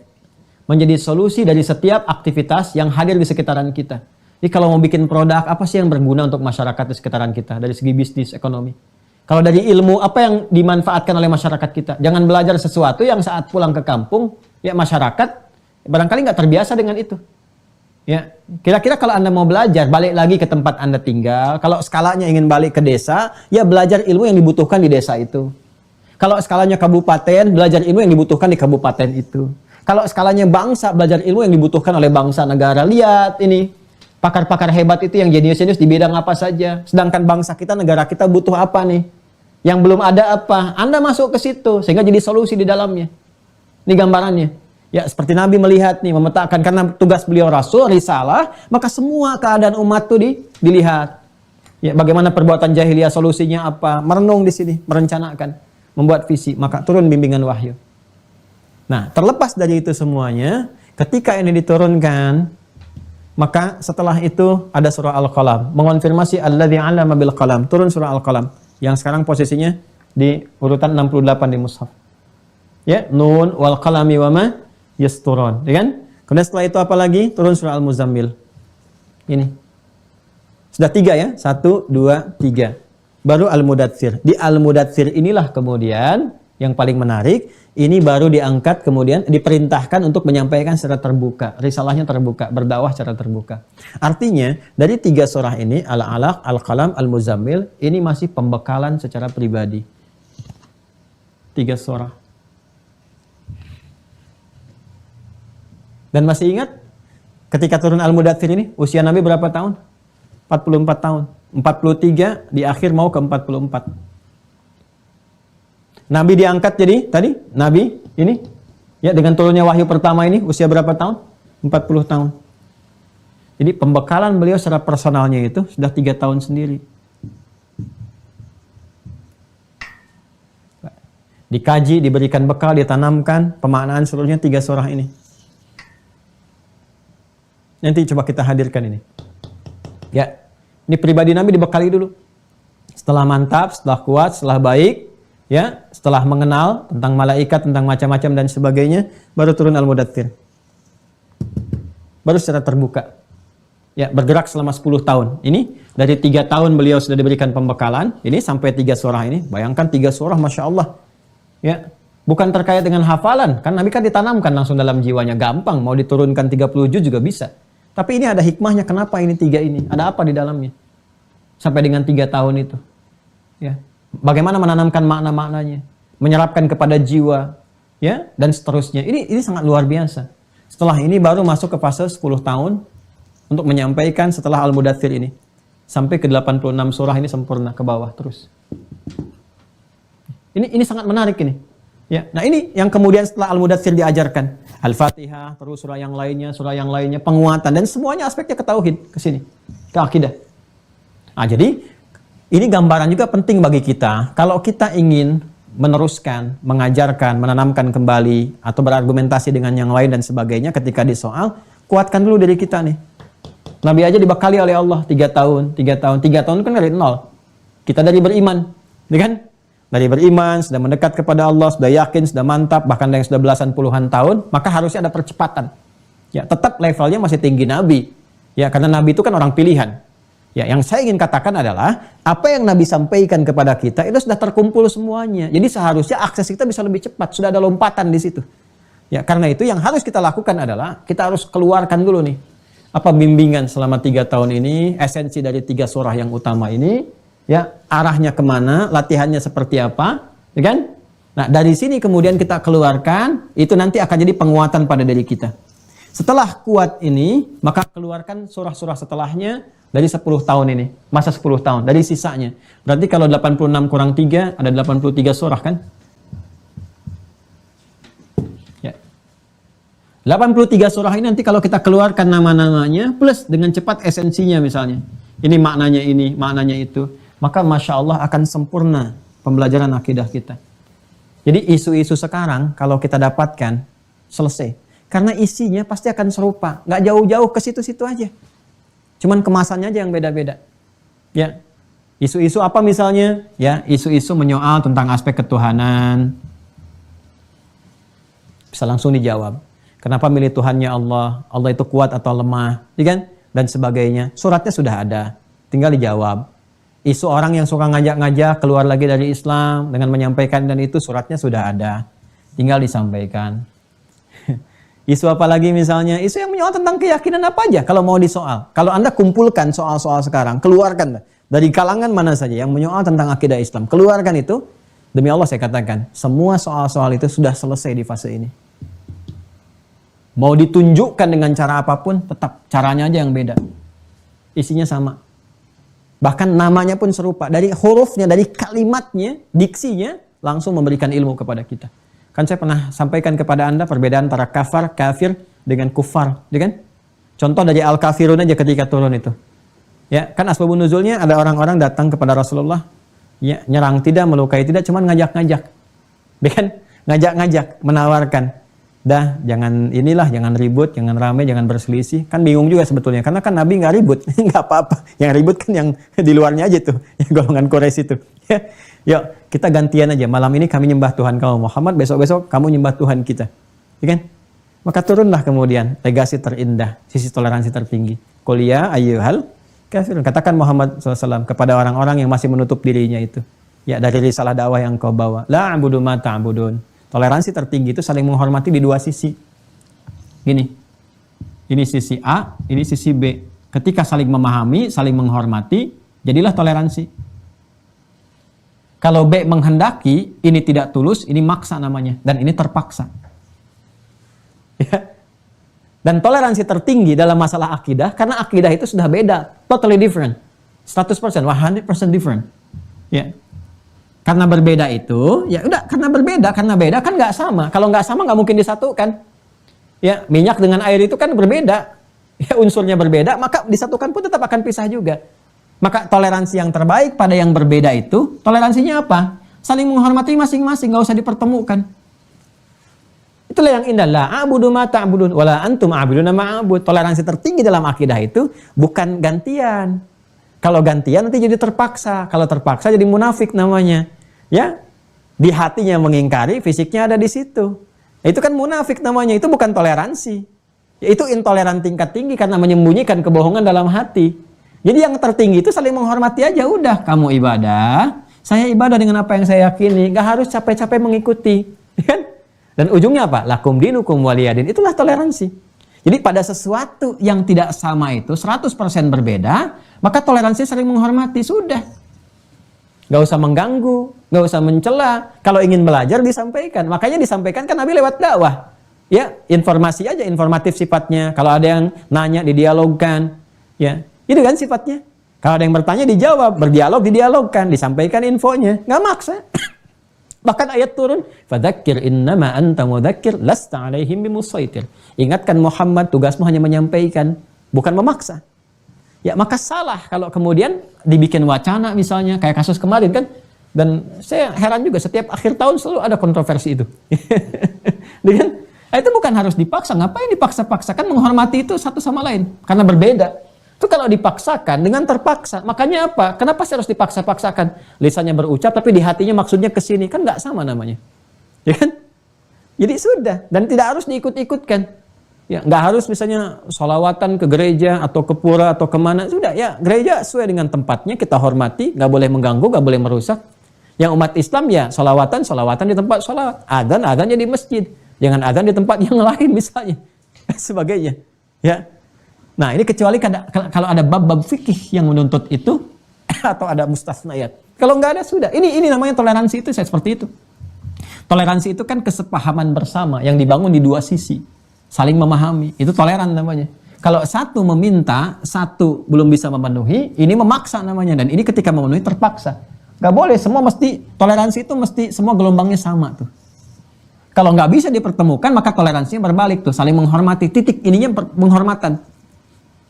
Menjadi solusi dari setiap aktivitas yang hadir di sekitaran kita. Jadi kalau mau bikin produk, apa sih yang berguna untuk masyarakat di sekitaran kita dari segi bisnis, ekonomi? Kalau dari ilmu, apa yang dimanfaatkan oleh masyarakat kita? Jangan belajar sesuatu yang saat pulang ke kampung, ya masyarakat barangkali nggak terbiasa dengan itu. Ya, kira-kira kalau Anda mau belajar, balik lagi ke tempat Anda tinggal. Kalau skalanya ingin balik ke desa, ya belajar ilmu yang dibutuhkan di desa itu. Kalau skalanya kabupaten, belajar ilmu yang dibutuhkan di kabupaten itu. Kalau skalanya bangsa, belajar ilmu yang dibutuhkan oleh bangsa negara. Lihat ini. Pakar-pakar hebat itu yang jenius-jenius di bidang apa saja. Sedangkan bangsa kita, negara kita butuh apa nih? Yang belum ada apa? Anda masuk ke situ sehingga jadi solusi di dalamnya. Ini gambarannya. Ya, seperti Nabi melihat nih, memetakan karena tugas beliau rasul, risalah, maka semua keadaan umat itu dilihat. Ya, bagaimana perbuatan jahiliyah solusinya apa? Merenung di sini, merencanakan. membuat visi, maka turun bimbingan wahyu. Nah, terlepas dari itu semuanya, ketika ini diturunkan, maka setelah itu ada surah Al-Qalam, mengonfirmasi alladzi 'allama bil qalam, turun surah Al-Qalam yang sekarang posisinya di urutan 68 di mushaf. Ya, Nun wal qalami wama yasturun, ya kan? Kemudian setelah itu apa lagi? Turun surah Al-Muzammil. Ini. Sudah 3 ya? 1 2 3. Baru Al-Mudatsir. Di Al-Mudatsir inilah kemudian yang paling menarik, ini baru diangkat kemudian diperintahkan untuk menyampaikan secara terbuka. Risalahnya terbuka, berdakwah secara terbuka. Artinya, dari 3 surah ini, Al-Alaq, Al-Qalam, Al-Muzammil, ini masih pembekalan secara pribadi. 3 surah. Dan masih ingat, ketika turun Al-Mudatsir ini, usia Nabi berapa tahun? 44 tahun. 43 di akhir mau ke 44. Nabi diangkat jadi tadi Nabi ini ya dengan turunnya wahyu pertama ini usia berapa tahun? 40 tahun. Jadi pembekalan beliau secara personalnya itu sudah 3 tahun sendiri. Dikaji, diberikan bekal, ditanamkan pemaknaan seluruhnya 3 surah ini. Nanti coba kita hadirkan ini. Ya, ini pribadi Nabi dibekali dulu. Setelah mantap, setelah kuat, setelah baik, ya, setelah mengenal tentang malaikat, tentang macam-macam dan sebagainya, baru turun Al-Mudatsir. Baru secara terbuka. Ya, bergerak selama 10 tahun. Ini dari 3 tahun beliau sudah diberikan pembekalan, ini sampai 3 surah ini. Bayangkan 3 surah, Masya Allah. Ya, bukan terkait dengan hafalan, kan Nabi kan ditanamkan langsung dalam jiwanya, gampang, mau diturunkan 30 juz juga bisa. Tapi ini ada hikmahnya, kenapa ini 3 ini? Ada apa di dalamnya? Sampai dengan 3 tahun itu. Ya. Bagaimana menanamkan makna-maknanya, menyerapkan kepada jiwa, ya, dan seterusnya. Ini sangat luar biasa. Setelah ini baru masuk ke fase 10 tahun untuk menyampaikan setelah Al-Mudatsir ini. Sampai ke 86 surah ini sempurna ke bawah terus. Ini sangat menarik ini. Ya, nah ini yang kemudian setelah Al-Mudatsir diajarkan. Al-Fatihah, terus surah yang lainnya, penguatan dan semuanya aspeknya ke tauhid, ke sini, ke akidah. Nah, jadi ini gambaran juga penting bagi kita. Kalau kita ingin meneruskan, mengajarkan, menanamkan kembali atau berargumentasi dengan yang lain dan sebagainya ketika disoal, kuatkan dulu diri kita nih. Nabi aja dibekali oleh Allah 3 tahun kan dari 0. Kita dari beriman, ya kan? Dari beriman, sudah mendekat kepada Allah, sudah yakin, sudah mantap, bahkan yang sudah belasan puluhan tahun, maka harusnya ada percepatan. Ya, tetap levelnya masih tinggi Nabi. Ya, karena Nabi itu kan orang pilihan. Ya, yang saya ingin katakan adalah apa yang Nabi sampaikan kepada kita itu sudah terkumpul semuanya. Jadi seharusnya akses kita bisa lebih cepat, sudah ada lompatan di situ. Ya, karena itu yang harus kita lakukan adalah kita harus keluarkan dulu nih apa bimbingan selama 3 tahun ini, esensi dari 3 surah yang utama ini. Ya, arahnya kemana, latihannya seperti apa, ya kan? Nah, dari sini kemudian kita keluarkan, itu nanti akan jadi penguatan pada diri kita. Setelah kuat ini, maka keluarkan surah-surah setelahnya dari 10 tahun ini, masa 10 tahun, dari sisanya. Berarti kalau 86 kurang 3, ada 83 surah kan? Ya. 83 surah ini nanti kalau kita keluarkan nama-namanya, plus dengan cepat esensinya misalnya. Ini maknanya itu. Maka Masya Allah akan sempurna pembelajaran akidah kita. Jadi isu-isu sekarang kalau kita dapatkan, selesai. Karena isinya pasti akan serupa. Nggak jauh-jauh ke situ-situ aja. Cuman kemasannya aja yang beda-beda. Ya, isu-isu apa misalnya? Ya, isu-isu menyoal tentang aspek ketuhanan. Bisa langsung dijawab. Kenapa milih Tuhannya Allah? Allah itu kuat atau lemah? Ya kan? Dan sebagainya. Suratnya sudah ada. Tinggal dijawab. Isu orang yang suka ngajak-ngajak keluar lagi dari Islam dengan menyampaikan dan itu suratnya sudah ada. Tinggal disampaikan. Isu apa lagi misalnya? Isu yang menyoal tentang keyakinan apa aja kalau mau disoal. Kalau Anda kumpulkan soal-soal sekarang, keluarkan dari kalangan mana saja yang menyoal tentang akidah Islam. Keluarkan itu, demi Allah saya katakan, semua soal-soal itu sudah selesai di fase ini. Mau ditunjukkan dengan cara apapun, tetap caranya aja yang beda. Isinya sama. Bahkan namanya pun serupa. Dari hurufnya, dari kalimatnya, diksinya, langsung memberikan ilmu kepada kita. Kan saya pernah sampaikan kepada Anda perbedaan antara kafir dengan kufar. Ya kan? Contoh dari al-kafirun aja ketika turun itu. Ya, kan asbabun nuzulnya ada orang-orang datang kepada Rasulullah. Ya, nyerang tidak, melukai tidak, cuman ngajak-ngajak. Dia kan ngajak-ngajak, menawarkan. Dah, jangan inilah, jangan ribut, jangan rame, jangan berselisih. Kan bingung juga sebetulnya, karena kan Nabi nggak ribut, nggak apa-apa. Yang ribut kan yang di luarnya aja tuh, yang golongan Quraisy itu. Ya, yuk kita gantian aja. Malam ini kami nyembah Tuhan kamu Muhammad, besok-besok kamu nyembah Tuhan kita. Ya kan? Maka turunlah kemudian legasi terindah, sisi toleransi tertinggi. Qul ya ayyuhal kafirun. Katakan Muhammad SAW kepada orang-orang yang masih menutup dirinya itu. Ya, dari risalah dakwah yang kau bawa. La a'budu ma ta'budun. Toleransi tertinggi itu saling menghormati di dua sisi. Gini, ini sisi A, ini sisi B. Ketika saling memahami, saling menghormati, jadilah toleransi. Kalau B menghendaki, ini tidak tulus, ini maksa namanya. Dan ini terpaksa. Ya. Dan toleransi tertinggi dalam masalah akidah, karena akidah itu sudah beda. Totally different. 100%, 100% different. Ya. Karena berbeda itu, ya udah karena beda kan nggak sama. Kalau nggak sama nggak mungkin disatukan. Ya, minyak dengan air itu kan berbeda. Ya, unsurnya berbeda, maka disatukan pun tetap akan pisah juga. Maka toleransi yang terbaik pada yang berbeda itu, toleransinya apa? Saling menghormati masing-masing, nggak usah dipertemukan. Itulah yang indah. La a'budu ma ta'budun wala antum a'buduna ma a'bud. Toleransi tertinggi dalam akidah itu bukan gantian. Kalau gantian nanti jadi terpaksa. Kalau terpaksa jadi munafik namanya. Ya, di hatinya mengingkari, fisiknya ada di situ. Itu kan munafik namanya, itu bukan toleransi. Itu intoleran tingkat tinggi karena menyembunyikan kebohongan dalam hati. Jadi yang tertinggi itu saling menghormati aja, udah kamu ibadah, saya ibadah dengan apa yang saya yakini, gak harus capek-capek mengikuti. Kan? Dan ujungnya apa? Lakum dinukum waliyadin, itulah toleransi. Jadi pada sesuatu yang tidak sama itu 100% berbeda, maka toleransi saling menghormati, sudah. Gak usah mengganggu, gak usah mencela. Kalau ingin belajar disampaikan. Makanya disampaikan kan Nabi lewat dakwah. Ya, informasi aja, informatif sifatnya. Kalau ada yang nanya didialogkan. Ya, itu kan sifatnya. Kalau ada yang bertanya dijawab, berdialog didialogkan, disampaikan infonya. Gak maksa. Bahkan ayat turun, fadzakir innama anta mudzakir lasta alaihim bimusaitir. Ingatkan Muhammad, tugasmu hanya menyampaikan, bukan memaksa. Ya, maka salah kalau kemudian dibikin wacana misalnya, kayak kasus kemarin kan. Dan saya heran juga, setiap akhir tahun selalu ada kontroversi itu. Dengan, itu bukan harus dipaksa, ngapain dipaksa-paksa? Kan menghormati itu satu sama lain, karena berbeda. Itu kalau dipaksakan dengan terpaksa, makanya apa? Kenapa sih harus dipaksa-paksakan? Lisannya berucap, tapi di hatinya maksudnya ke sini, kan nggak sama namanya. Ya kan? Jadi sudah, dan tidak harus diikut-ikutkan. Ya, nggak harus misalnya sholawatan ke gereja atau ke pura atau kemana, sudah ya gereja sesuai dengan tempatnya kita hormati, nggak boleh mengganggu, nggak boleh merusak. Yang umat Islam ya sholawatan di tempat sholawat, adzan di masjid, jangan adzan di tempat yang lain misalnya, sebagainya. Ya, nah ini kecuali kalau ada bab-bab fikih yang menuntut itu atau ada mustasnayat. Kalau nggak ada sudah, ini namanya toleransi itu seperti itu. Toleransi itu kan kesepahaman bersama yang dibangun di dua sisi. Saling memahami, itu toleran namanya. Kalau satu meminta, satu belum bisa memenuhi, ini memaksa namanya. Dan ini ketika memenuhi terpaksa. Gak boleh, semua mesti, toleransi itu mesti semua gelombangnya sama tuh. Kalau nggak bisa dipertemukan, maka toleransinya berbalik tuh, saling menghormati. Titik ininya penghormatan.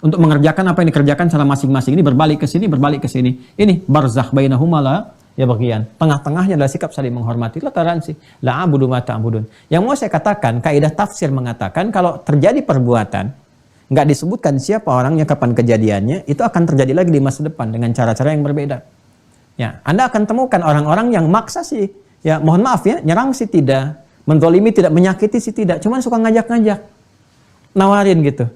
Untuk mengerjakan apa yang dikerjakan secara masing-masing. Ini berbalik ke sini, berbalik ke sini. Ini barzakh bainahuma la ya bagian. Tengah-tengahnya adalah sikap saling menghormati. Itulah toleransi. La a'budu ma ta'budun. Yang mau saya katakan, kaidah tafsir mengatakan kalau terjadi perbuatan, nggak disebutkan siapa orangnya, kapan kejadiannya, itu akan terjadi lagi di masa depan dengan cara-cara yang berbeda. Ya, Anda akan temukan orang-orang yang maksa sih, ya mohon maaf ya, nyerang sih tidak, menzalimi tidak, menyakiti sih tidak, cuman suka ngajak-ngajak, nawarin gitu.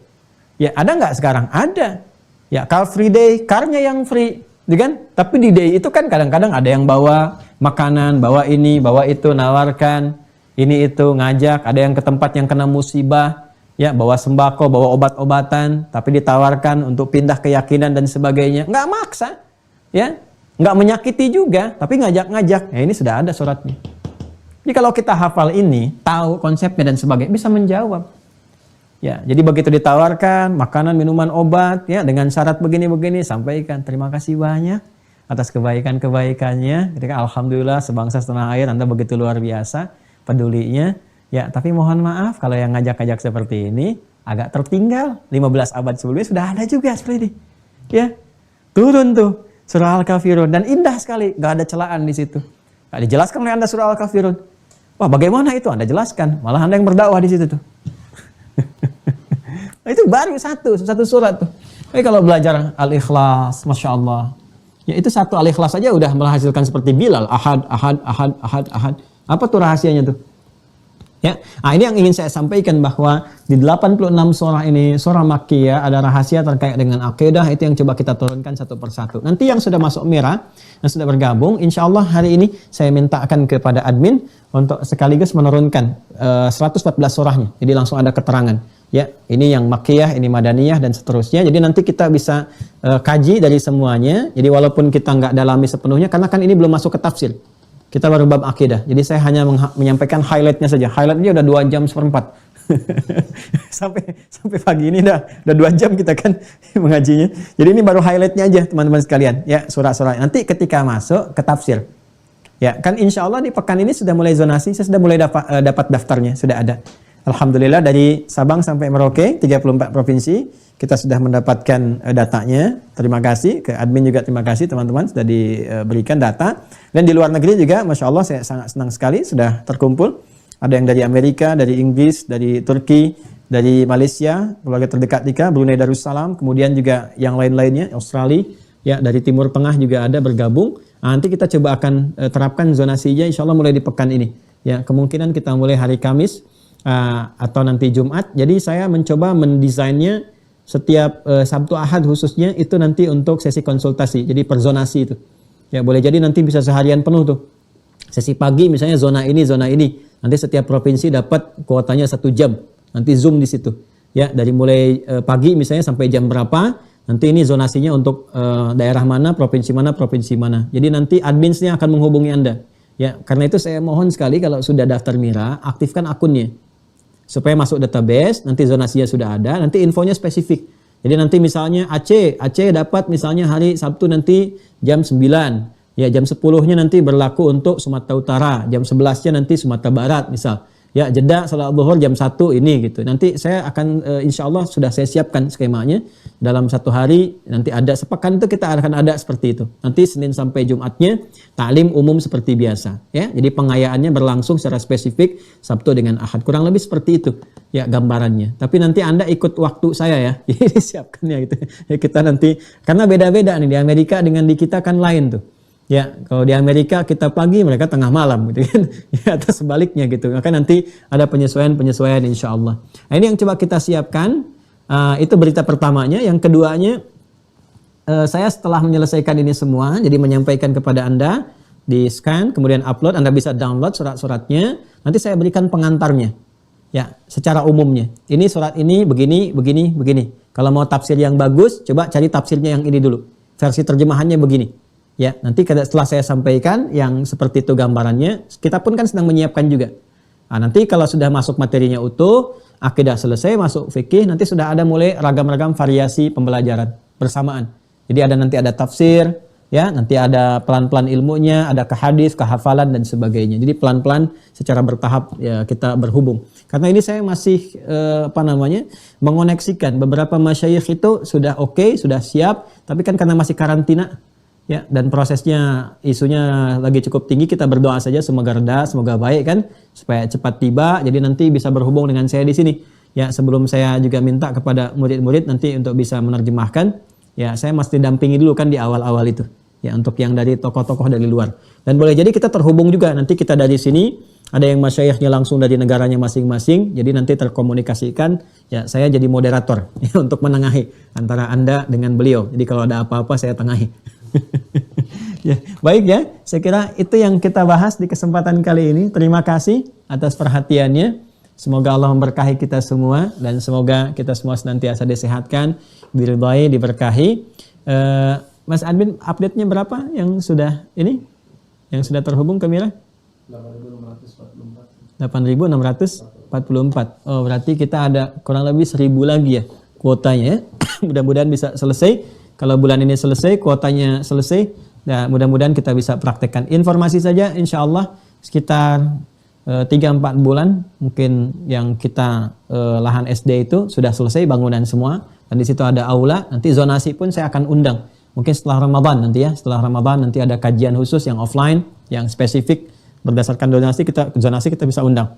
Ya ada nggak sekarang? Ada. Ya Car Free Day, carnya yang free. Kan? Tapi di day itu kan kadang-kadang ada yang bawa makanan, bawa ini, bawa itu, nawarkan ini itu, ngajak, ada yang ke tempat yang kena musibah, ya bawa sembako, bawa obat-obatan, tapi ditawarkan untuk pindah keyakinan dan sebagainya. Nggak maksa, ya, nggak menyakiti juga, tapi ngajak-ngajak. Ya ini sudah ada suratnya. Jadi kalau kita hafal ini, tahu konsepnya dan sebagainya, bisa menjawab. Ya, jadi begitu ditawarkan makanan, minuman, obat, ya dengan syarat begini-begini, sampaikan terima kasih banyak atas kebaikan-kebaikannya. Ketika alhamdulillah sebangsa setanah air Anda begitu luar biasa pedulinya. Ya, tapi mohon maaf kalau yang ngajak-ngajak seperti ini agak tertinggal. 15 abad sebelumnya sudah ada juga seperti ini. Ya, turun tuh surah Al-Kafirun dan indah sekali, gak ada celaan di situ. Gak dijelaskan oleh Anda surah Al-Kafirun. Wah, bagaimana itu? Anda jelaskan. Malah Anda yang berdakwah di situ tuh. Itu baru satu surat tuh. Tapi kalau belajar Al-Ikhlas, Masya Allah. Ya itu satu Al-Ikhlas saja udah menghasilkan seperti Bilal. Ahad, ahad, ahad, ahad, ahad. Apa tuh rahasianya tuh? Ya, nah ini yang ingin saya sampaikan bahwa di 86 surah ini, surah Makkiyah, ada rahasia terkait dengan akidah, itu yang coba kita turunkan satu persatu. Nanti yang sudah masuk merah, yang sudah bergabung, insya Allah hari ini saya mintakan kepada admin untuk sekaligus menurunkan 114 surahnya. Jadi langsung ada keterangan. Ya, ini yang Makkiyah, ini Madaniyah dan seterusnya. Jadi nanti kita bisa kaji dari semuanya. Jadi walaupun kita nggak dalami sepenuhnya, karena kan ini belum masuk ke tafsir. Kita baru bab akidah. Jadi saya hanya menyampaikan highlightnya saja. Highlightnya udah 2 jam seperempat. sampai pagi ini udah 2 jam kita kan mengajinya. Jadi ini baru highlightnya aja teman-teman sekalian. Ya, surah-surah. Nanti ketika masuk ke tafsir. Ya, kan insya Allah di pekan ini sudah mulai zonasi. Saya sudah mulai dapat daftarnya. Sudah ada. Alhamdulillah dari Sabang sampai Merauke, 34 provinsi. Kita sudah mendapatkan datanya. Terima kasih ke admin juga, terima kasih teman-teman sudah diberikan data. Dan di luar negeri juga, Masya Allah saya sangat senang sekali sudah terkumpul. Ada yang dari Amerika, dari Inggris, dari Turki, dari Malaysia, keluarga terdekat kita, Brunei Darussalam, kemudian juga yang lain-lainnya, Australia, ya dari Timur Tengah juga ada bergabung. Nah, nanti kita coba akan terapkan zonasinya insya Allah mulai di pekan ini. Ya, kemungkinan kita mulai hari Kamis atau nanti Jumat. Jadi saya mencoba mendesainnya setiap Sabtu Ahad khususnya itu nanti untuk sesi konsultasi. Jadi per zonasi itu. Ya boleh jadi nanti bisa seharian penuh tuh. Sesi pagi misalnya zona ini, zona ini. Nanti setiap provinsi dapat kuotanya 1 jam. Nanti Zoom di situ. Ya dari mulai pagi misalnya sampai jam berapa. Nanti ini zonasinya untuk daerah mana, provinsi mana, provinsi mana. Jadi nanti adminsnya akan menghubungi Anda. Ya karena itu saya mohon sekali kalau sudah daftar Mira, aktifkan akunnya. Supaya masuk database, nanti zonasinya sudah ada, nanti infonya spesifik. Jadi nanti misalnya Aceh dapat misalnya hari Sabtu nanti jam 9. Ya jam 10-nya nanti berlaku untuk Sumatera Utara, jam 11-nya nanti Sumatera Barat misal. Ya Jeddah salat zuhur jam 1 ini gitu. Nanti saya akan insya Allah sudah saya siapkan skemanya. Dalam 1 hari nanti ada sepekan itu kita akan ada seperti itu. Nanti Senin sampai Jumatnya taklim umum seperti biasa. Ya, jadi pengayaannya berlangsung secara spesifik Sabtu dengan Ahad. Kurang lebih seperti itu ya gambarannya. Tapi nanti Anda ikut waktu saya ya. Jadi siapkan ya gitu. Ya, kita nanti karena beda-beda nih di Amerika dengan di kita kan lain tuh. Ya, kalau di Amerika kita pagi, mereka tengah malam gitu kan. Ya, atau sebaliknya gitu. Maka nanti ada penyesuaian insya Allah. Nah, ini yang coba kita siapkan. Itu berita pertamanya. Yang keduanya, saya setelah menyelesaikan ini semua, jadi menyampaikan kepada Anda, di scan, kemudian upload, Anda bisa download surat-suratnya. Nanti saya berikan pengantarnya. Ya, secara umumnya. Ini surat ini begini, begini, begini. Kalau mau tafsir yang bagus, coba cari tafsirnya yang ini dulu. Versi terjemahannya begini. Ya, nanti setelah saya sampaikan yang seperti itu gambarannya, kita pun kan sedang menyiapkan juga. Nah, nanti kalau sudah masuk materinya utuh, akidah selesai, masuk fikih, nanti sudah ada mulai ragam-ragam variasi pembelajaran bersamaan. Jadi nanti ada tafsir, ya, nanti ada pelan-pelan ilmunya, ada ke hadis, kehafalan dan sebagainya. Jadi pelan-pelan secara bertahap ya kita berhubung. Karena ini saya masih mengoneksikan beberapa masyayikh itu sudah oke, sudah siap, tapi kan karena masih karantina. Ya, dan prosesnya isunya lagi cukup tinggi, kita berdoa saja semoga reda, semoga baik kan, supaya cepat tiba. Jadi nanti bisa berhubung dengan saya di sini. Ya, sebelum saya juga minta kepada murid-murid nanti untuk bisa menerjemahkan, ya saya mesti dampingi dulu kan di awal-awal itu. Ya, untuk yang dari tokoh-tokoh dari luar. Dan boleh jadi kita terhubung juga, nanti kita dari sini, ada yang masyayikhnya langsung dari negaranya masing-masing, jadi nanti terkomunikasikan, ya saya jadi moderator ya, untuk menengahi antara Anda dengan beliau. Jadi kalau ada apa-apa saya tengahi. Ya, baik ya, saya kira itu yang kita bahas di kesempatan kali ini. Terima kasih atas perhatiannya. Semoga Allah memberkahi kita semua dan semoga kita semua senantiasa disehatkan, diridhai, diberkahi. Mas admin, update-nya berapa yang sudah ini? Yang sudah terhubung ke Mira? 8.644. Oh, berarti kita ada kurang lebih 1.000 lagi ya kuotanya ya. Mudah-mudahan bisa selesai. Kalau bulan ini selesai, kuotanya selesai, nah mudah-mudahan kita bisa praktekkan. Informasi saja, insya Allah sekitar 3-4 bulan, mungkin yang kita lahan SD itu sudah selesai bangunan semua, dan di situ ada aula, nanti zonasi pun saya akan undang. Mungkin setelah Ramadan nanti ya, setelah Ramadan nanti ada kajian khusus yang offline, yang spesifik berdasarkan zonasi kita bisa undang.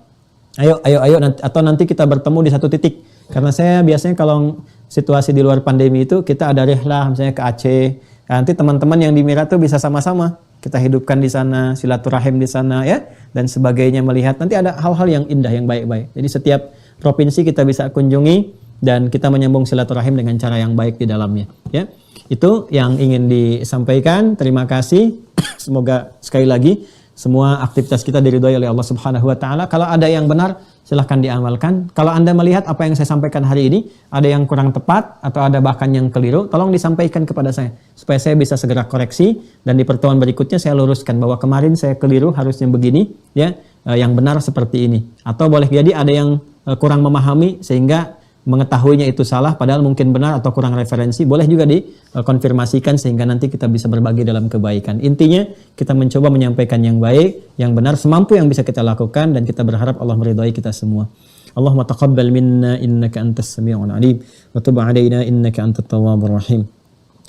Ayo nanti kita bertemu di satu titik. Karena saya biasanya kalau situasi di luar pandemi itu kita ada rihlah misalnya ke Aceh. Nanti teman-teman yang di Mira tuh bisa sama-sama kita hidupkan di sana, silaturahim di sana ya dan sebagainya, melihat nanti ada hal-hal yang indah yang baik-baik. Jadi setiap provinsi kita bisa kunjungi dan kita menyambung silaturahim dengan cara yang baik di dalamnya ya. Itu yang ingin disampaikan. Terima kasih. Semoga sekali lagi semua aktivitas kita diridhoi oleh Allah Subhanahu wa taala. Kalau ada yang benar, silahkan diamalkan. Kalau Anda melihat apa yang saya sampaikan hari ini ada yang kurang tepat atau ada bahkan yang keliru, tolong disampaikan kepada saya supaya saya bisa segera koreksi dan di pertemuan berikutnya saya luruskan bahwa kemarin saya keliru, harusnya begini ya, yang benar seperti ini. Atau boleh jadi ada yang kurang memahami sehingga mengetahuinya itu salah padahal mungkin benar atau kurang referensi, boleh juga dikonfirmasikan sehingga nanti kita bisa berbagi dalam kebaikan. Intinya kita mencoba menyampaikan yang baik, yang benar semampu yang bisa kita lakukan dan kita berharap Allah meridhai kita semua. Allahumma taqabbal minna innaka antas sami'ul alim wa tub 'alaina innaka antat tawwabur rahim.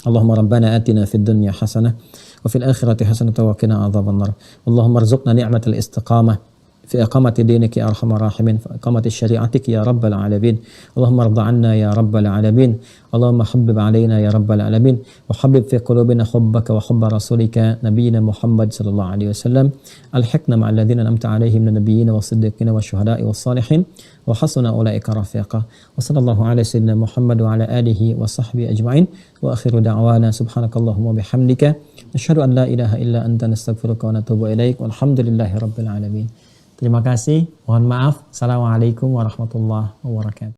Allahumma rabbana atina fid dunya hasanah wa fil akhirati hasanah wa qina adzabannar. Allahumma arzuqna ni'matal istiqamah في إقامة دينك يا أرحم الراحمين، في إقامة شريعتك يا رب العالمين. اللهم ارض عنا يا رب العالمين. اللهم حبب علينا يا رب العالمين وحبب في قلوبنا حبك وحب رسولك نبينا محمد صلى الله عليه وسلم. ألحقنا مع الذين أنعمت عليهم من النبيين والصديقين والشهداء والصالحين وحسن أولئك رفيقا. وصلى الله على سيدنا محمد وعلى آله وصحبه أجمعين وآخر دعوانا سبحانك اللهم وبحمدك نشهد أن لا إله إلا أنت نستغفرك ونتوب إليك والحمد لله رب العالمين. Terima kasih, mohon maaf. Assalamualaikum warahmatullahi wabarakatuh.